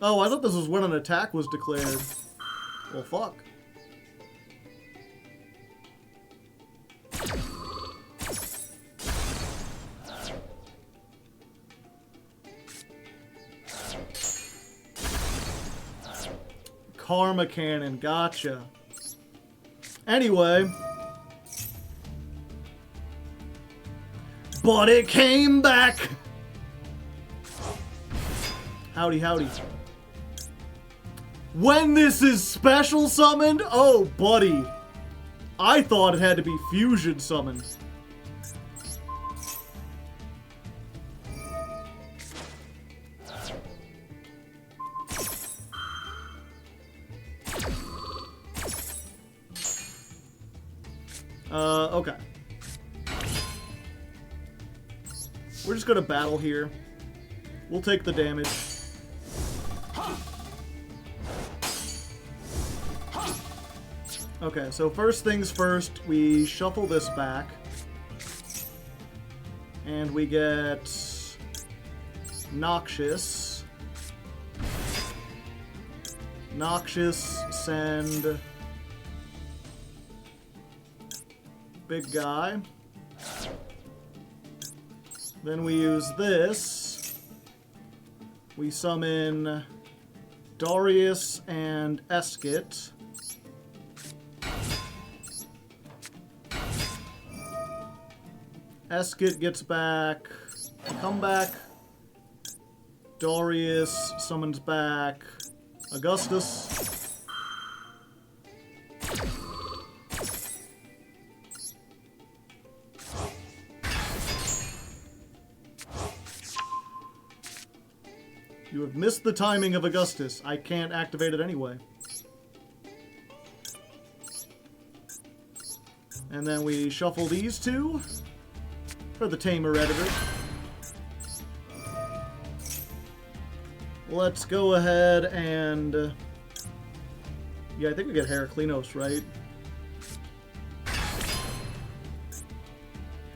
Oh, I thought this was when an attack was declared. Well, fuck. Karma Cannon, gotcha. Anyway. But it came back! Howdy, howdy. When this is special summoned? Oh, buddy. I thought it had to be fusion summoned. Okay. We're just gonna battle here. We'll take the damage. Okay, so first things first, we shuffle this back. And we get Noxious. Noxious, send big guy. Then we use this. We summon Darius and Eskit. Eskit gets back comeback. Darius summons back Augustus. You have missed the timing of Augustus. I can't activate it anyway. And then we shuffle these two for the Tamer editor. Let's go ahead and... yeah, I think we get Heraklinos, right?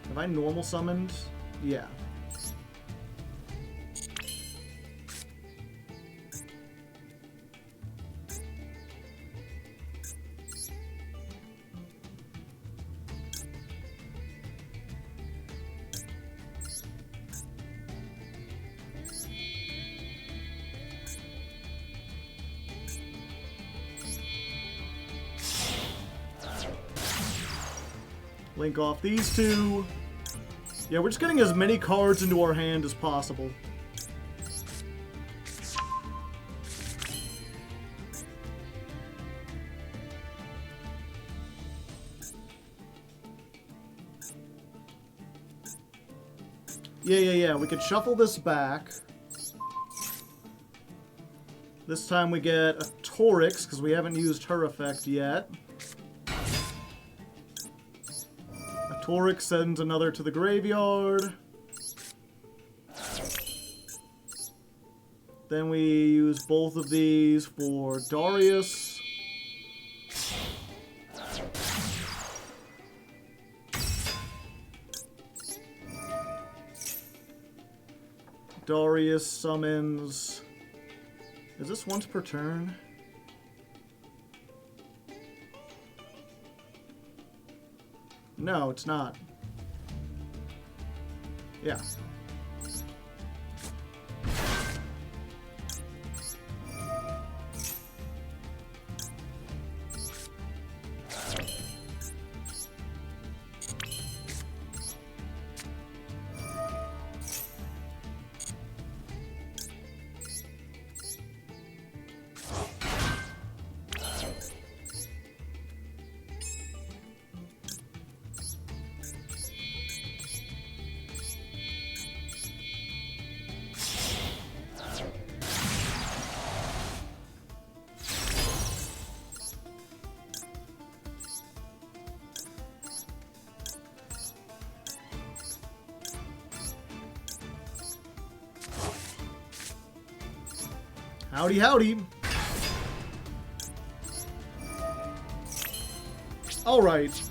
Have I normal summoned? Yeah. Link off these two. Yeah, we're just getting as many cards into our hand as possible. Yeah. We could shuffle this back. This time we get a Torix, because we haven't used her effect yet. Torix sends another to the graveyard. Then we use both of these for Darius. Darius summons... is this once per turn? No, it's not. Yeah. Howdy, howdy. Alright.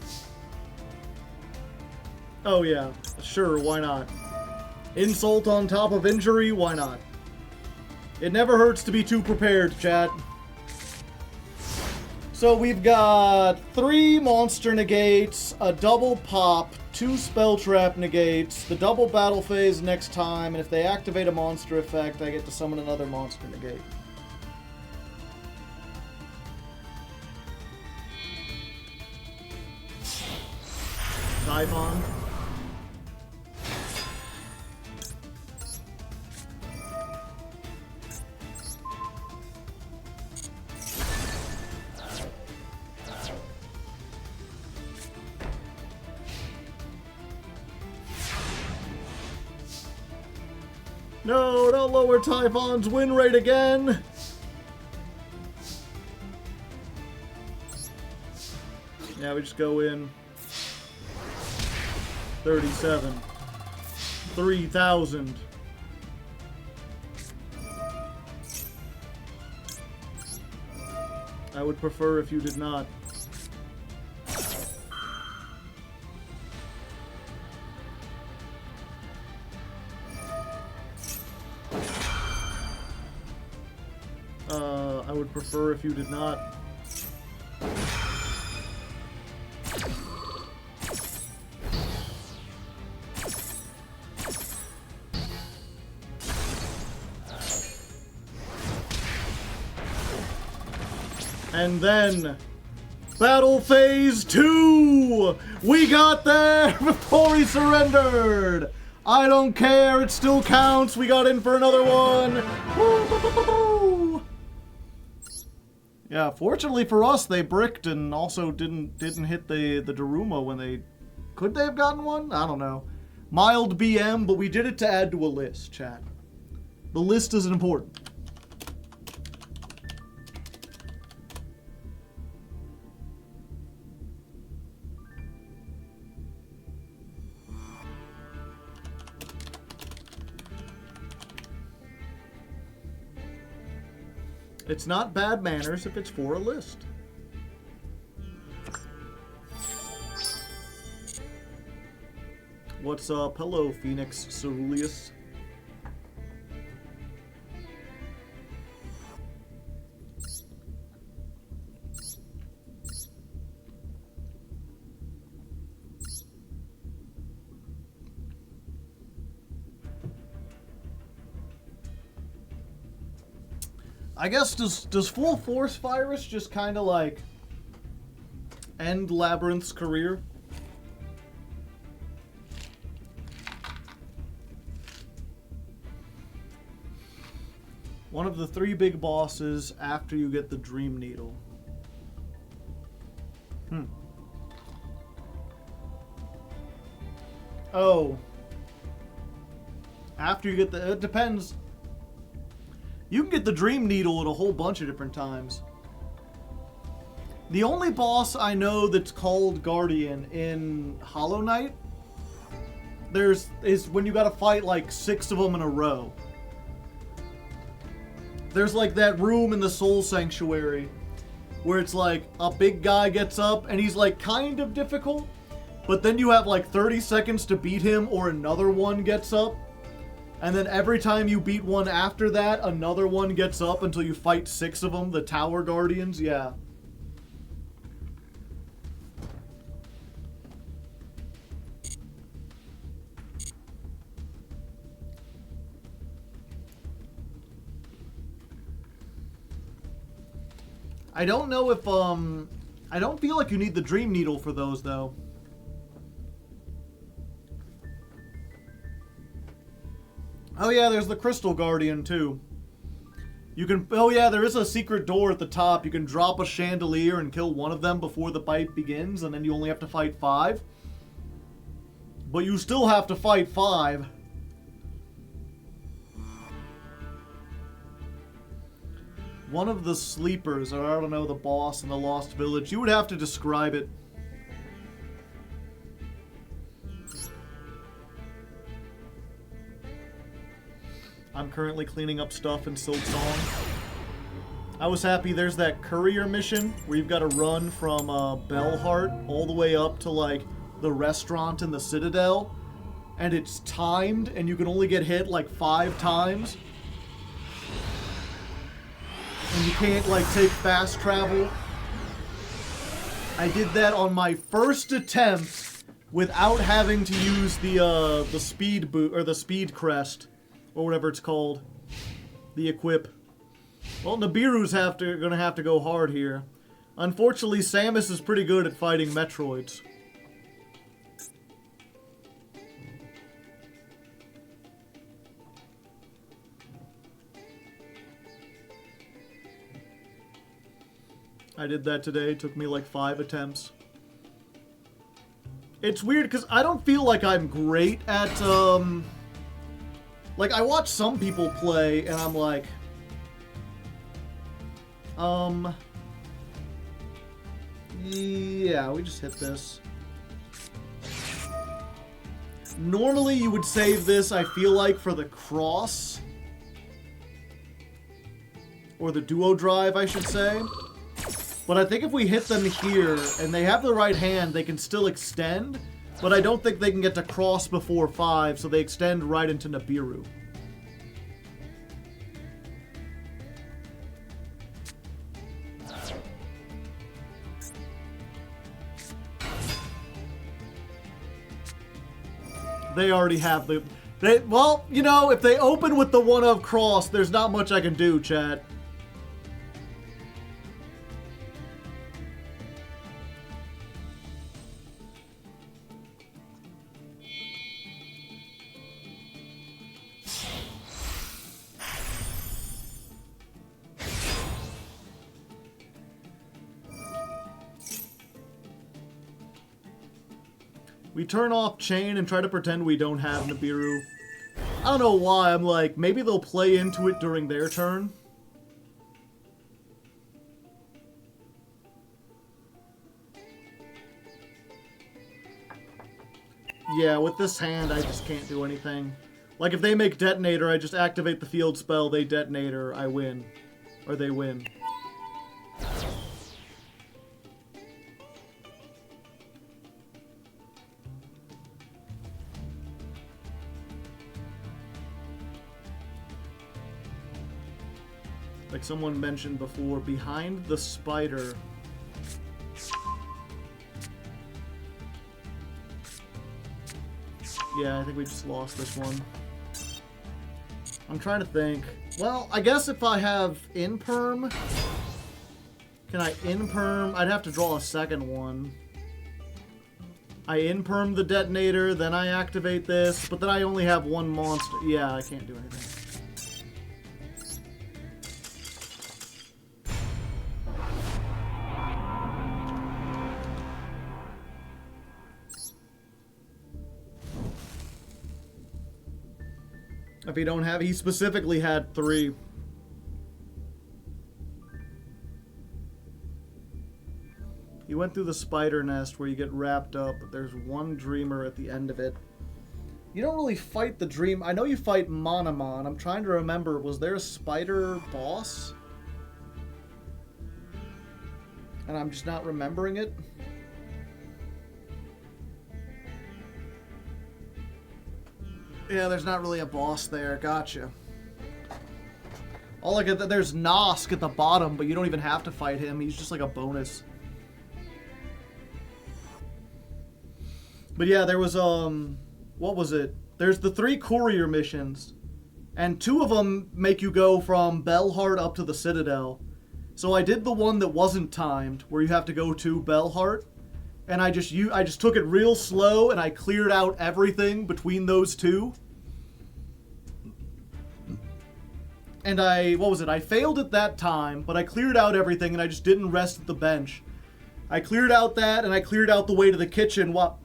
Oh yeah, sure, why not? Insult on top of injury, why not? It never hurts to be too prepared, chat. So we've got 3 monster negates, a double pop, 2 spell trap negates, the double battle phase next time, and if they activate a monster effect, I get to summon another monster negate. Typhon. No, don't lower Typhon's win rate again! Yeah, we just go in. 37. 3,000. I would prefer if you did not. I would prefer if you did not. And then, Battle Phase 2! We got there before he surrendered! I don't care, it still counts, we got in for another one! Woo! Yeah, fortunately for us, they bricked and also didn't hit the Daruma when they... Could they have gotten one? I don't know. Mild BM, but we did it to add to a list, chat. The list is important. It's not bad manners if it's for a list. What's up? Hello, Phoenix Ceruleus. I guess, does Full Force Virus just kind of like end Labyrinth's career? One of the 3 big bosses after you get the Dream Needle. Oh. After you get the... It depends. You can get the Dream Needle at a whole bunch of different times. The only boss I know that's called Guardian in Hollow Knight is when you gotta fight like 6 of them in a row. There's like that room in the Soul Sanctuary where it's like a big guy gets up and he's like kind of difficult, but then you have like 30 seconds to beat him or another one gets up. And then every time you beat one after that, another one gets up until you fight 6 of them, the Tower Guardians, yeah. I don't know if, I don't feel like you need the Dream Needle for those, though. Oh yeah, there's the Crystal Guardian too. You can, oh yeah, there is a secret door at the top. You can drop a chandelier and kill one of them before the fight begins, and then you only have to fight 5. But you still have to fight 5. One of the sleepers, or I don't know, the boss in the Lost Village. You would have to describe it. I'm currently cleaning up stuff in Silk Song. I was happy there's that courier mission where you've got to run from Bellheart all the way up to, like, the restaurant in the Citadel. And it's timed, and you can only get hit, like, 5 times. And you can't, like, take fast travel. I did that on my first attempt without having to use the speed boot, or the speed crest, or whatever it's called. The equip. Well, Nibiru's gonna have to go hard here. Unfortunately, Samus is pretty good at fighting Metroids. I did that today. It took me like 5 attempts. It's weird because I don't feel like I'm great at, like, I watch some people play and I'm like, yeah, we just hit this. Normally you would save this, I feel like, for the cross. Or the duo drive, I should say. But I think if we hit them here, and they have the right hand, they can still extend. But I don't think they can get to cross before 5, so they extend right into Nibiru. They already have the... well, you know, if they open with the one-of cross, there's not much I can do, chat. We turn off chain and try to pretend we don't have Nibiru. I don't know why, I'm like, maybe they'll play into it during their turn. Yeah, with this hand, I just can't do anything. Like, if they make Detonator, I just activate the field spell, they Detonator, I win. Or they win. Like someone mentioned before, behind the spider. Yeah, I think we just lost this one. I'm trying to think. Well, I guess if I have in-perm... Can I in-perm? I'd have to draw a second one. I in-perm the detonator, then I activate this, but then I only have one monster. Yeah, I can't do anything. If you don't have, he specifically had 3. He went through the spider nest where you get wrapped up, but there's one dreamer at the end of it. You don't really fight the dream. I know you fight Monomon. I'm trying to remember, was there a spider boss? And I'm just not remembering it. Yeah, there's not really a boss there. Gotcha. All I get, there's Nosk at the bottom, but you don't even have to fight him. He's just like a bonus. But yeah, there was, what was it? There's the 3 courier missions, and 2 of them make you go from Bellheart up to the Citadel. So I did the one that wasn't timed, where you have to go to Bellheart, and I just took it real slow, and I cleared out everything between those 2. And what was it? I failed at that time, but I cleared out everything, and I just didn't rest at the bench. I cleared out that, and I cleared out the way to the kitchen while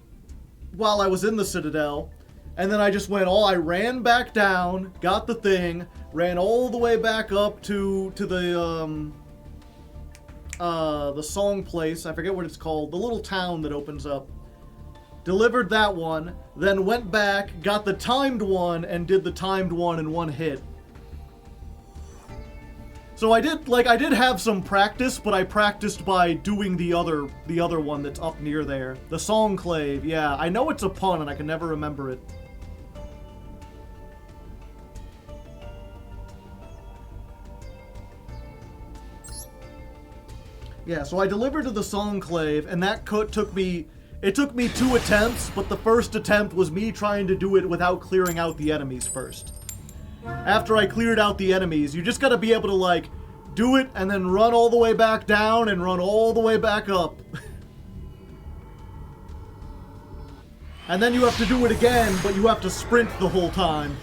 I was in the Citadel. And then I just I ran back down, got the thing, ran all the way back up to the song place. I forget what it's called. The little town that opens up. Delivered that one, then went back, got the timed one, and did the timed one in one hit. So I did have some practice, but I practiced by doing the other one that's up near there. The Songclave, yeah. I know it's a pun and I can never remember it. Yeah, so I delivered to the Songclave, and that took me 2 attempts, but the first attempt was me trying to do it without clearing out the enemies first. After I cleared out the enemies, you just gotta be able to, like, do it and then run all the way back down and run all the way back up. And then you have to do it again, but you have to sprint the whole time.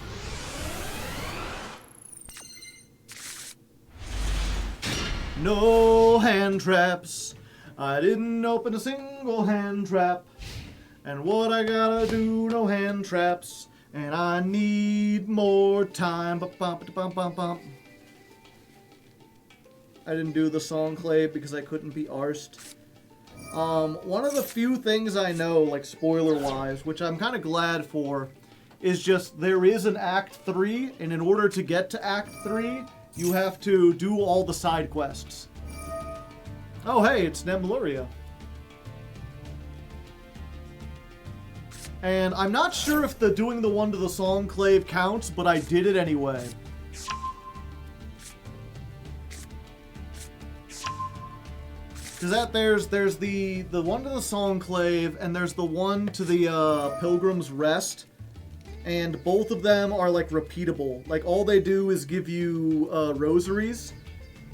No hand traps. I didn't open a single hand trap. And what I gotta do, no hand traps. And I need more time. I didn't do the Songclave because I couldn't be arsed. One of the few things I know, like spoiler-wise, which I'm kind of glad for, is just there is an Act 3, and in order to get to Act 3, you have to do all the side quests. Oh hey, it's Nemeluria. And I'm not sure if doing the one to the Songclave counts, but I did it anyway. Because there's the one to the Songclave, and there's the one to the Pilgrim's Rest. And both of them are, like, repeatable. Like, all they do is give you rosaries,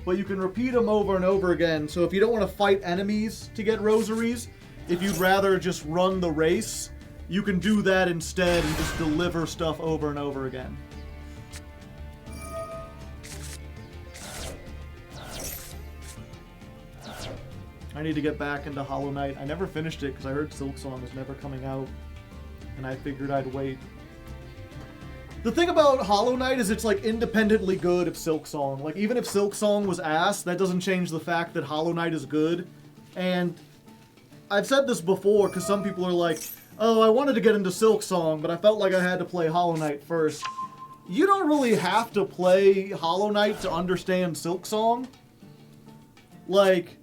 but you can repeat them over and over again. So if you don't want to fight enemies to get rosaries, if you'd rather just run the race, you can do that instead and just deliver stuff over and over again. I need to get back into Hollow Knight. I never finished it because I heard Silksong was never coming out, and I figured I'd wait. The thing about Hollow Knight is it's, like, independently good of Silksong. Like, even if Silksong was ass, that doesn't change the fact that Hollow Knight is good. And I've said this before, because some people are like, oh, I wanted to get into Silksong, but I felt like I had to play Hollow Knight first. You don't really have to play Hollow Knight to understand Silksong. Like,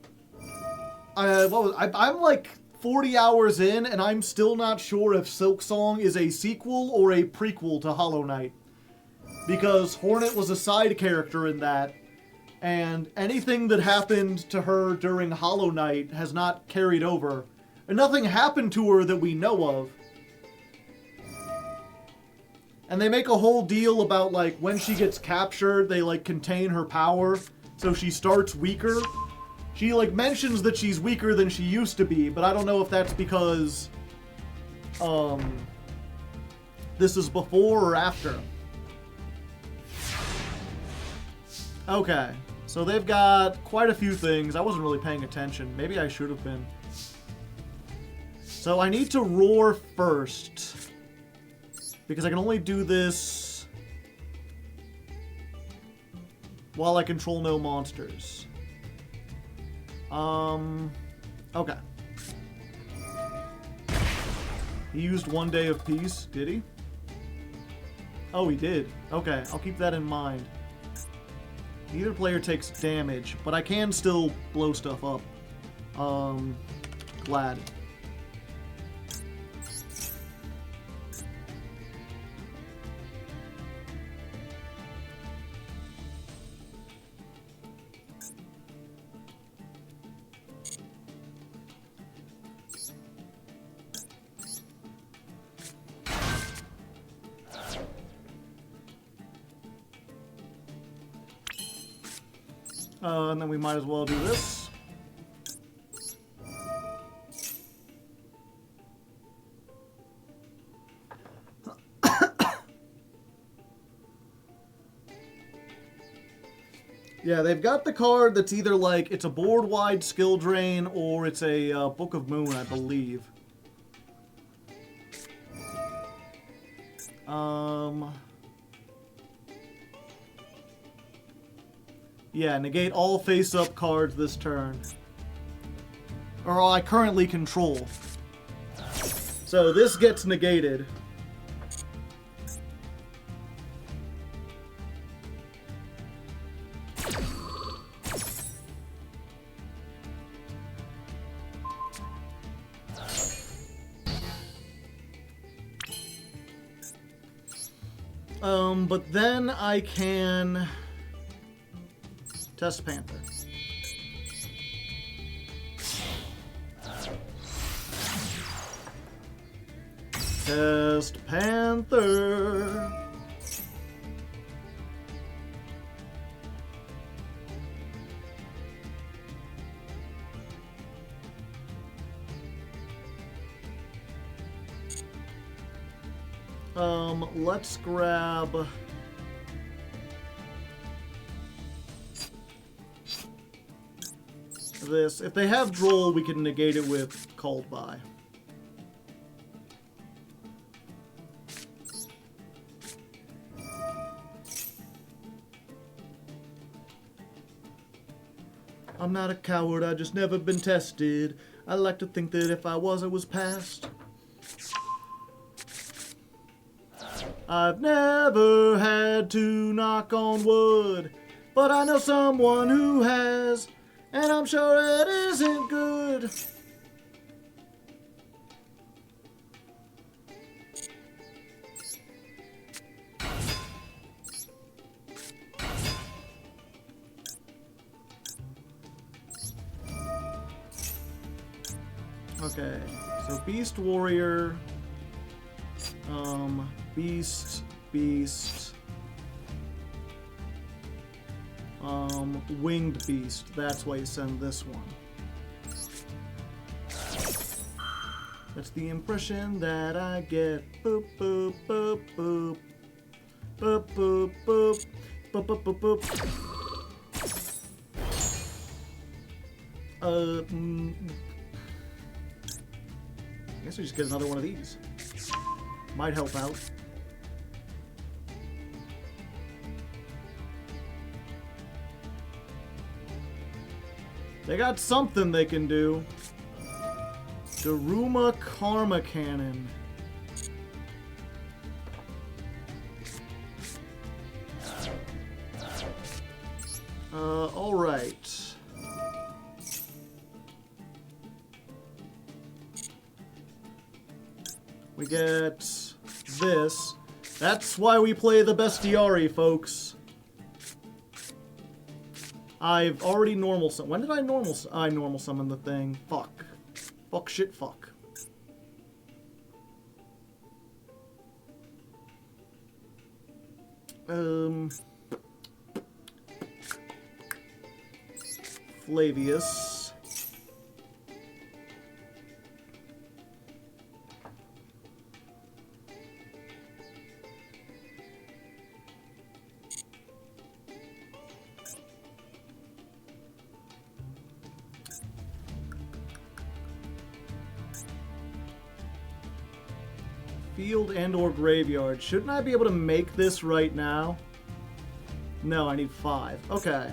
I'm like 40 hours in, and I'm still not sure if Silksong is a sequel or a prequel to Hollow Knight. Because Hornet was a side character in that, and anything that happened to her during Hollow Knight has not carried over. And nothing happened to her that we know of. And they make a whole deal about, like, when she gets captured, they, like, contain her power, so she starts weaker. She, like, mentions that she's weaker than she used to be, but I don't know if that's because, this is before or after. Okay, so they've got quite a few things. I wasn't really paying attention. Maybe I should have been. So I need to roar first, because I can only do this while I control no monsters. Okay. He used 1 day of peace, did he? Oh, he did. Okay, I'll keep that in mind. Neither player takes damage, but I can still blow stuff up. Glad. And then we might as well do this. Yeah, they've got the card that's either like, it's a board-wide skill drain, or it's a Book of Moon, I believe. Yeah, negate all face-up cards this turn. Or I currently control. So this gets negated. But then I can test Panther. Test Panther. Let's grab this. If they have Droll, we can negate it with Called By. I'm not a coward, I just never been tested. I like to think that if I was past. I've never had to knock on wood, but I know someone who has, and I'm sure it isn't good. Okay, so Beast Warrior, Beast, Winged Beast. That's why you send this one. That's the impression that I get. Boop, boop, boop, boop. Boop, boop, boop. Boop, boop, boop, boop. I guess we just get another one of these. Might help out. They got something they can do. Daruma Karma Cannon. Alright. We get this. That's why we play the Bestiari, folks. I've already normal summoned. When did I normal summon the thing? Fuck. Fuck, shit, fuck. Flavius. Field and or graveyard. Shouldn't I be able to make this right now? No, I need 5. Okay.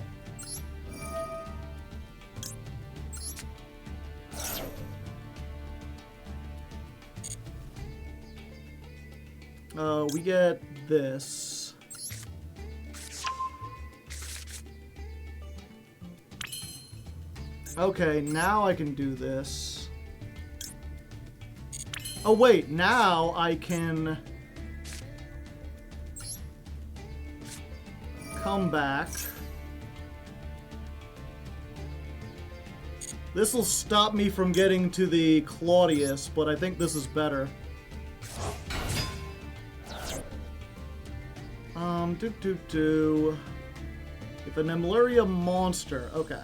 We get this. Okay, now I can do this. Oh wait, now I can come back. This will stop me from getting to the Claudius, but I think this is better. If an Emuleria monster, okay.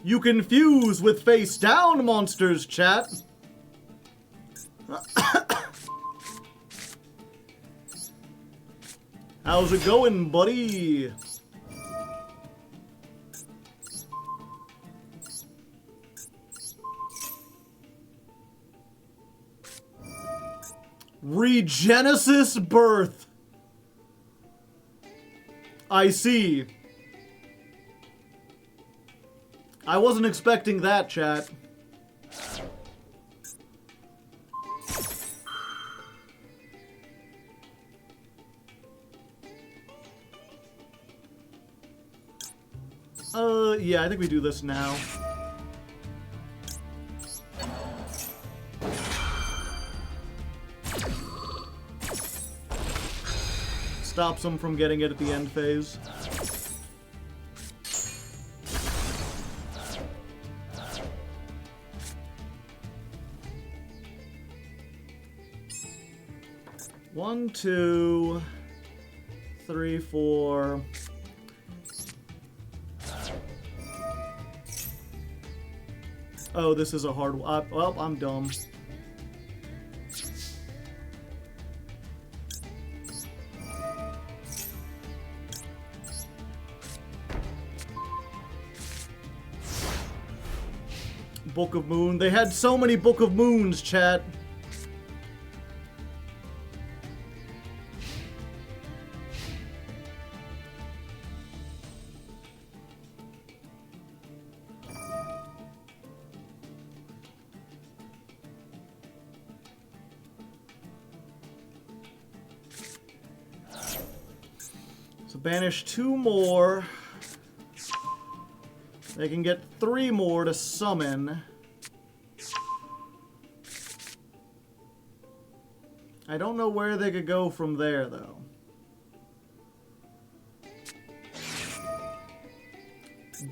You confuse with face down monsters, chat. How's it going, buddy? Regenesis Birth. I see. I wasn't expecting that, chat. Yeah, I think we do this now. stops them from getting it at the end phase. One, two, three, four. Oh, this is a hard one. Well, I'm dumb. Book of Moon. They had so many Book of Moons, chat. So banish 2 more. They can get 3 more to summon. I don't know where they could go from there, though.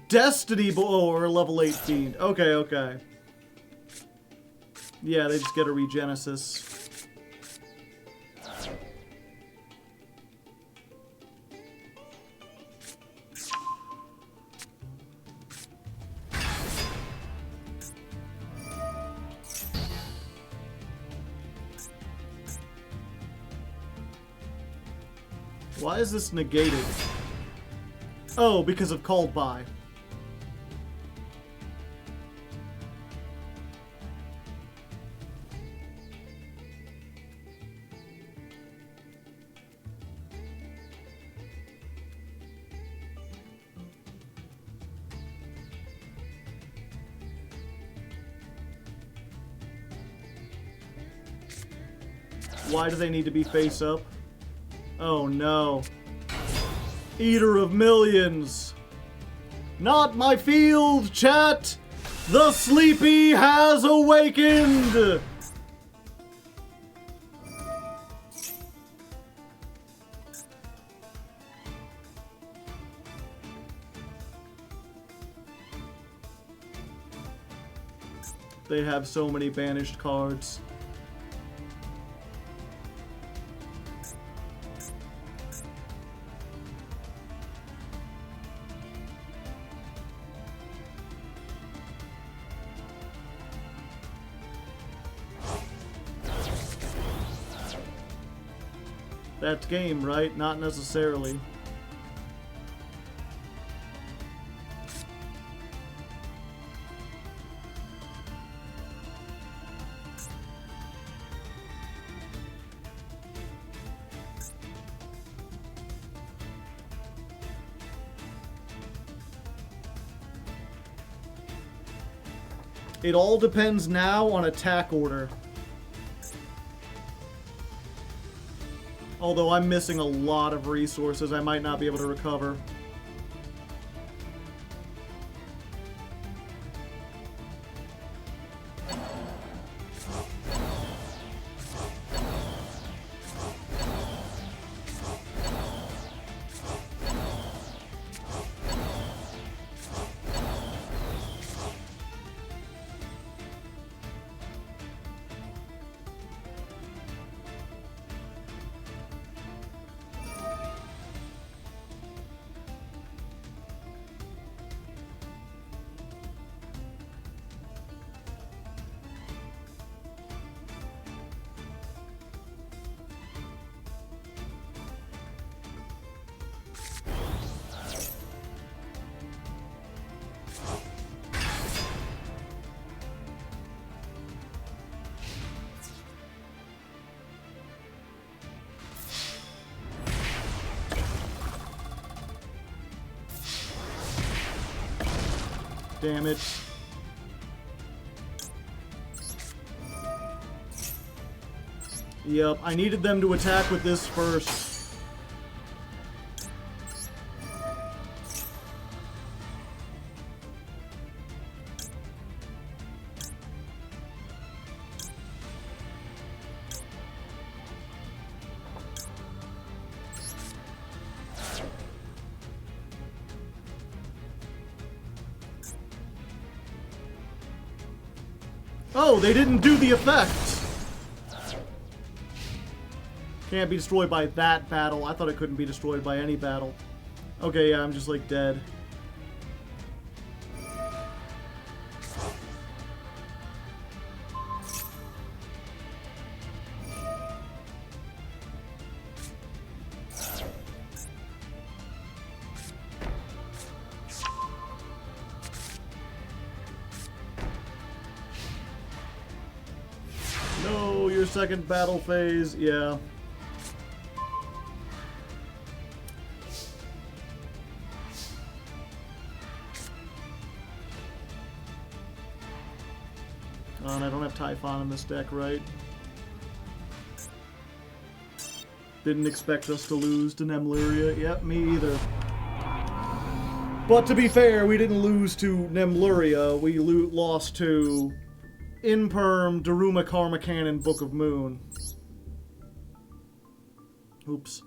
Destiny or level 18. Okay, okay. Yeah, they just get a Regenesis. Why is this negated? Oh, because of called by. Why do they need to be face up? Oh no. Eater of Millions. Not my field, chat! The sleepy has awakened! They have so many banished cards. That's game, right? Not necessarily. It all depends now on attack order. Although I'm missing a lot of resources, I might not be able to recover. Damn it. Yep, I needed them to attack with this first. Oh, they didn't do the effect! Can't be destroyed by that battle. I thought it couldn't be destroyed by any battle. Okay, yeah, I'm just, like, dead. No, your second battle phase, yeah. Oh, and I don't have Typhon in this deck, right? Didn't expect us to lose to Nemluria. Yep, me either. But to be fair, we didn't lose to Nemluria. We lost to Imperm, Daruma, Karma Cannon, Book of Moon. Oops.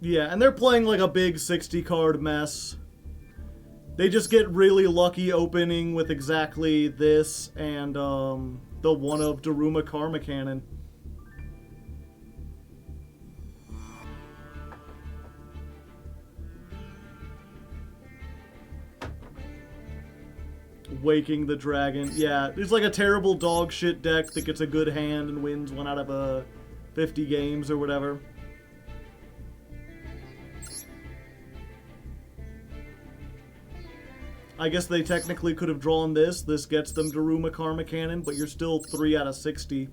Yeah, and they're playing like a big 60-card mess. They just get really lucky opening with exactly this and the one of Daruma Karma Cannon. Waking the Dragon. Yeah, it's like a terrible dog shit deck that gets a good hand and wins 1 out of 50 games or whatever. I guess they technically could have drawn this. This gets them Daruma Karma Cannon, but you're still 3 out of 60.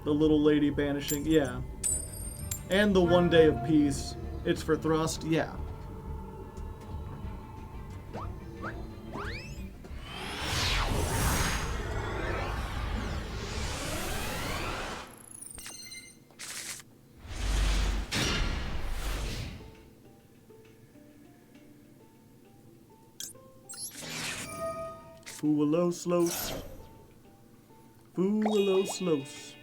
The little lady banishing, yeah. And the 1 day of peace. It's for thrust, yeah. Foolos. Foolos.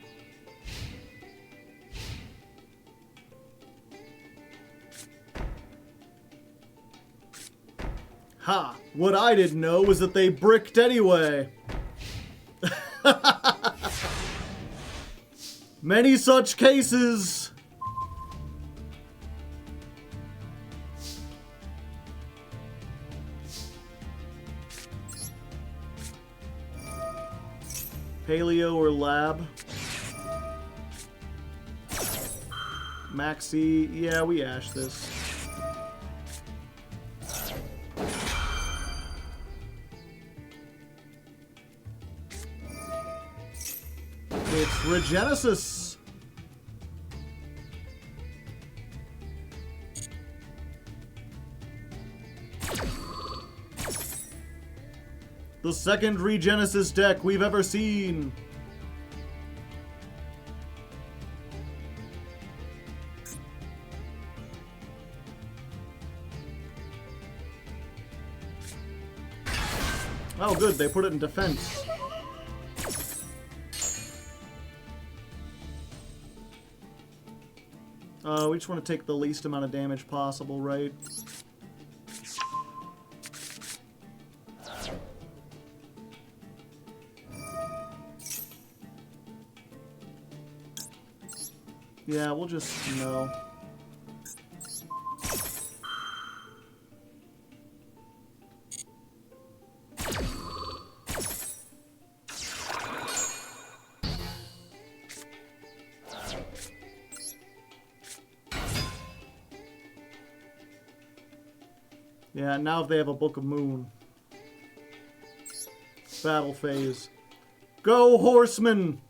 Ha! What I didn't know was that they bricked anyway. Many such cases. Paleo or Lab? Maxi, yeah, we ash this. It's Regenesis. The second Regenesis deck we've ever seen. Oh good, they put it in defense. We just want to take the least amount of damage possible, right? Yeah, we'll just, no. Yeah, now if they have a Book of Moon. Battle phase. Go, Horseman!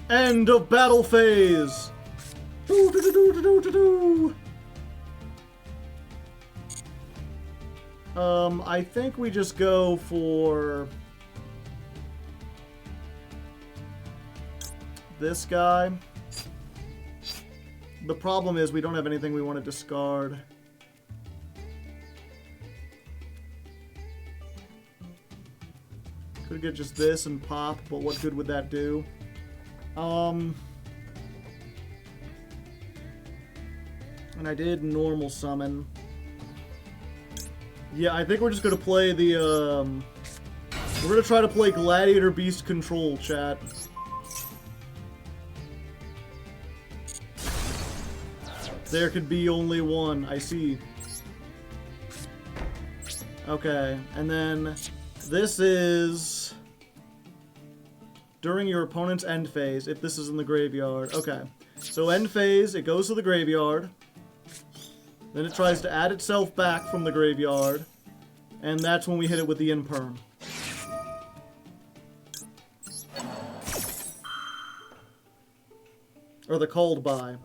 End of battle phase! I think we just go for this guy. The problem is we don't have anything we want to discard. Could get just this and pop, but what good would that do? And I did normal summon. Yeah, I think we're just gonna play the, we're gonna try to play Gladiator Beast Control, chat. There could be only one, I see. Okay, and then this is during your opponent's end phase, if this is in the graveyard. Okay, so end phase, it goes to the graveyard. Then it tries to add itself back from the graveyard. And that's when we hit it with the imperm. Or the called by.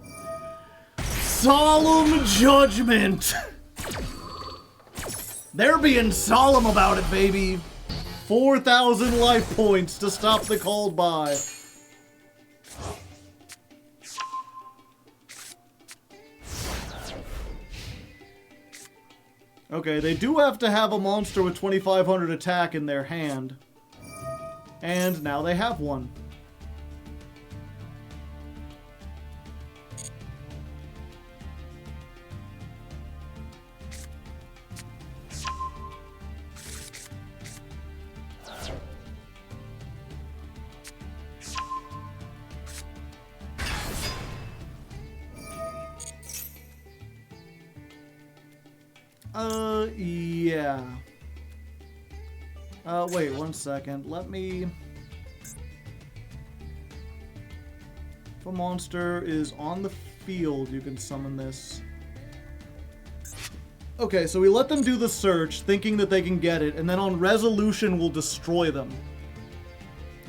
Solemn judgment! They're being solemn about it, baby! 4,000 life points to stop the called by. Okay, they do have to have a monster with 2,500 attack in their hand. And now they have one. Yeah. Wait 1 second. Let me... If a monster is on the field, you can summon this. Okay, so we let them do the search, thinking that they can get it, and then on resolution, we'll destroy them.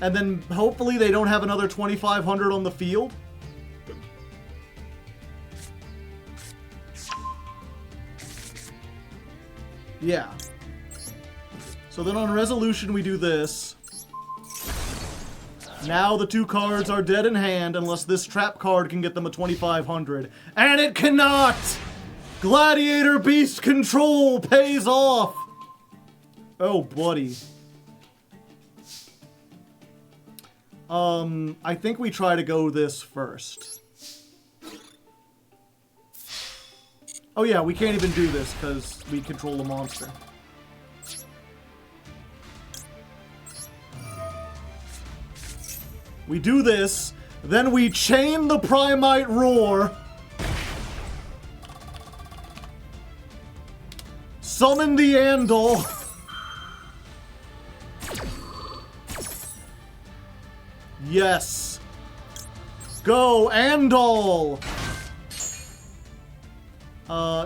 And then, hopefully, they don't have another 2,500 on the field. Yeah. So then on resolution, we do this. Now the 2 cards are dead in hand unless this trap card can get them a 2,500. And it cannot! Gladiator Beast Control pays off! Oh, buddy. I think we try to go this first. Oh yeah, we can't even do this because we control a monster. We do this, then we chain the Primite Roar. Summon the Andal. Yes. Go, Andal!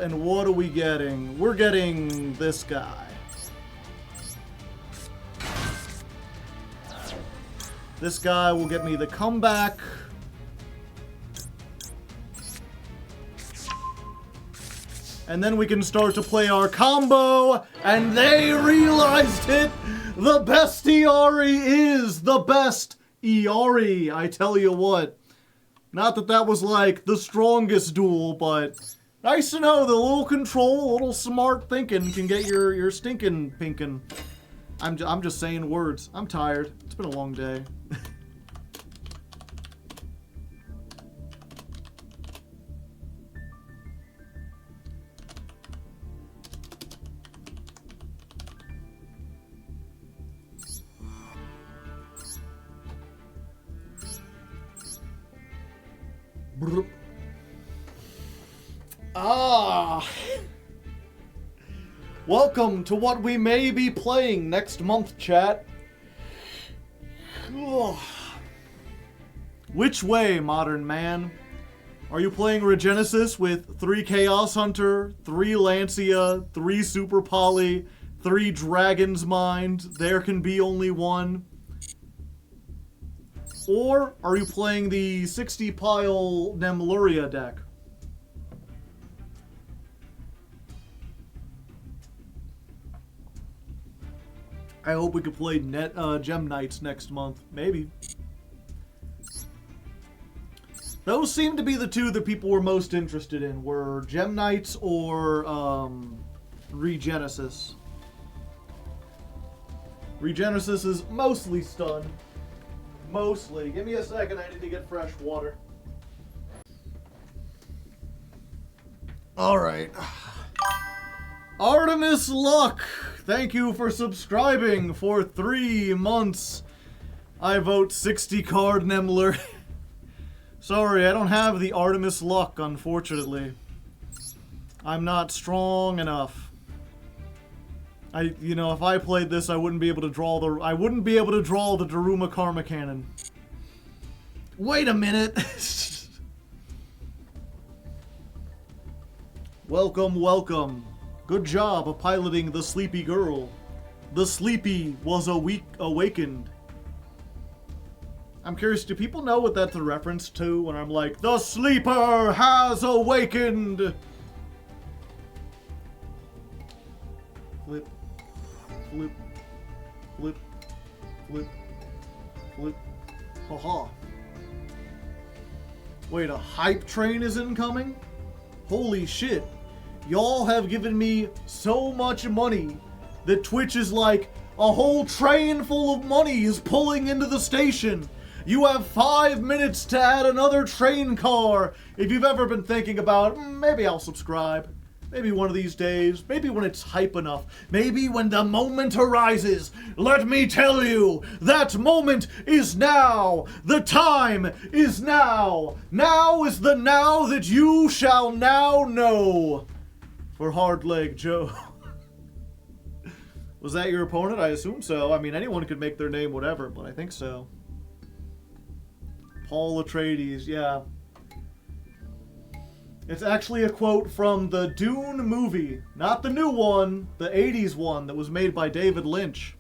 And what are we getting? We're getting this guy. This guy will get me the comeback. And then we can start to play our combo. And they realized it! The best Iari is the best Iari, I tell you what. Not that that was like the strongest duel, but nice to know the little control, a little smart thinking can get your stinking pinkin'. I'm just saying words. I'm tired. It's been a long day. Welcome to what we may be playing next month, chat. Which way, modern man? Are you playing Regenesis with 3 Chaos Hunter, 3 Lancia, 3 Super Poly, 3 Dragon's Mind, there can be only one? Or are you playing the 60-pile Nemluria deck? I hope we could play Gem Knights next month. Maybe. Those seem to be the two that people were most interested in, were Gem Knights or Regenesis. Regenesis is mostly stun. Mostly. Give me a second, I need to get fresh water. Alright. Artemis Luck, thank you for subscribing for 3 months. I vote 60 card Nemler. Sorry, I don't have the Artemis Luck, unfortunately. I'm not strong enough. You know, if I played this, I wouldn't be able to draw the Daruma Karma Cannon. Wait a minute. Welcome, welcome. Good job of piloting the sleepy girl. The sleepy was awakened. I'm curious, do people know what that's a reference to when I'm like, the sleeper has awakened? Flip, flip, flip, flip, flip. Haha. Wait, a hype train is incoming? Holy shit. Y'all have given me so much money that Twitch is like, a whole train full of money is pulling into the station. You have 5 minutes to add another train car. If you've ever been thinking about, maybe I'll subscribe. Maybe one of these days. Maybe when it's hype enough. Maybe when the moment arises. Let me tell you, that moment is now. The time is now. Now is the now that you shall now know. For Hardleg Joe. Was that your opponent? I assume so. I mean, anyone could make their name whatever, but I think so. Paul Atreides, yeah. It's actually a quote from the Dune movie. Not the new one, the 80s one that was made by David Lynch.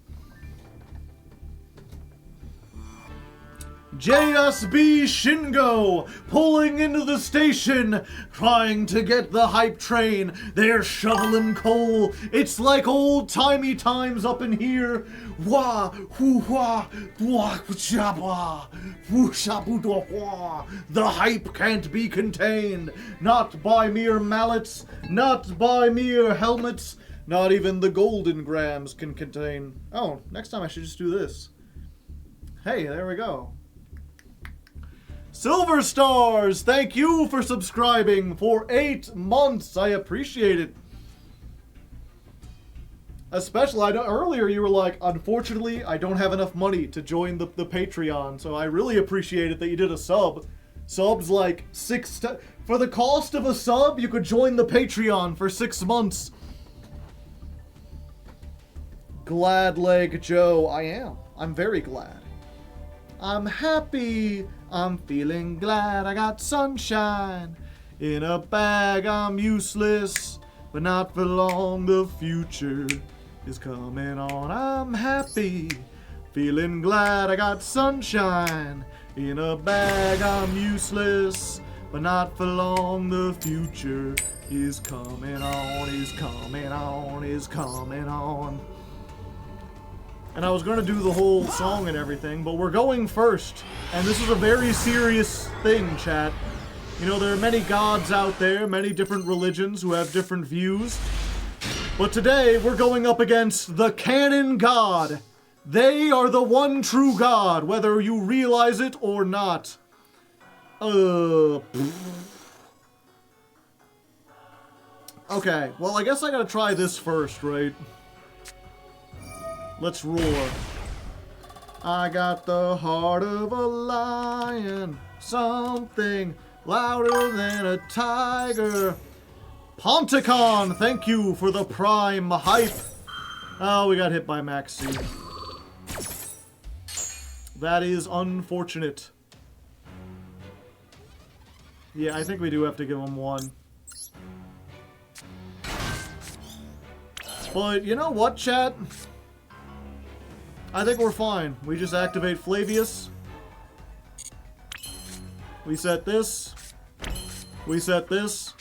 JSB Shingo pulling into the station, trying to get the hype train. They're shoveling coal. It's like old-timey times up in here. Wah, hoo, wah, wah, chaba, woo, shabu, do, wah. The hype can't be contained. Not by mere mallets, not by mere helmets. Not even the golden grams can contain. Oh, next time I should just do this. Hey, there we go. Silver Stars, thank you for subscribing for 8 months. I appreciate it. Especially, I know earlier you were like, unfortunately, I don't have enough money to join the Patreon, so I really appreciate it that you did a sub. Subs like for the cost of a sub, you could join the Patreon for 6 months. Gladleg Joe, I am. I'm very glad. I'm happy. I'm feeling glad I got sunshine. In a bag I'm useless, but not for long. The future is coming on. I'm happy. Feeling glad I got sunshine. In a bag I'm useless, but not for long. The future is coming on, is coming on, is coming on. And I was going to do the whole song and everything, but we're going first. And this is a very serious thing, chat. You know, there are many gods out there, many different religions who have different views. But today, we're going up against the canon god. They are the one true god, whether you realize it or not. Okay, well, I guess I gotta try this first, right? Let's roar. I got the heart of a lion, something louder than a tiger. Ponticon, thank you for the prime hype. Oh, we got hit by Maxi. That is unfortunate. Yeah, I think we do have to give him 1. But you know what, chat? I think we're fine. We just activate Flavius. We set this. We set this.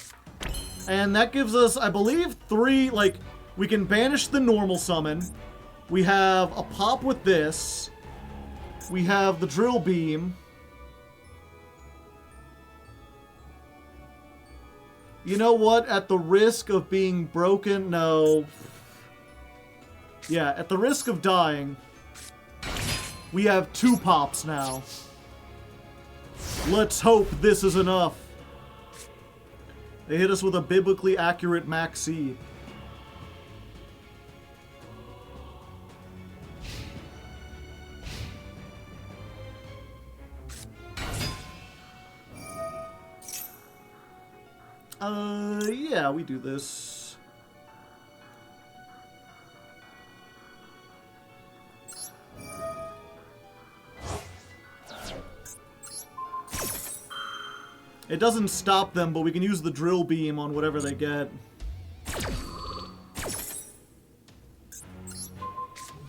And that gives us, I believe, 3, like, we can banish the normal summon. We have a pop with this. We have the drill beam. You know what? At the risk of being broken... No. Yeah, at the risk of dying, we have 2 pops now. Let's hope this is enough. They hit us with a biblically accurate Maxi. Yeah, we do this. It doesn't stop them, but we can use the drill beam on whatever they get.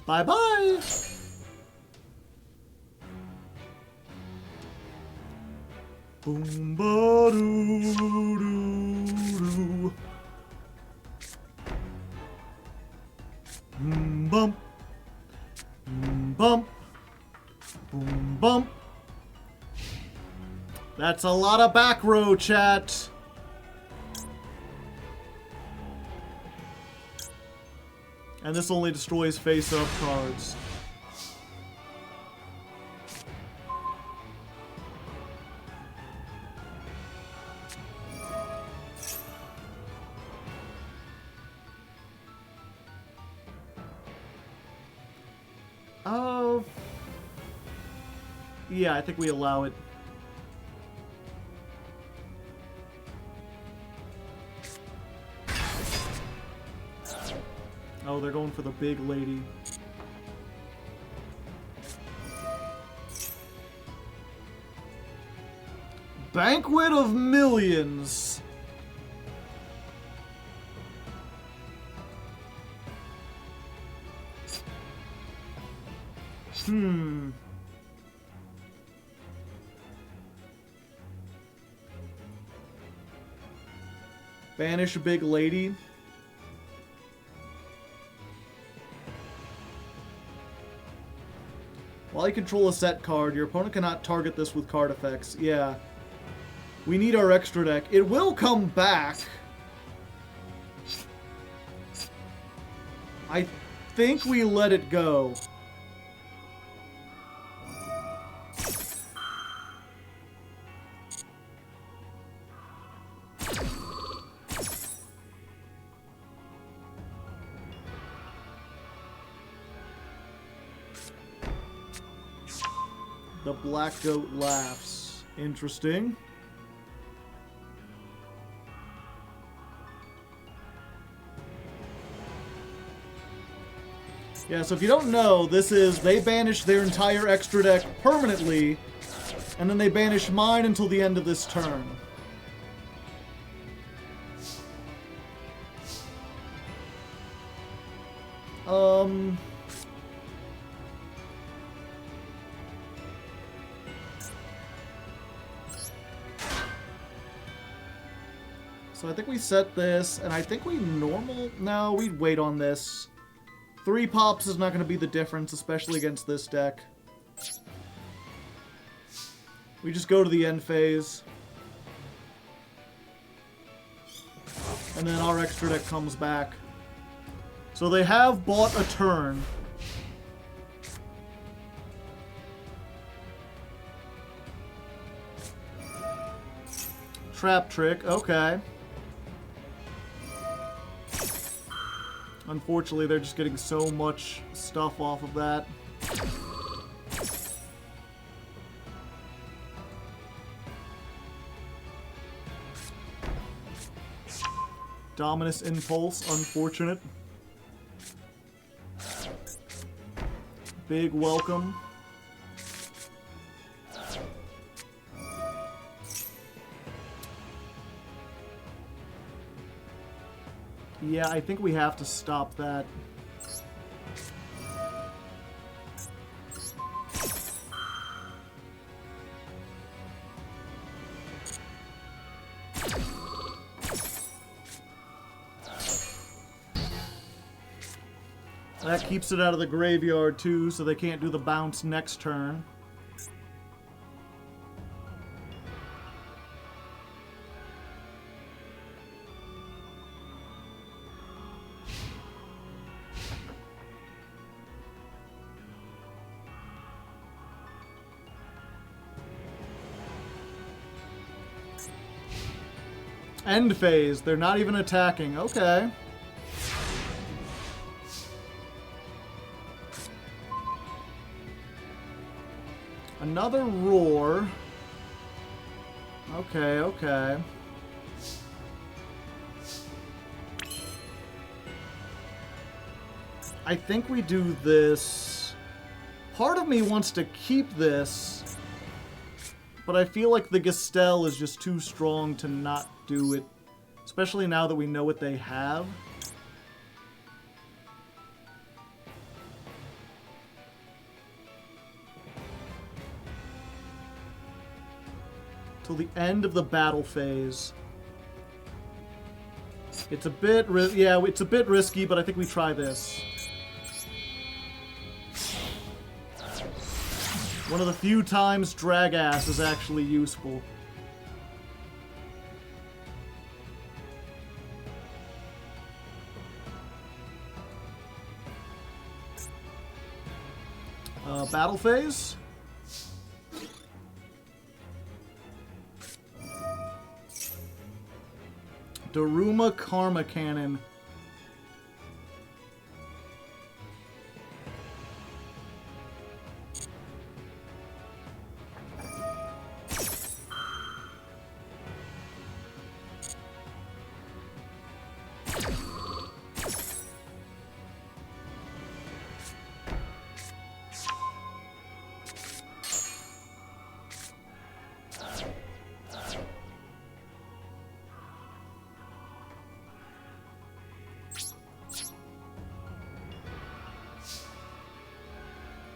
Bye-bye! Boom ba doo doo doo. Boom bump. Boom bump. Boom bump. That's a lot of back row, chat. And this only destroys face-up cards. Oh. Yeah, I think we allow it. Oh, they're going for the big lady. Banquet of Millions. Banish a big lady. While you control a set card, your opponent cannot target this with card effects. Yeah. We need our extra deck. It will come back. I think we let it go. The black goat laughs. Interesting. Yeah, so if you don't know, this is, they banish their entire extra deck permanently, and then they banish mine until the end of this turn. So I think we set this, and I think we normal... No, we'd wait on this. 3 pops is not going to be the difference, especially against this deck. We just go to the end phase. And then our extra deck comes back. So they have bought a turn. Trap trick, okay. Unfortunately, they're just getting so much stuff off of that. Dominus Impulse, unfortunate. Big welcome. Yeah, I think we have to stop that. That keeps it out of the graveyard too, so they can't do the bounce next turn. End phase. They're not even attacking. Okay. Another roar. Okay, okay. I think we do this. Part of me wants to keep this, but I feel like the Gestel is just too strong to not do it, especially now that we know what they have. Till the end of the battle phase. It's a bit, yeah, it's a bit risky, but I think we try this. One of the few times Dragass is actually useful. Battle phase. Daruma Karma Cannon.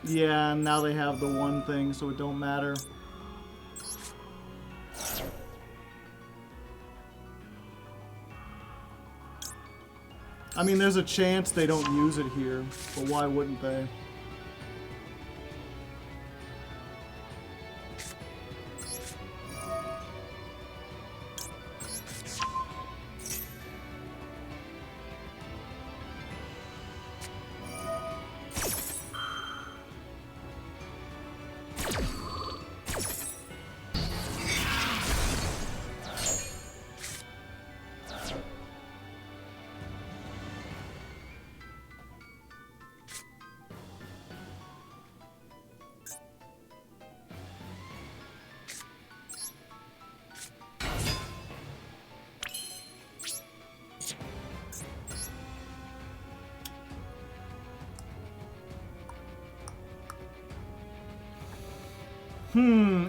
Yeah, and now they have the one thing, so it don't matter. I mean, there's a chance they don't use it here, but why wouldn't they?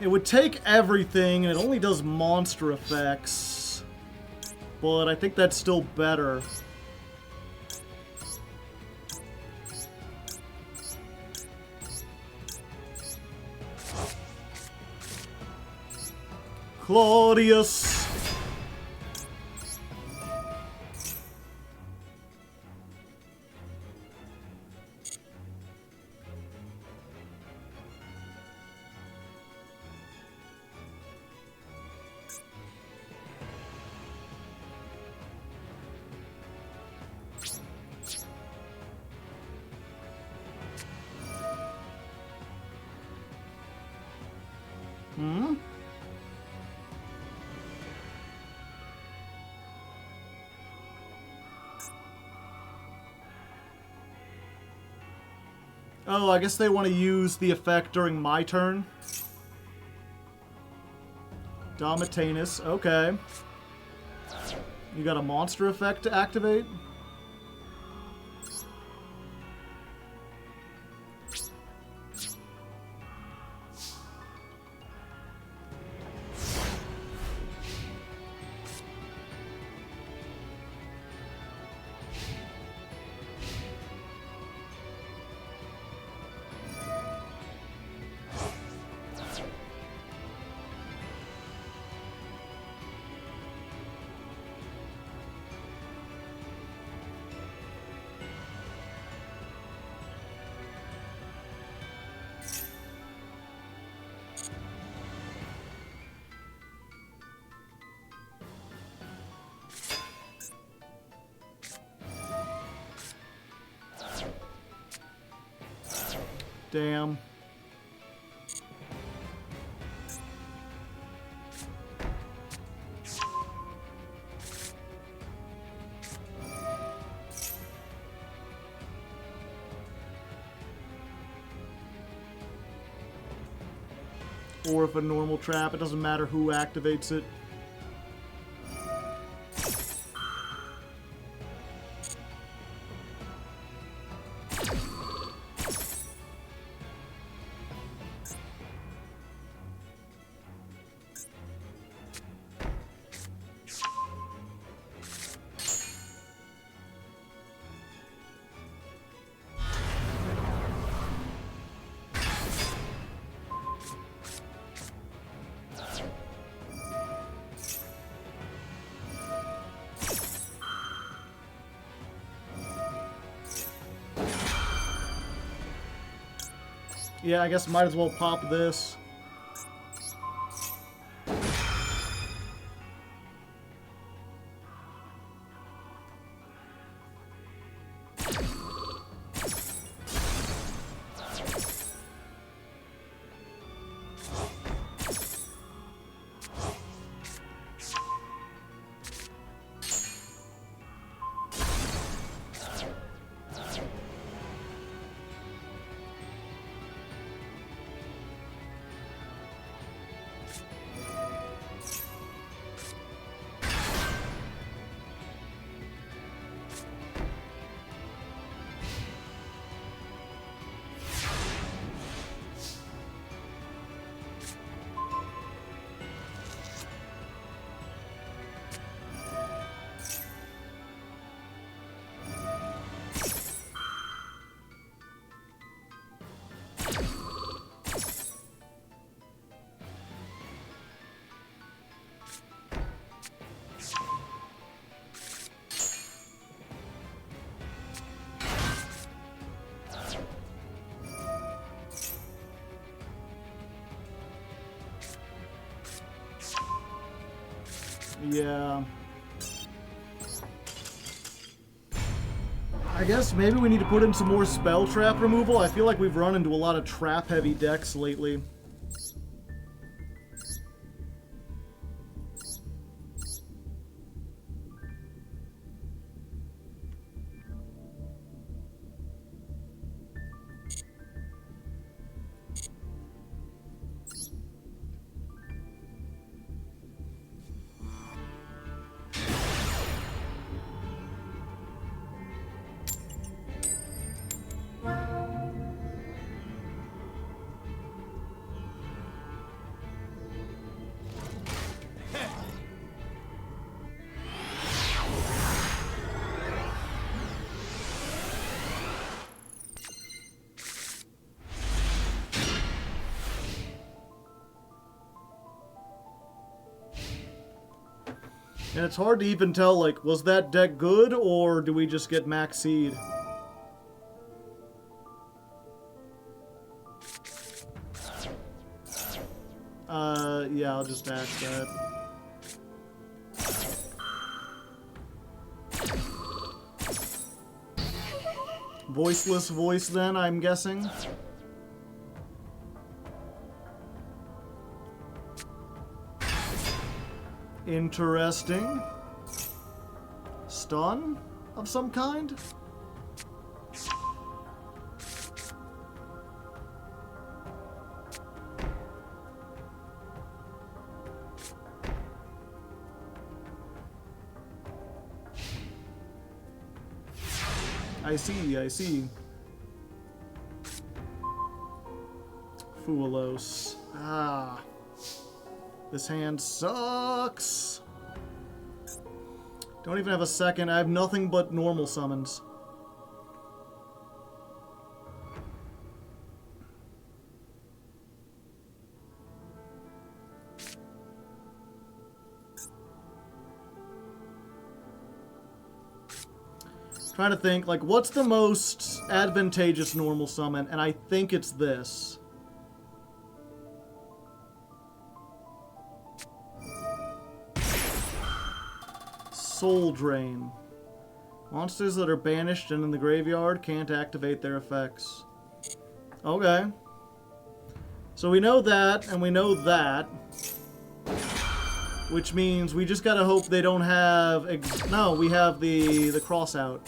It would take everything, and it only does monster effects. But I think that's still better. Claudius! Oh, I guess they want to use the effect during my turn. Domitanus, okay. You got a monster effect to activate? Damn. or if a normal trap. It doesn't matter who activates it. Yeah, I guess might as well pop this. Yeah. I guess maybe we need to put in some more spell trap removal. I feel like we've run into a lot of trap-heavy decks lately. And it's hard to even tell, like, was that deck good, or do we just get max seed? Yeah, I'll just ask that. Voiceless voice, then, I'm guessing? Interesting. Stun of some kind? I see, I see. Foolos. Ah. This hand sucks. Don't even have a second. I have nothing but normal summons. Trying to think, like, what's the most advantageous normal summon? And I think it's this. Soul Drain. Monsters that are banished and in the graveyard can't activate their effects. Okay. So we know that, and we know that. Which means we just gotta hope they don't have... No, we have the cross out.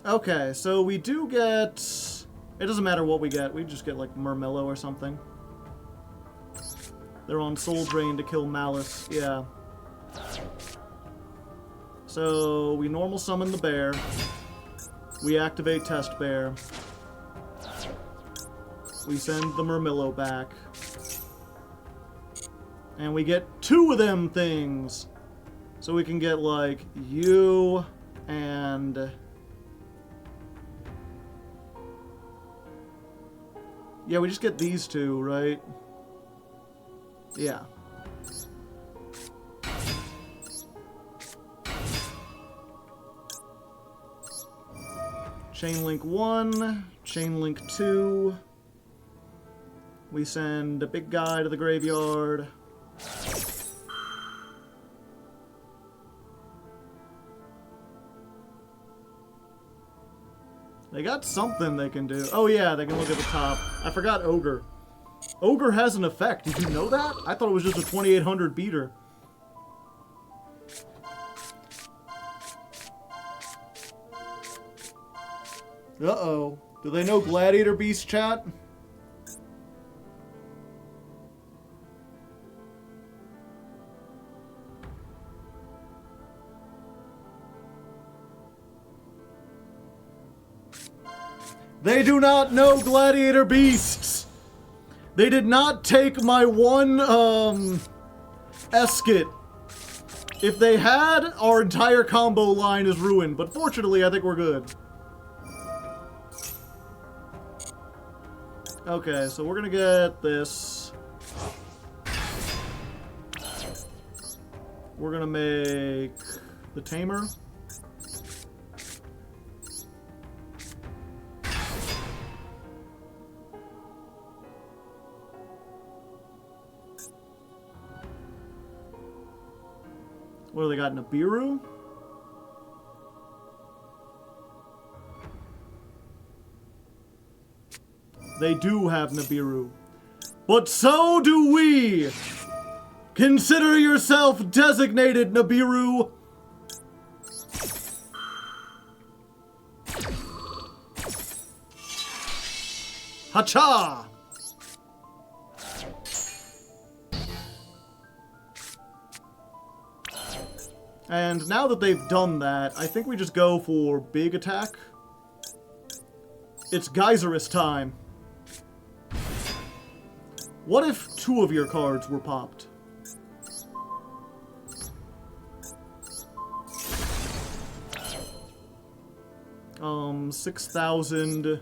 Okay, so we do get It doesn't matter what we get. We just get, like, Murmillo or something. They're on Soul Drain to kill Malice. Yeah. So, we normal summon the bear. We activate Test Bear. We send the Murmillo back. And we get 2 of them things. So we can get, like, you and... Yeah, we just get these 2, right? Yeah. Chain Link 1, Chain Link 2. We send a big guy to the graveyard. They got something they can do. Oh yeah, they can look at the top. I forgot Ogre. Ogre has an effect. Did you know that? I thought it was just a 2800 beater. Uh-oh. Do they know Gladiator Beast, chat? They do not know Gladiator Beasts! They did not take my one, Eskit. If they had, our entire combo line is ruined, but fortunately, I think we're good. Okay, so we're gonna get this. We're gonna make the Tamer. What do they got? Nibiru? They do have Nibiru. But so do we! Consider yourself designated, Nibiru! Hacha! And now that they've done that, I think we just go for big attack. It's Geyserist time. What if 2 of your cards were popped? Um, 6,000.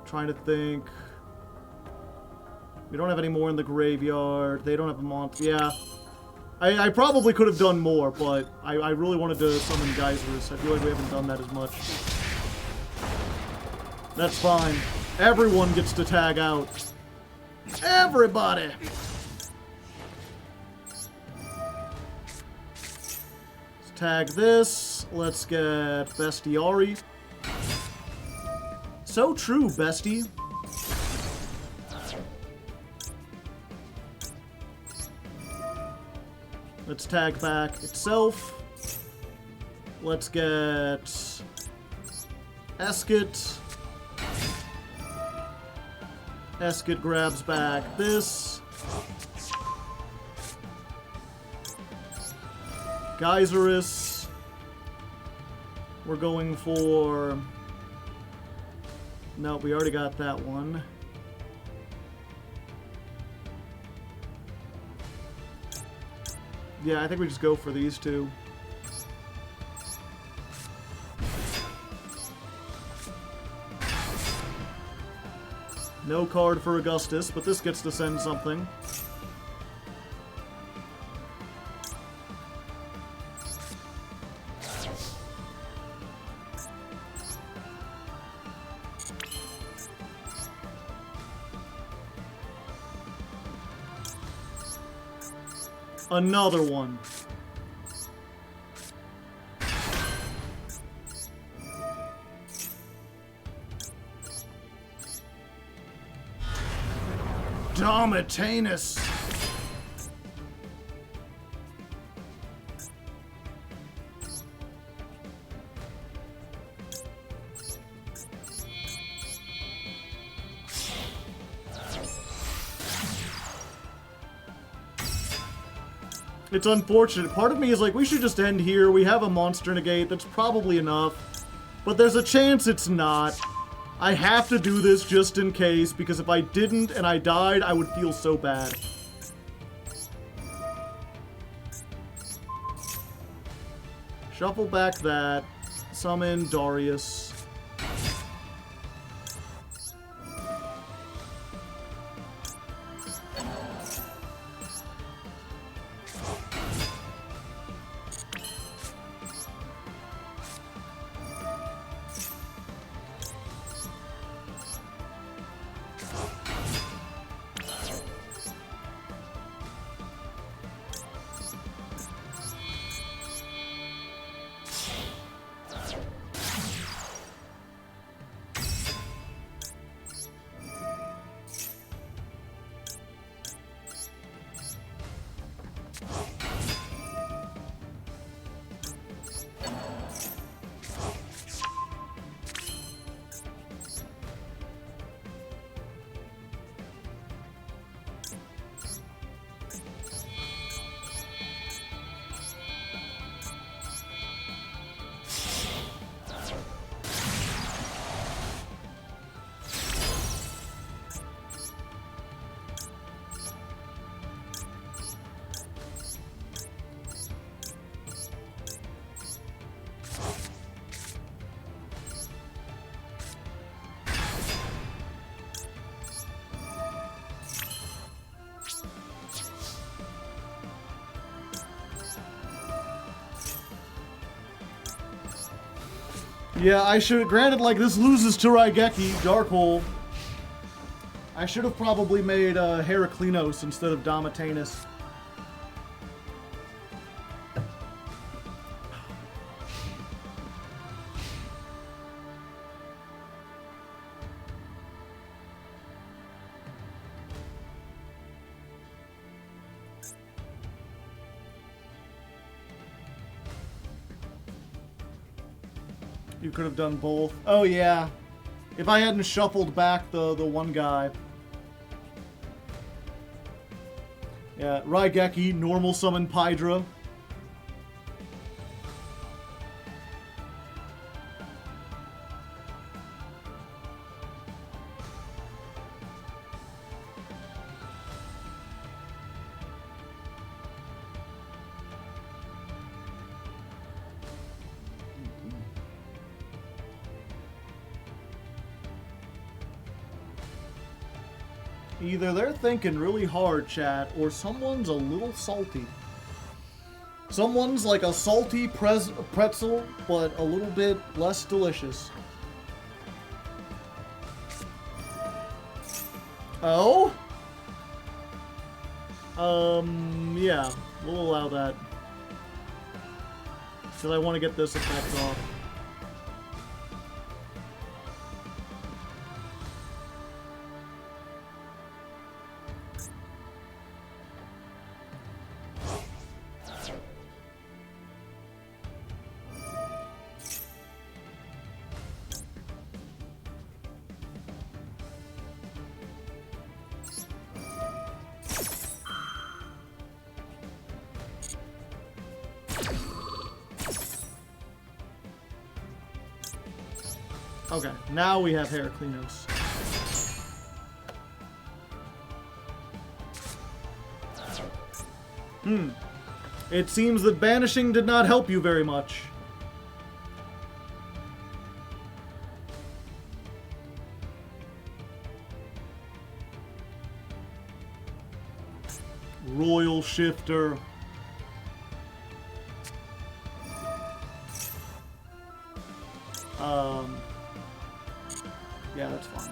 Trying to think. We don't have any more in the graveyard. They don't have a monster. Yeah. I probably could have done more, but I really wanted to summon Geysers. I feel like we haven't done that as much. That's fine. Everyone gets to tag out. Everybody! Let's tag this. Let's get Bestiari. So true, Bestie. Let's tag back itself. Let's get Eskit. Eskit grabs back this. Geyserus. We're going for... No, we already got that one. Yeah, I think we just go for these 2. No card for Augustus, but this gets to send something. Another one. Domitanus. It's unfortunate. Part of me is like, we should just end here. We have a monster negate. That's probably enough. But there's a chance it's not. I have to do this just in case, because if I didn't and I died, I would feel so bad. Shuffle back that. Summon Darius. Yeah, I should, granted, like, this loses to Raigeki, Dark Hole. I should have probably made Heraclinos instead of Damatanus. You could have done both. Oh, yeah. If I hadn't shuffled back the one guy. Yeah, Raigeki, normal summon Pydra. Either they're thinking really hard, chat, or someone's a little salty. Someone's like a salty pretzel, but a little bit less delicious. Oh? Yeah, we'll allow that. Because I want to get this effect off. Okay, now we have Heraclinos. It seems that banishing did not help you very much. Royal Shifter. Yeah, that's fine.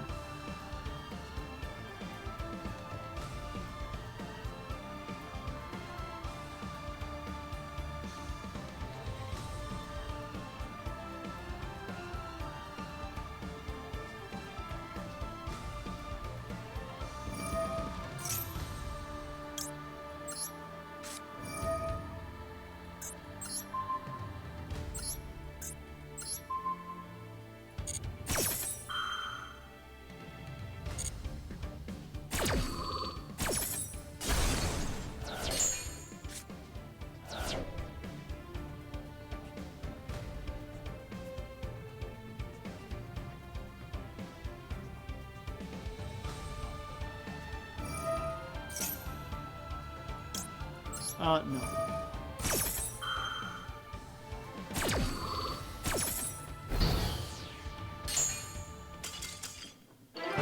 No.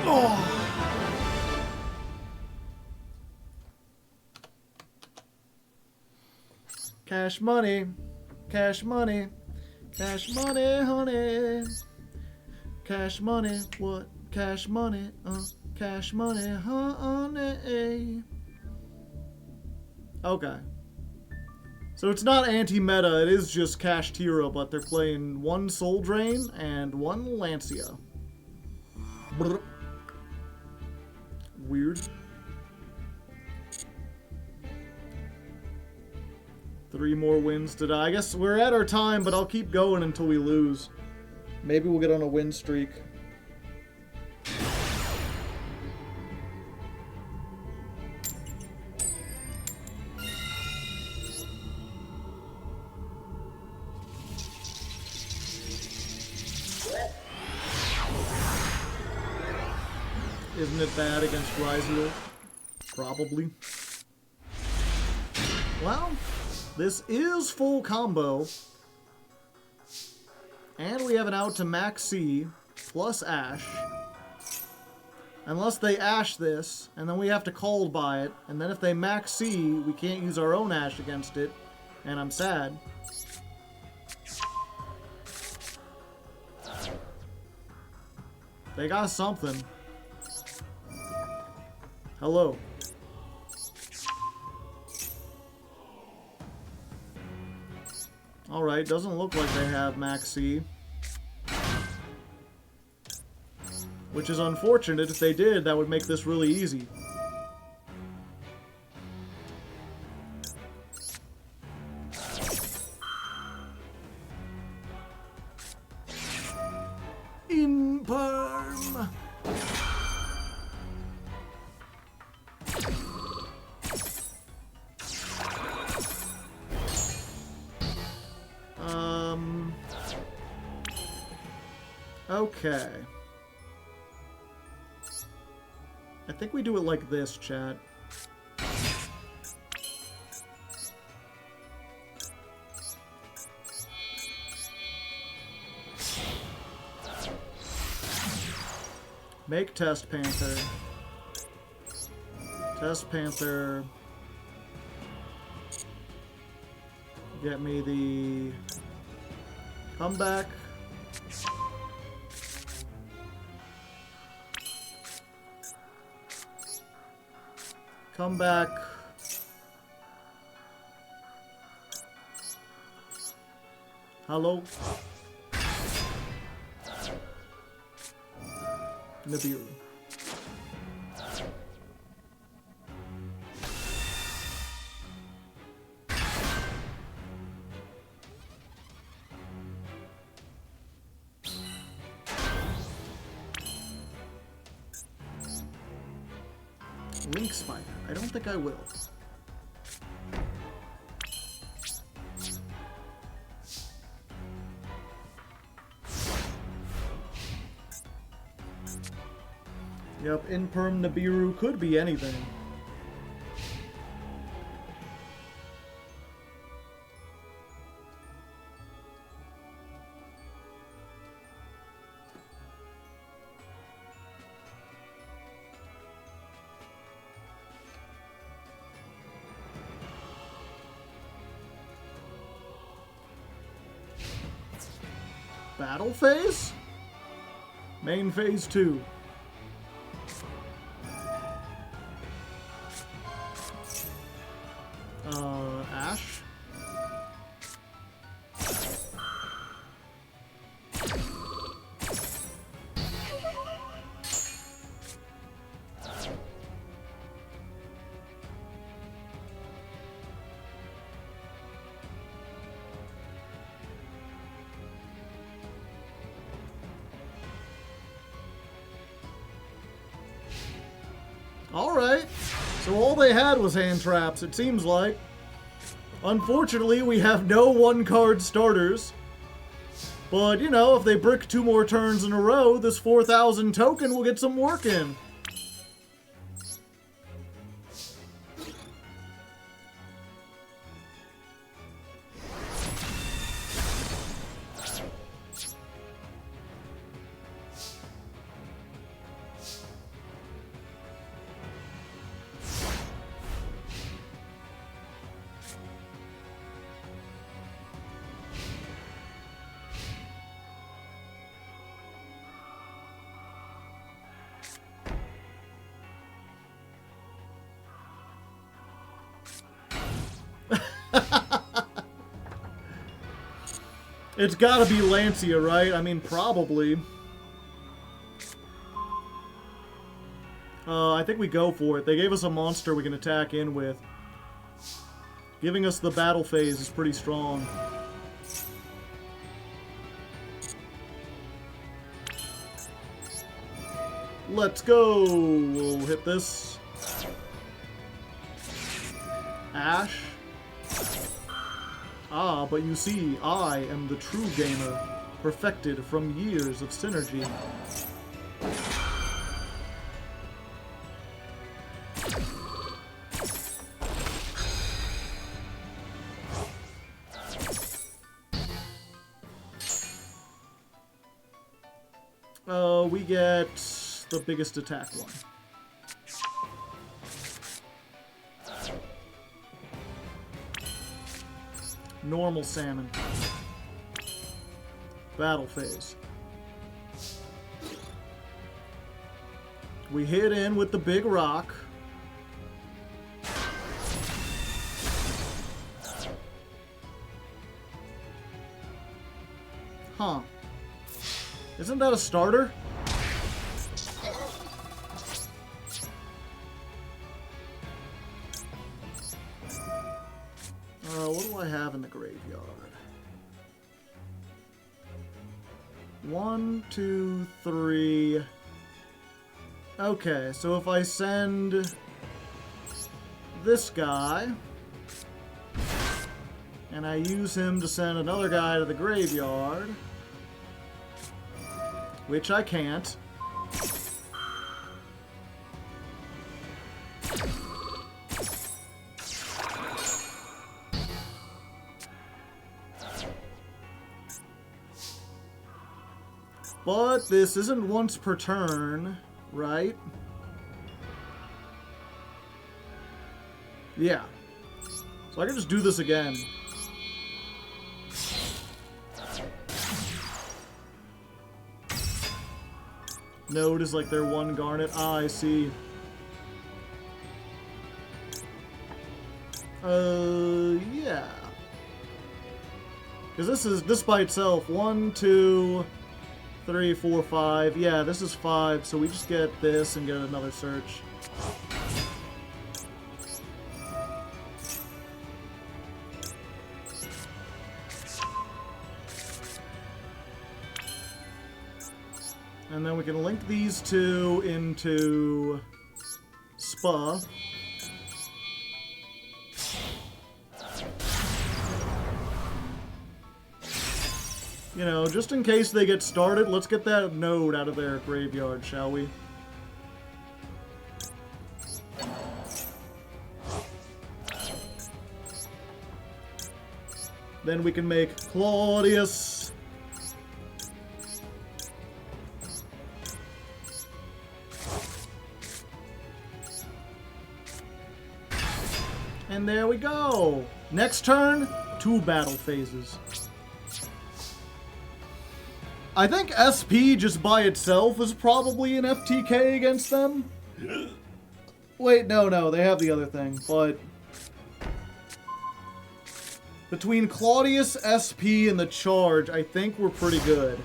Oh. Cash money. Cash money. Cash money, honey. Cash money, what? Cash money, cash money, honey. Okay. So it's not anti-meta, it is just Cash Tira, but they're playing one Soul Drain and one Lancia. Brr. Weird. 3 more wins to die. I guess we're at our time, but I'll keep going until we lose. Maybe we'll get on a win streak. Isn't it bad against Ryzeo? Probably. Well, this is full combo. And we have an out to Max C plus Ash. Unless they Ash this, and then we have to Cold buy it. And then if they Max C, we can't use our own Ash against it. And I'm sad. They got something. Hello. Alright, doesn't look like they have Max C. Which is unfortunate. If they did, that would make this really easy. In perm. Okay. I think we do it like this, chat. Make Test Panther. Test Panther. Get me the comeback. Come back. Hello. Nibiru. Link Spider. I don't think I will. Yep, Imperm Nibiru could be anything. Battle phase? Main phase 2. Ash? Alright, so all they had was hand traps, it seems like. Unfortunately, we have no one-card starters. But, you know, if they brick 2 more turns in a row, this 4,000 token will get some work in. It's gotta be Lancia, right? I mean, probably. I think we go for it. They gave us a monster we can attack in with. Giving us the battle phase is pretty strong. Let's go! We'll hit this. Ash. Ah, but you see, I am the true gamer, perfected from years of synergy. We get the biggest attack one. Normal salmon. Battle phase. We hit in with the big rock. Huh. Isn't that a starter? What do I have in the graveyard? 1, 2, 3. Okay, so if I send this guy, and I use him to send another guy to the graveyard, which I can't. But this isn't once per turn, right? Yeah. So I can just do this again. Node is like their one garnet. Ah, I see. Yeah. Because this by itself. 1, 2, 3, 4, 5. Yeah, this is 5, so we just get this and get another search. And then we can link these two into Spa. You know, just in case they get started, let's get that node out of their graveyard, shall we? Then we can make Claudius. And there we go! Next turn, 2 battle phases. I think SP just by itself is probably an FTK against them. Wait, no, they have the other thing, but... between Claudius, SP, and the charge, I think we're pretty good.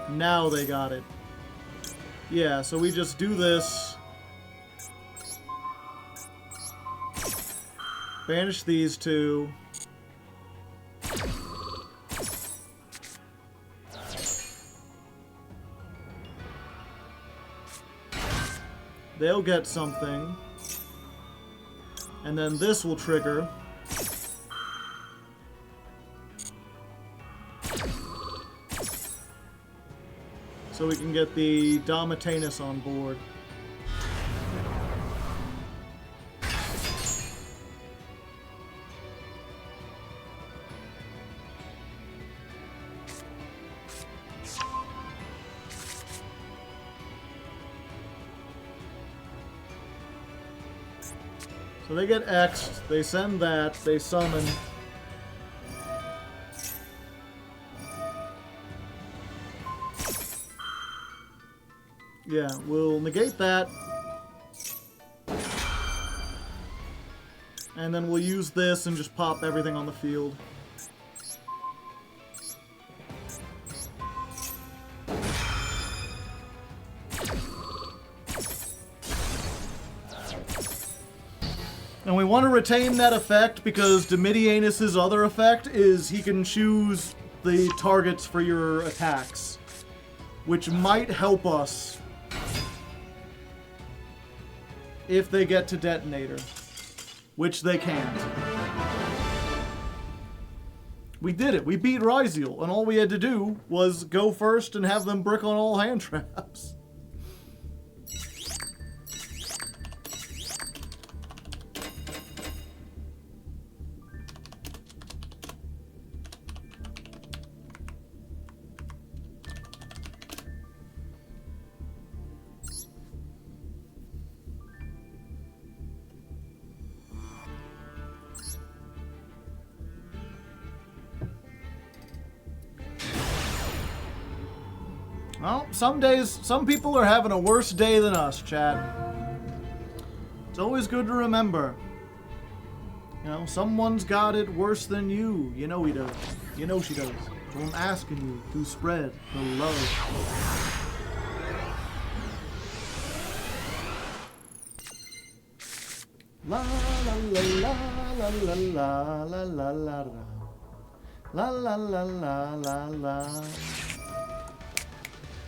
Now they got it. Yeah, so we just do this. Banish these two. They'll get something. And then this will trigger. So we can get the Domitanus on board. So they get X'd, they send that, they summon. Yeah, we'll negate that. And then we'll use this and just pop everything on the field. And we want to retain that effect because Domitianus' other effect is he can choose the targets for your attacks, which might help us if they get to Detonator, which they can't. We did it. We beat Ryziel, and all we had to do was go first and have them brick on all hand traps. Well, some days, some people are having a worse day than us, chat. It's always good to remember. You know, someone's got it worse than you. You know he does. You know she does. So I'm asking you to spread the love. La la la la la la la la la la la la la la la la.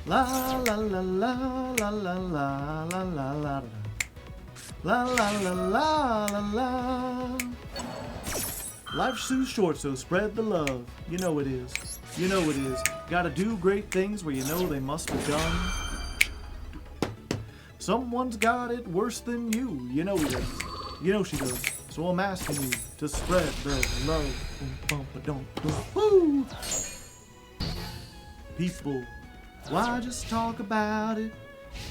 La la la la la la la la la la la la la la la. Life's too short, so spread the love. You know it is. You know it is. Gotta do great things where you know they must be done. Someone's got it worse than you. You know he does. You know she does. So I'm asking you to spread the love. Woo! People. Why just talk about it?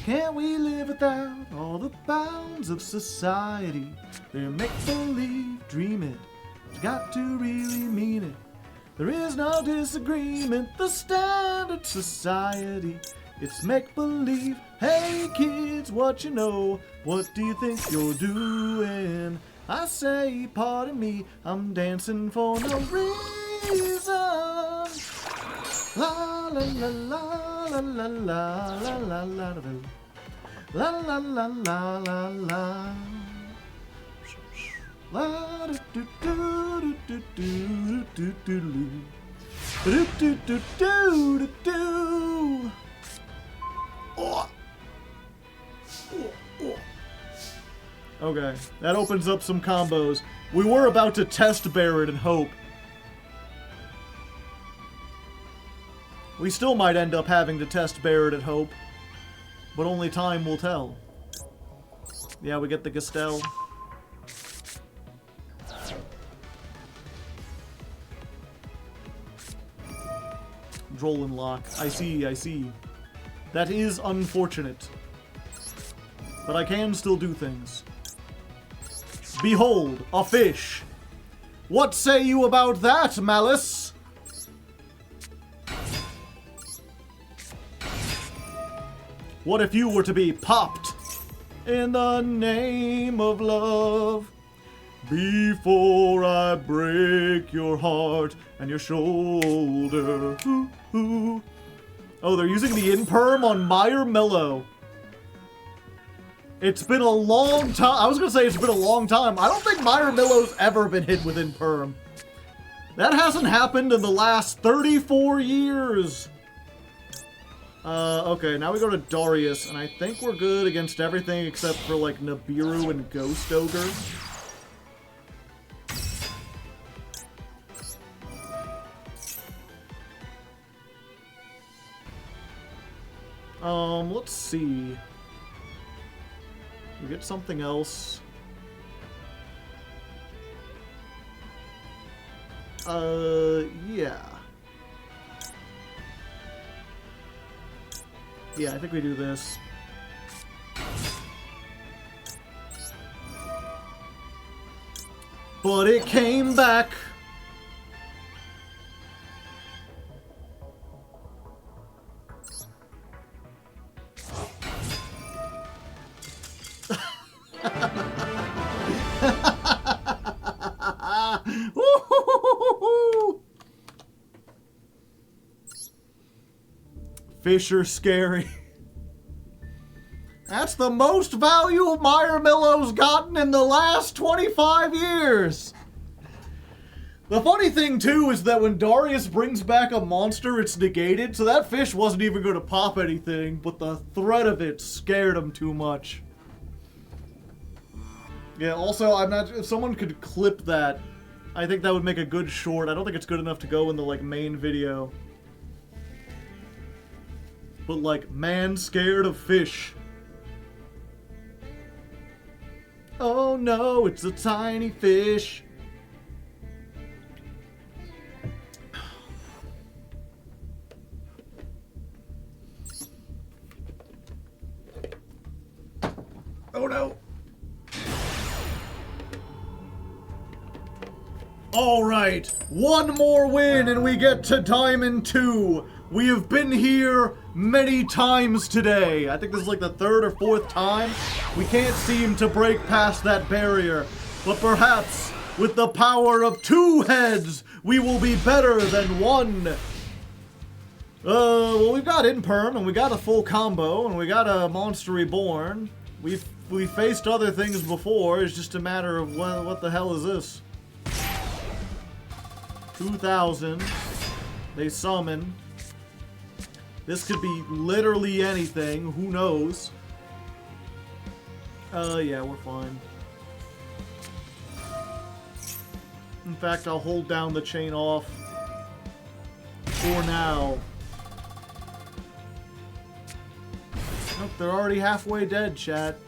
Can't we live without all the bounds of society? They're make-believe, dream it. You got to really mean it. There is no disagreement. The standard society, it's make-believe. Hey kids, what you know? What do you think you're doing? I say, pardon me, I'm dancing for no reason. La la la la la la la la la la la la la la la la. La do do do do do do do do do do do do. Okay, that opens up some combos. We were about to test Barret and hope. We still might end up having to test Barret at Hope, but only time will tell. Yeah, we get the Gastel. Droll lock. I see, I see. That is unfortunate. But I can still do things. Behold, a fish. What say you about that, Malice? What if you were to be popped in the name of love? Before I break your heart and your shoulder. Ooh, ooh. Oh, they're using the in-perm on Meyer Mello. It's been a long time. I was going to say it's been a long time. I don't think Meyer Mello's ever been hit with in-perm. That hasn't happened in the last 34 years. Okay, now we go to Darius, and I think we're good against everything except for, like, Nibiru and Ghost Ogre. Let's see. We get something else. Yeah. Yeah, I think we do this. But it came back. Fish are scary. That's the most value Meyer Millow's gotten in the last 25 years. The funny thing, too, is that when Darius brings back a monster, it's negated, so that fish wasn't even going to pop anything, but the threat of it scared him too much. Yeah, also, I'm not... If someone could clip that, I think that would make a good short. I don't think it's good enough to go in the, like, main video. But, like, man scared of fish. Oh no, it's a tiny fish. Oh no. All right, one more win and we get to Diamond 2. We have been here many times today. I think this is like the third or fourth time. We can't seem to break past that barrier. But perhaps, with the power of 2 heads, we will be better than 1. Well, we've got Imperm, and we got a full combo, and we got a Monster Reborn. We've faced other things before. It's just a matter of what the hell is this? 2,000. They summon. This could be literally anything. Who knows? Yeah, we're fine. In fact, I'll hold down the chain off for now. Nope, they're already halfway dead, chat.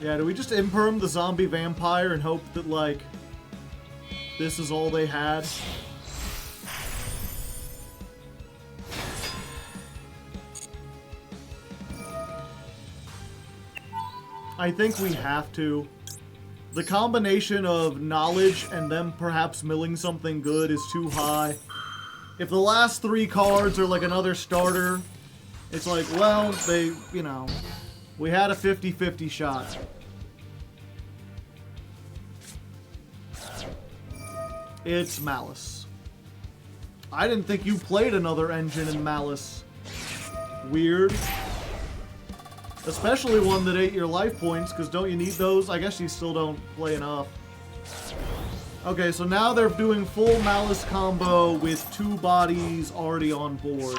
Yeah, do we just imperm the zombie vampire and hope that, like, this is all they had? I think we have to. The combination of knowledge and them perhaps milling something good is too high. If the last 3 cards are like another starter, it's like, well, they, you know, we had a 50-50 shot. It's Malice. I didn't think you played another engine in Malice. Weird. Especially one that ate your life points, because don't you need those? I guess you still don't play enough. Okay, so now they're doing full Malice combo with 2 bodies already on board.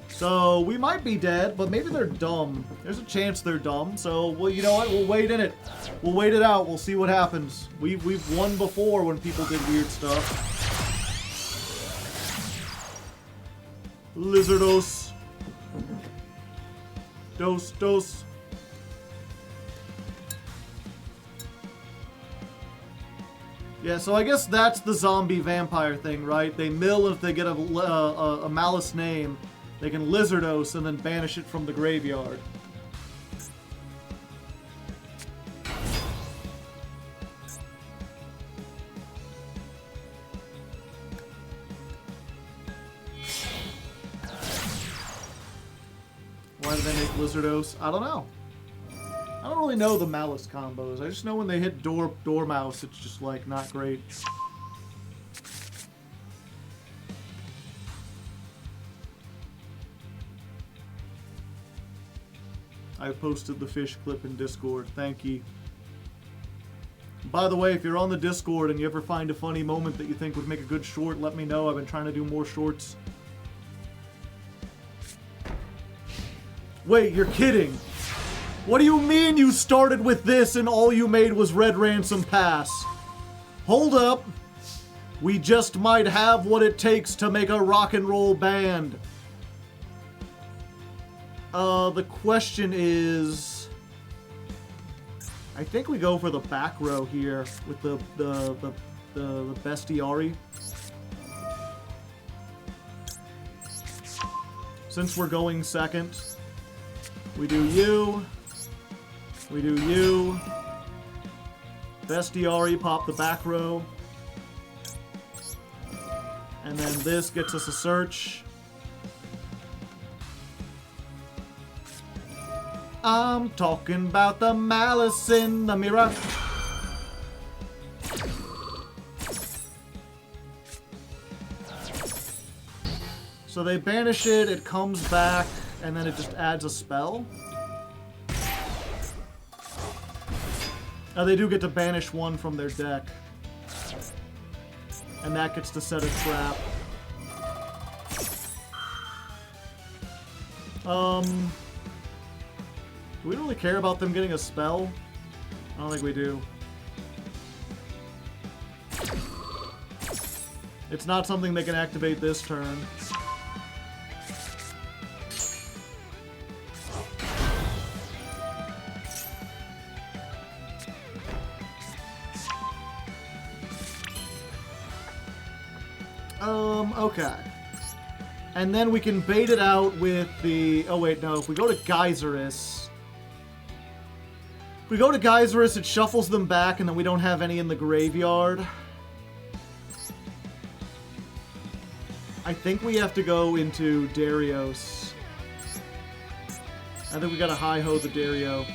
So, we might be dead, but maybe they're dumb. There's a chance they're dumb, so, well, you know what? We'll wait in it. We'll wait it out. We'll see what happens. We've won before when people did weird stuff. Lizardos. Dos. Yeah, so I guess that's the zombie vampire thing, right? They mill if they get a Malice name. They can Lizardos and then banish it from the graveyard. Why do they make Lizardos? I don't know. I don't really know the Malice combos. I just know when they hit Dormouse, it's just like not great. I posted the fish clip in Discord. Thank you. By the way, if you're on the Discord and you ever find a funny moment that you think would make a good short, let me know. I've been trying to do more shorts. Wait, you're kidding. What do you mean you started with this and all you made was Red Ransom Pass? Hold up. We just might have what it takes to make a rock and roll band. The question is, I think we go for the back row here with the bestiary. Since we're going second, we do you, Bestiari, pop the back row. And then this gets us a search. I'm talking about the malice in the mirror. So they banish it, it comes back, and then it just adds a spell. They do get to banish one from their deck. And that gets to set a trap. Do we really care about them getting a spell? I don't think we do. It's not something they can activate this turn. Okay. And then we can bait it out with the... Oh, wait, no. If we go to Geyserus... If we go to Geyserus, it shuffles them back, and then we don't have any in the graveyard. I think we have to go into Darius. I think we gotta hi-ho the Dario.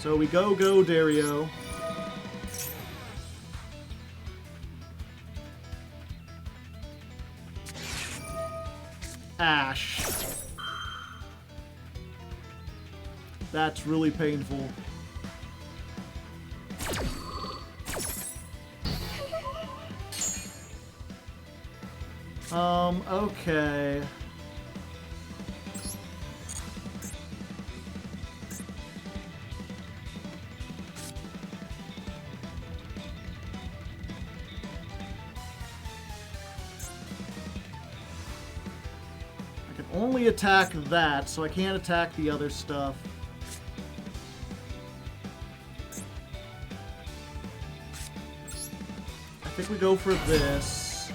So we go Dario. Ash. That's really painful. Okay. I can only attack that, so I can't attack the other stuff. I think we go for this.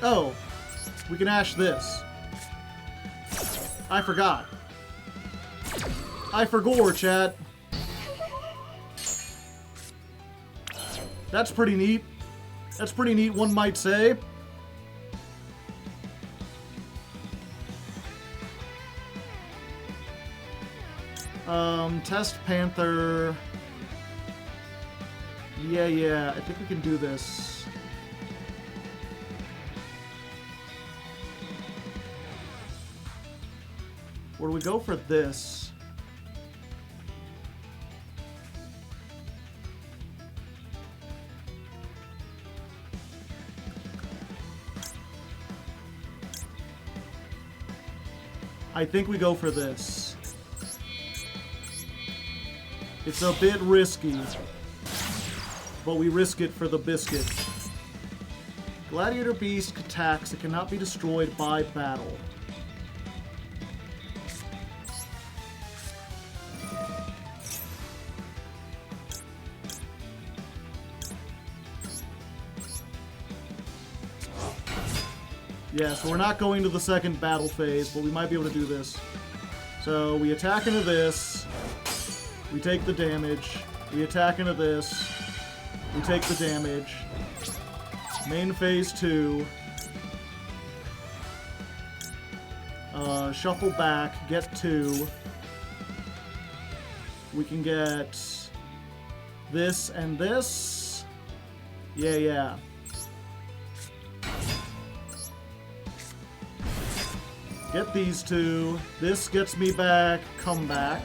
Oh, we can ash this. I forgot. I forgore, chat. That's pretty neat. That's pretty neat, one might say. Test Panther. Yeah, I think we can do this. Or do we go for this? I think we go for this. It's a bit risky, but we risk it for the biscuit. Gladiator Beast attacks. It cannot be destroyed by battle. Yeah, so we're not going to the second battle phase, but we might be able to do this. So we attack into this. We take the damage. We attack into this. We take the damage. Main phase 2. Shuffle back. Get 2. We can get this and this. Yeah. Get these two. This gets me back. Come back.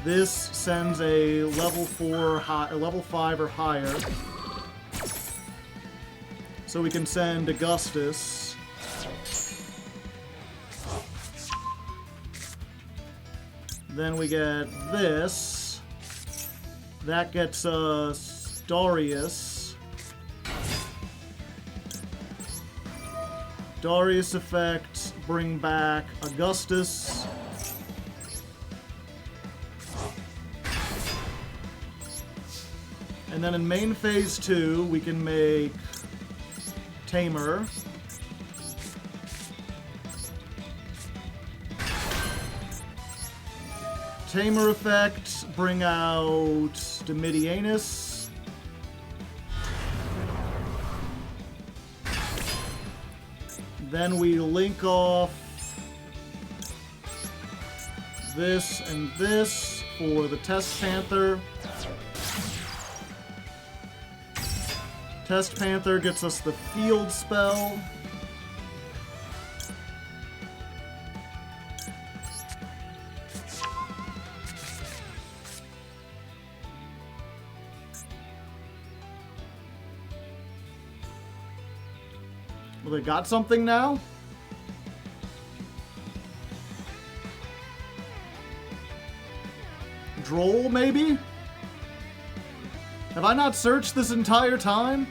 This sends a level 4, level 5 or higher. So we can send Augustus. Then we get this. That gets us Darius. Darius effect, bring back Augustus. And then in main phase 2, we can make Tamer. Tamer effect, bring out Dimidianus. Then we link off this and this for the Test Panther. Test Panther gets us the field spell. Well, they got something now? Droll, maybe? Have I not searched this entire time?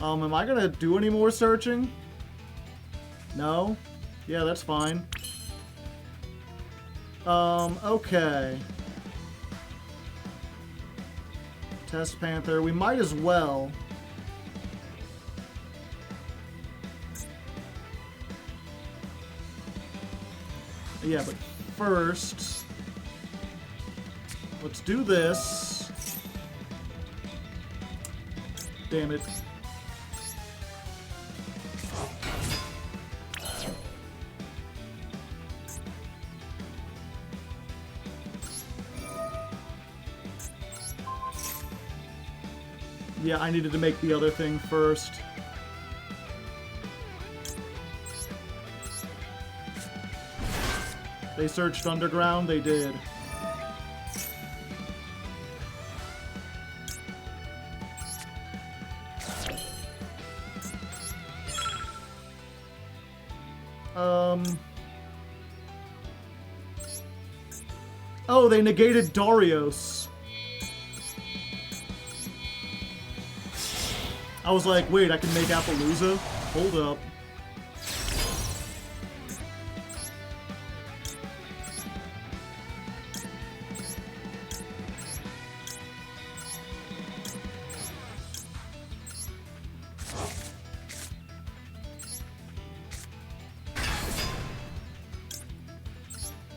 Am I gonna do any more searching? No? Yeah, that's fine. Okay. Test Panther, we might as well. Yeah, but first, let's do this. Damn it. Yeah, I needed to make the other thing first. They searched underground, they did. Oh, they negated Darius. I was like, wait, I can make Appaloosa? Hold up.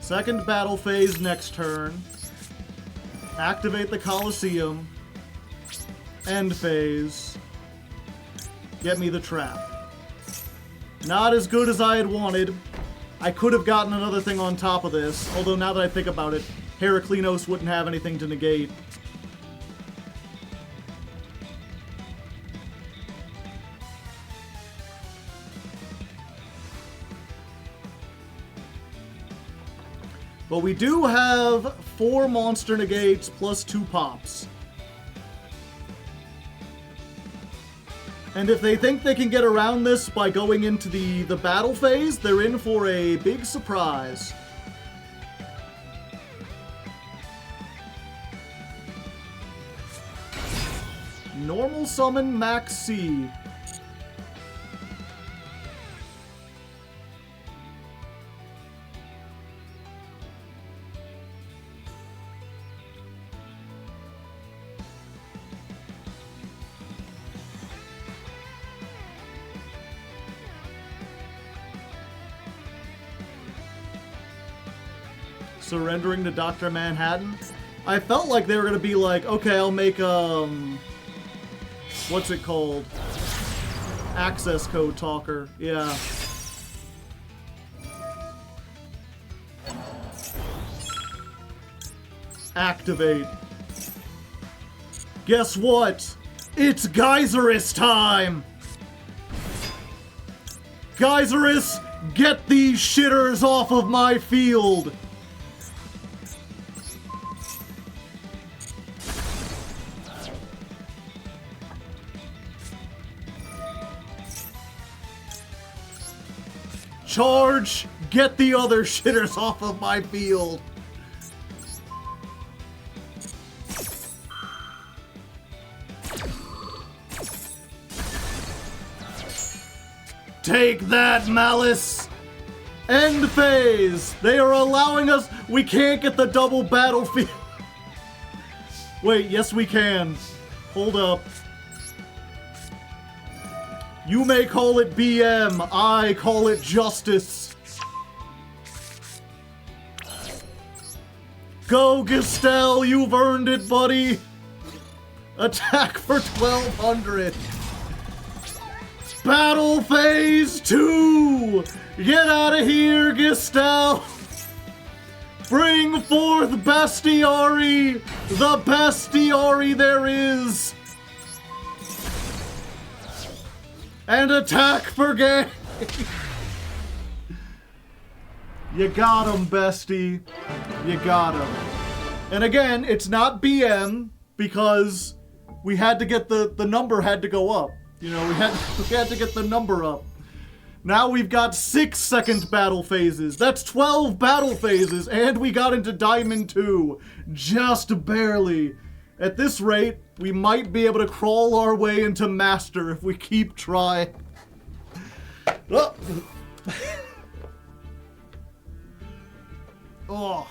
Second battle phase next turn. Activate the Colosseum. End phase. Get me the trap. Not as good as I had wanted. I could have gotten another thing on top of this, although now that I think about it, Heraclinos wouldn't have anything to negate. But we do have 4 monster negates plus 2 pops. And if they think they can get around this by going into the battle phase, they're in for a big surprise. Normal summon Max C. Surrendering to Dr. Manhattan. I felt like they were gonna be like, okay, I'll make, what's it called? Access code talker. Yeah. Activate. Guess what? It's Geyserus time! Geyserus, get these shitters off of my field! Charge! Get the other shitters off of my field! Take that, Malice! End phase! They are allowing us... We can't get the double battlefield. Wait, yes we can. Hold up. You may call it BM, I call it justice. Go, Gistel, you've earned it, buddy. Attack for 1200. Battle phase 2. Get out of here, Gistel. Bring forth Bestiari, the bestiari there is. And attack for game. You got him, bestie. You got him. And again, it's not BM because we had to get the number had to go up. You know, we had to get the number up. Now we've got 6-second battle phases. That's 12 battle phases, and we got into Diamond 2. Just barely. At this rate, we might be able to crawl our way into Master if we keep trying. Oh. Oh.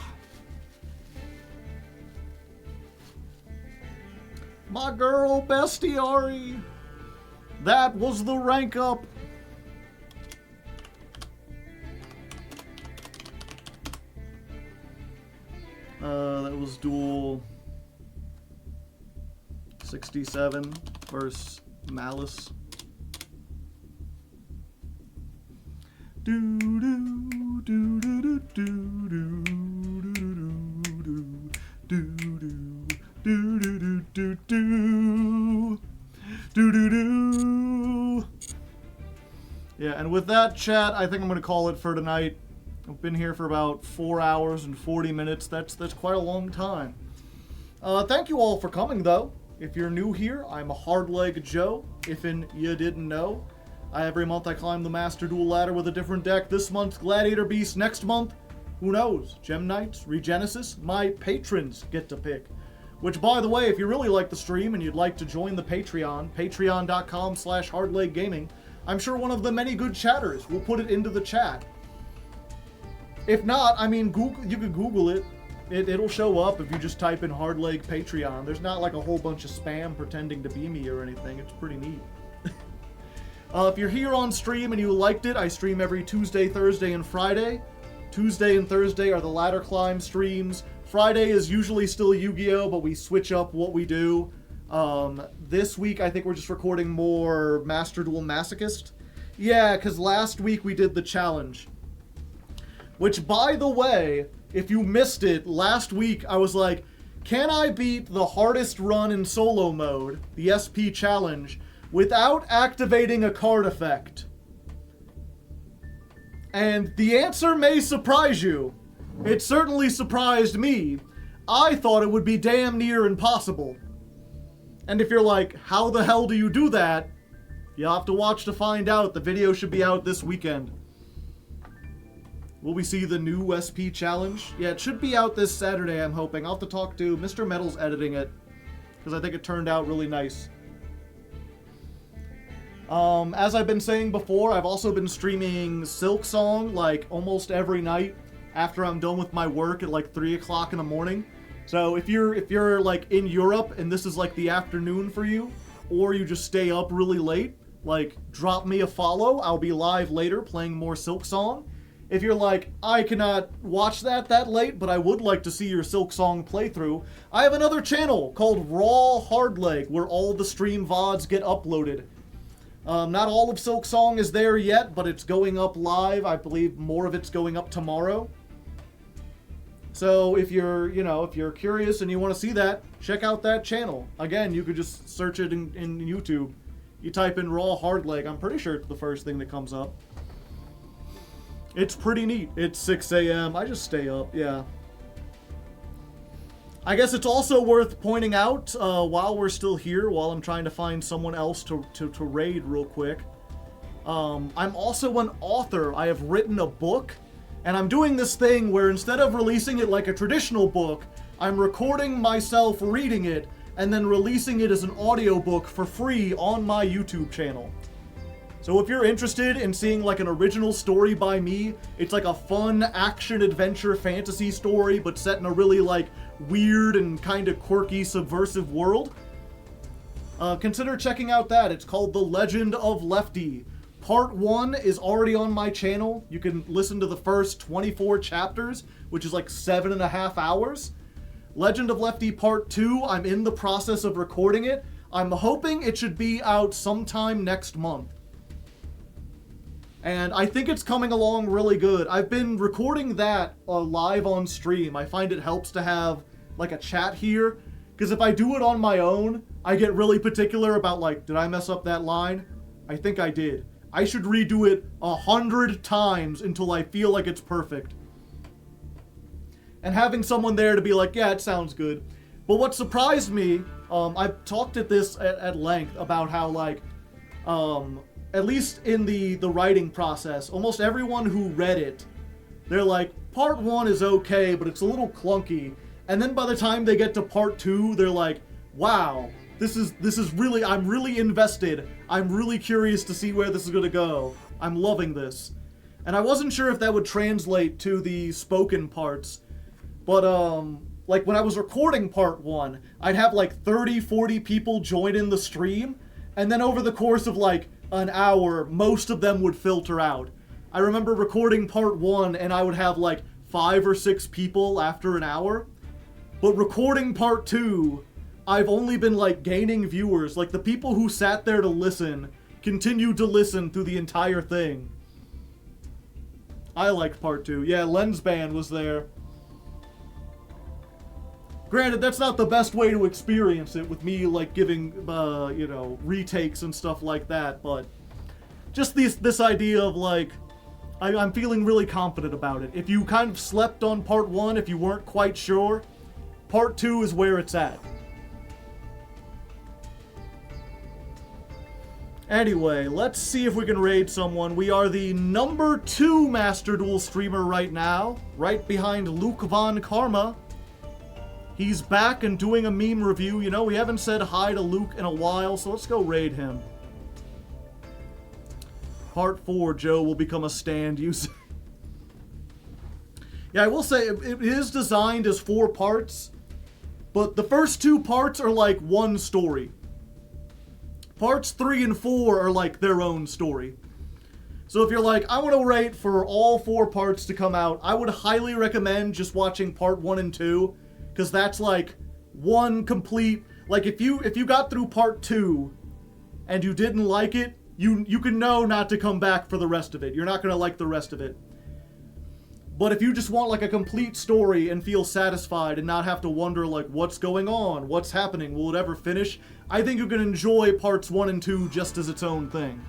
My girl, Bestiari. That was the rank up. That was Duel 67 versus Malice. Do do do do do do do do do do do do do do. Yeah, and with that, chat, I think I'm gonna call it for tonight. I've been here for about 4 hours and 40 minutes. That's quite a long time. Thank you all for coming, though. If you're new here, I'm a Hardleg Joe, if you didn't know. Every month I climb the Master Duel ladder with a different deck. This month, Gladiator Beast. Next month, who knows? Gem Knights, Regenesis, my patrons get to pick. Which, by the way, if you really like the stream and you'd like to join the Patreon, patreon.com/hardleggaming, I'm sure one of the many good chatters will put it into the chat. If not, I mean, Google, you can Google it. It'll show up if you just type in Hardleg Patreon. There's not like a whole bunch of spam pretending to be me or anything. It's pretty neat. If you're here on stream and you liked it, I stream every Tuesday, Thursday, and Friday. Tuesday and Thursday are the ladder climb streams. Friday is usually still Yu-Gi-Oh, but we switch up what we do. This week, I think we're just recording more Master Duel Masochist. Yeah, because last week we did the challenge. Which, by the way, if you missed it, last week I was like, can I beat the hardest run in solo mode, the SP challenge, without activating a card effect? And the answer may surprise you. It certainly surprised me. I thought it would be damn near impossible. And if you're like, how the hell do you do that? You'll have to watch to find out. The video should be out this weekend. Will we see the new SP challenge? Yeah, it should be out this Saturday, I'm hoping. I'll have to talk to Mr. Metal's editing it, because I think it turned out really nice. As I've been saying before, I've also been streaming Silk Song, like, almost every night after I'm done with my work at, like, 3 o'clock in the morning. So if you're, like, in Europe and this is, like, the afternoon for you, or you just stay up really late, like, drop me a follow. I'll be live later playing more Silk Song. If you're like, I cannot watch that late, but I would like to see your Silk Song playthrough, I have another channel called Raw Hardleg, where all the stream VODs get uploaded. Not all of Silk Song is there yet, but it's going up live. I believe more of it's going up tomorrow. So if you're, if you're curious and you want to see that, check out that channel. Again, you could just search it in YouTube. You type in Raw Hardleg, I'm pretty sure it's the first thing that comes up. It's pretty neat. It's 6 a.m. I just stay up, yeah. I guess it's also worth pointing out, while we're still here, while I'm trying to find someone else to raid real quick, I'm also an author. I have written a book, and I'm doing this thing where instead of releasing it like a traditional book, I'm recording myself reading it, and then releasing it as an audiobook for free on my YouTube channel. So if you're interested in seeing like an original story by me, it's like a fun action-adventure fantasy story, but set in a really like weird and kind of quirky subversive world, consider checking out that. It's called The Legend of Lefty. Part 1 is already on my channel. You can listen to the first 24 chapters, which is like 7.5 hours. Legend of Lefty Part 2, I'm in the process of recording it. I'm hoping it should be out sometime next month. And I think it's coming along really good. I've been recording that live on stream. I find it helps to have like a chat here, because if I do it on my own, I get really particular about like, did I mess up that line? I think I did. I should redo it 100 times until I feel like it's perfect. And having someone there to be like, yeah, it sounds good. But what surprised me, I've talked at this at length about how like, at least in the writing process, almost everyone who read it, they're like, part 1 is okay, but it's a little clunky. And then by the time they get to part 2, they're like, wow, this is really, I'm really invested. I'm really curious to see where this is gonna go. I'm loving this. And I wasn't sure if that would translate to the spoken parts, but like when I was recording part 1, I'd have like 30, 40 people join in the stream, and then over the course of like an hour, most of them would filter out. I remember recording part 1 and I would have like 5 or 6 people after an hour. But recording part 2, I've only been like gaining viewers. Like the people who sat there to listen continued to listen through the entire thing. I liked part 2. Yeah, Lensban was there. Granted, that's not the best way to experience it with me like giving, you know, retakes and stuff like that, but just this idea of like, I'm feeling really confident about it. If you kind of slept on part 1, if you weren't quite sure, part 2 is where it's at. Anyway, let's see if we can raid someone. We are the number 2 Master Duel streamer right now, right behind Luke Von Karma. He's back and doing a meme review. You know, we haven't said hi to Luke in a while, so let's go raid him. Part 4, Joe will become a stand user. Yeah, I will say, it is designed as 4 parts, but the first 2 parts are like one story. Parts 3 and 4 are like their own story. So if you're like, I want to wait for all 4 parts to come out, I would highly recommend just watching part 1 and 2, because that's like one complete, like if you got through part 2 and you didn't like it, you can know not to come back for the rest of it. You're not going to like the rest of it. But if you just want like a complete story and feel satisfied and not have to wonder like what's going on, what's happening, will it ever finish, I think you can enjoy parts 1 and 2 just as its own thing.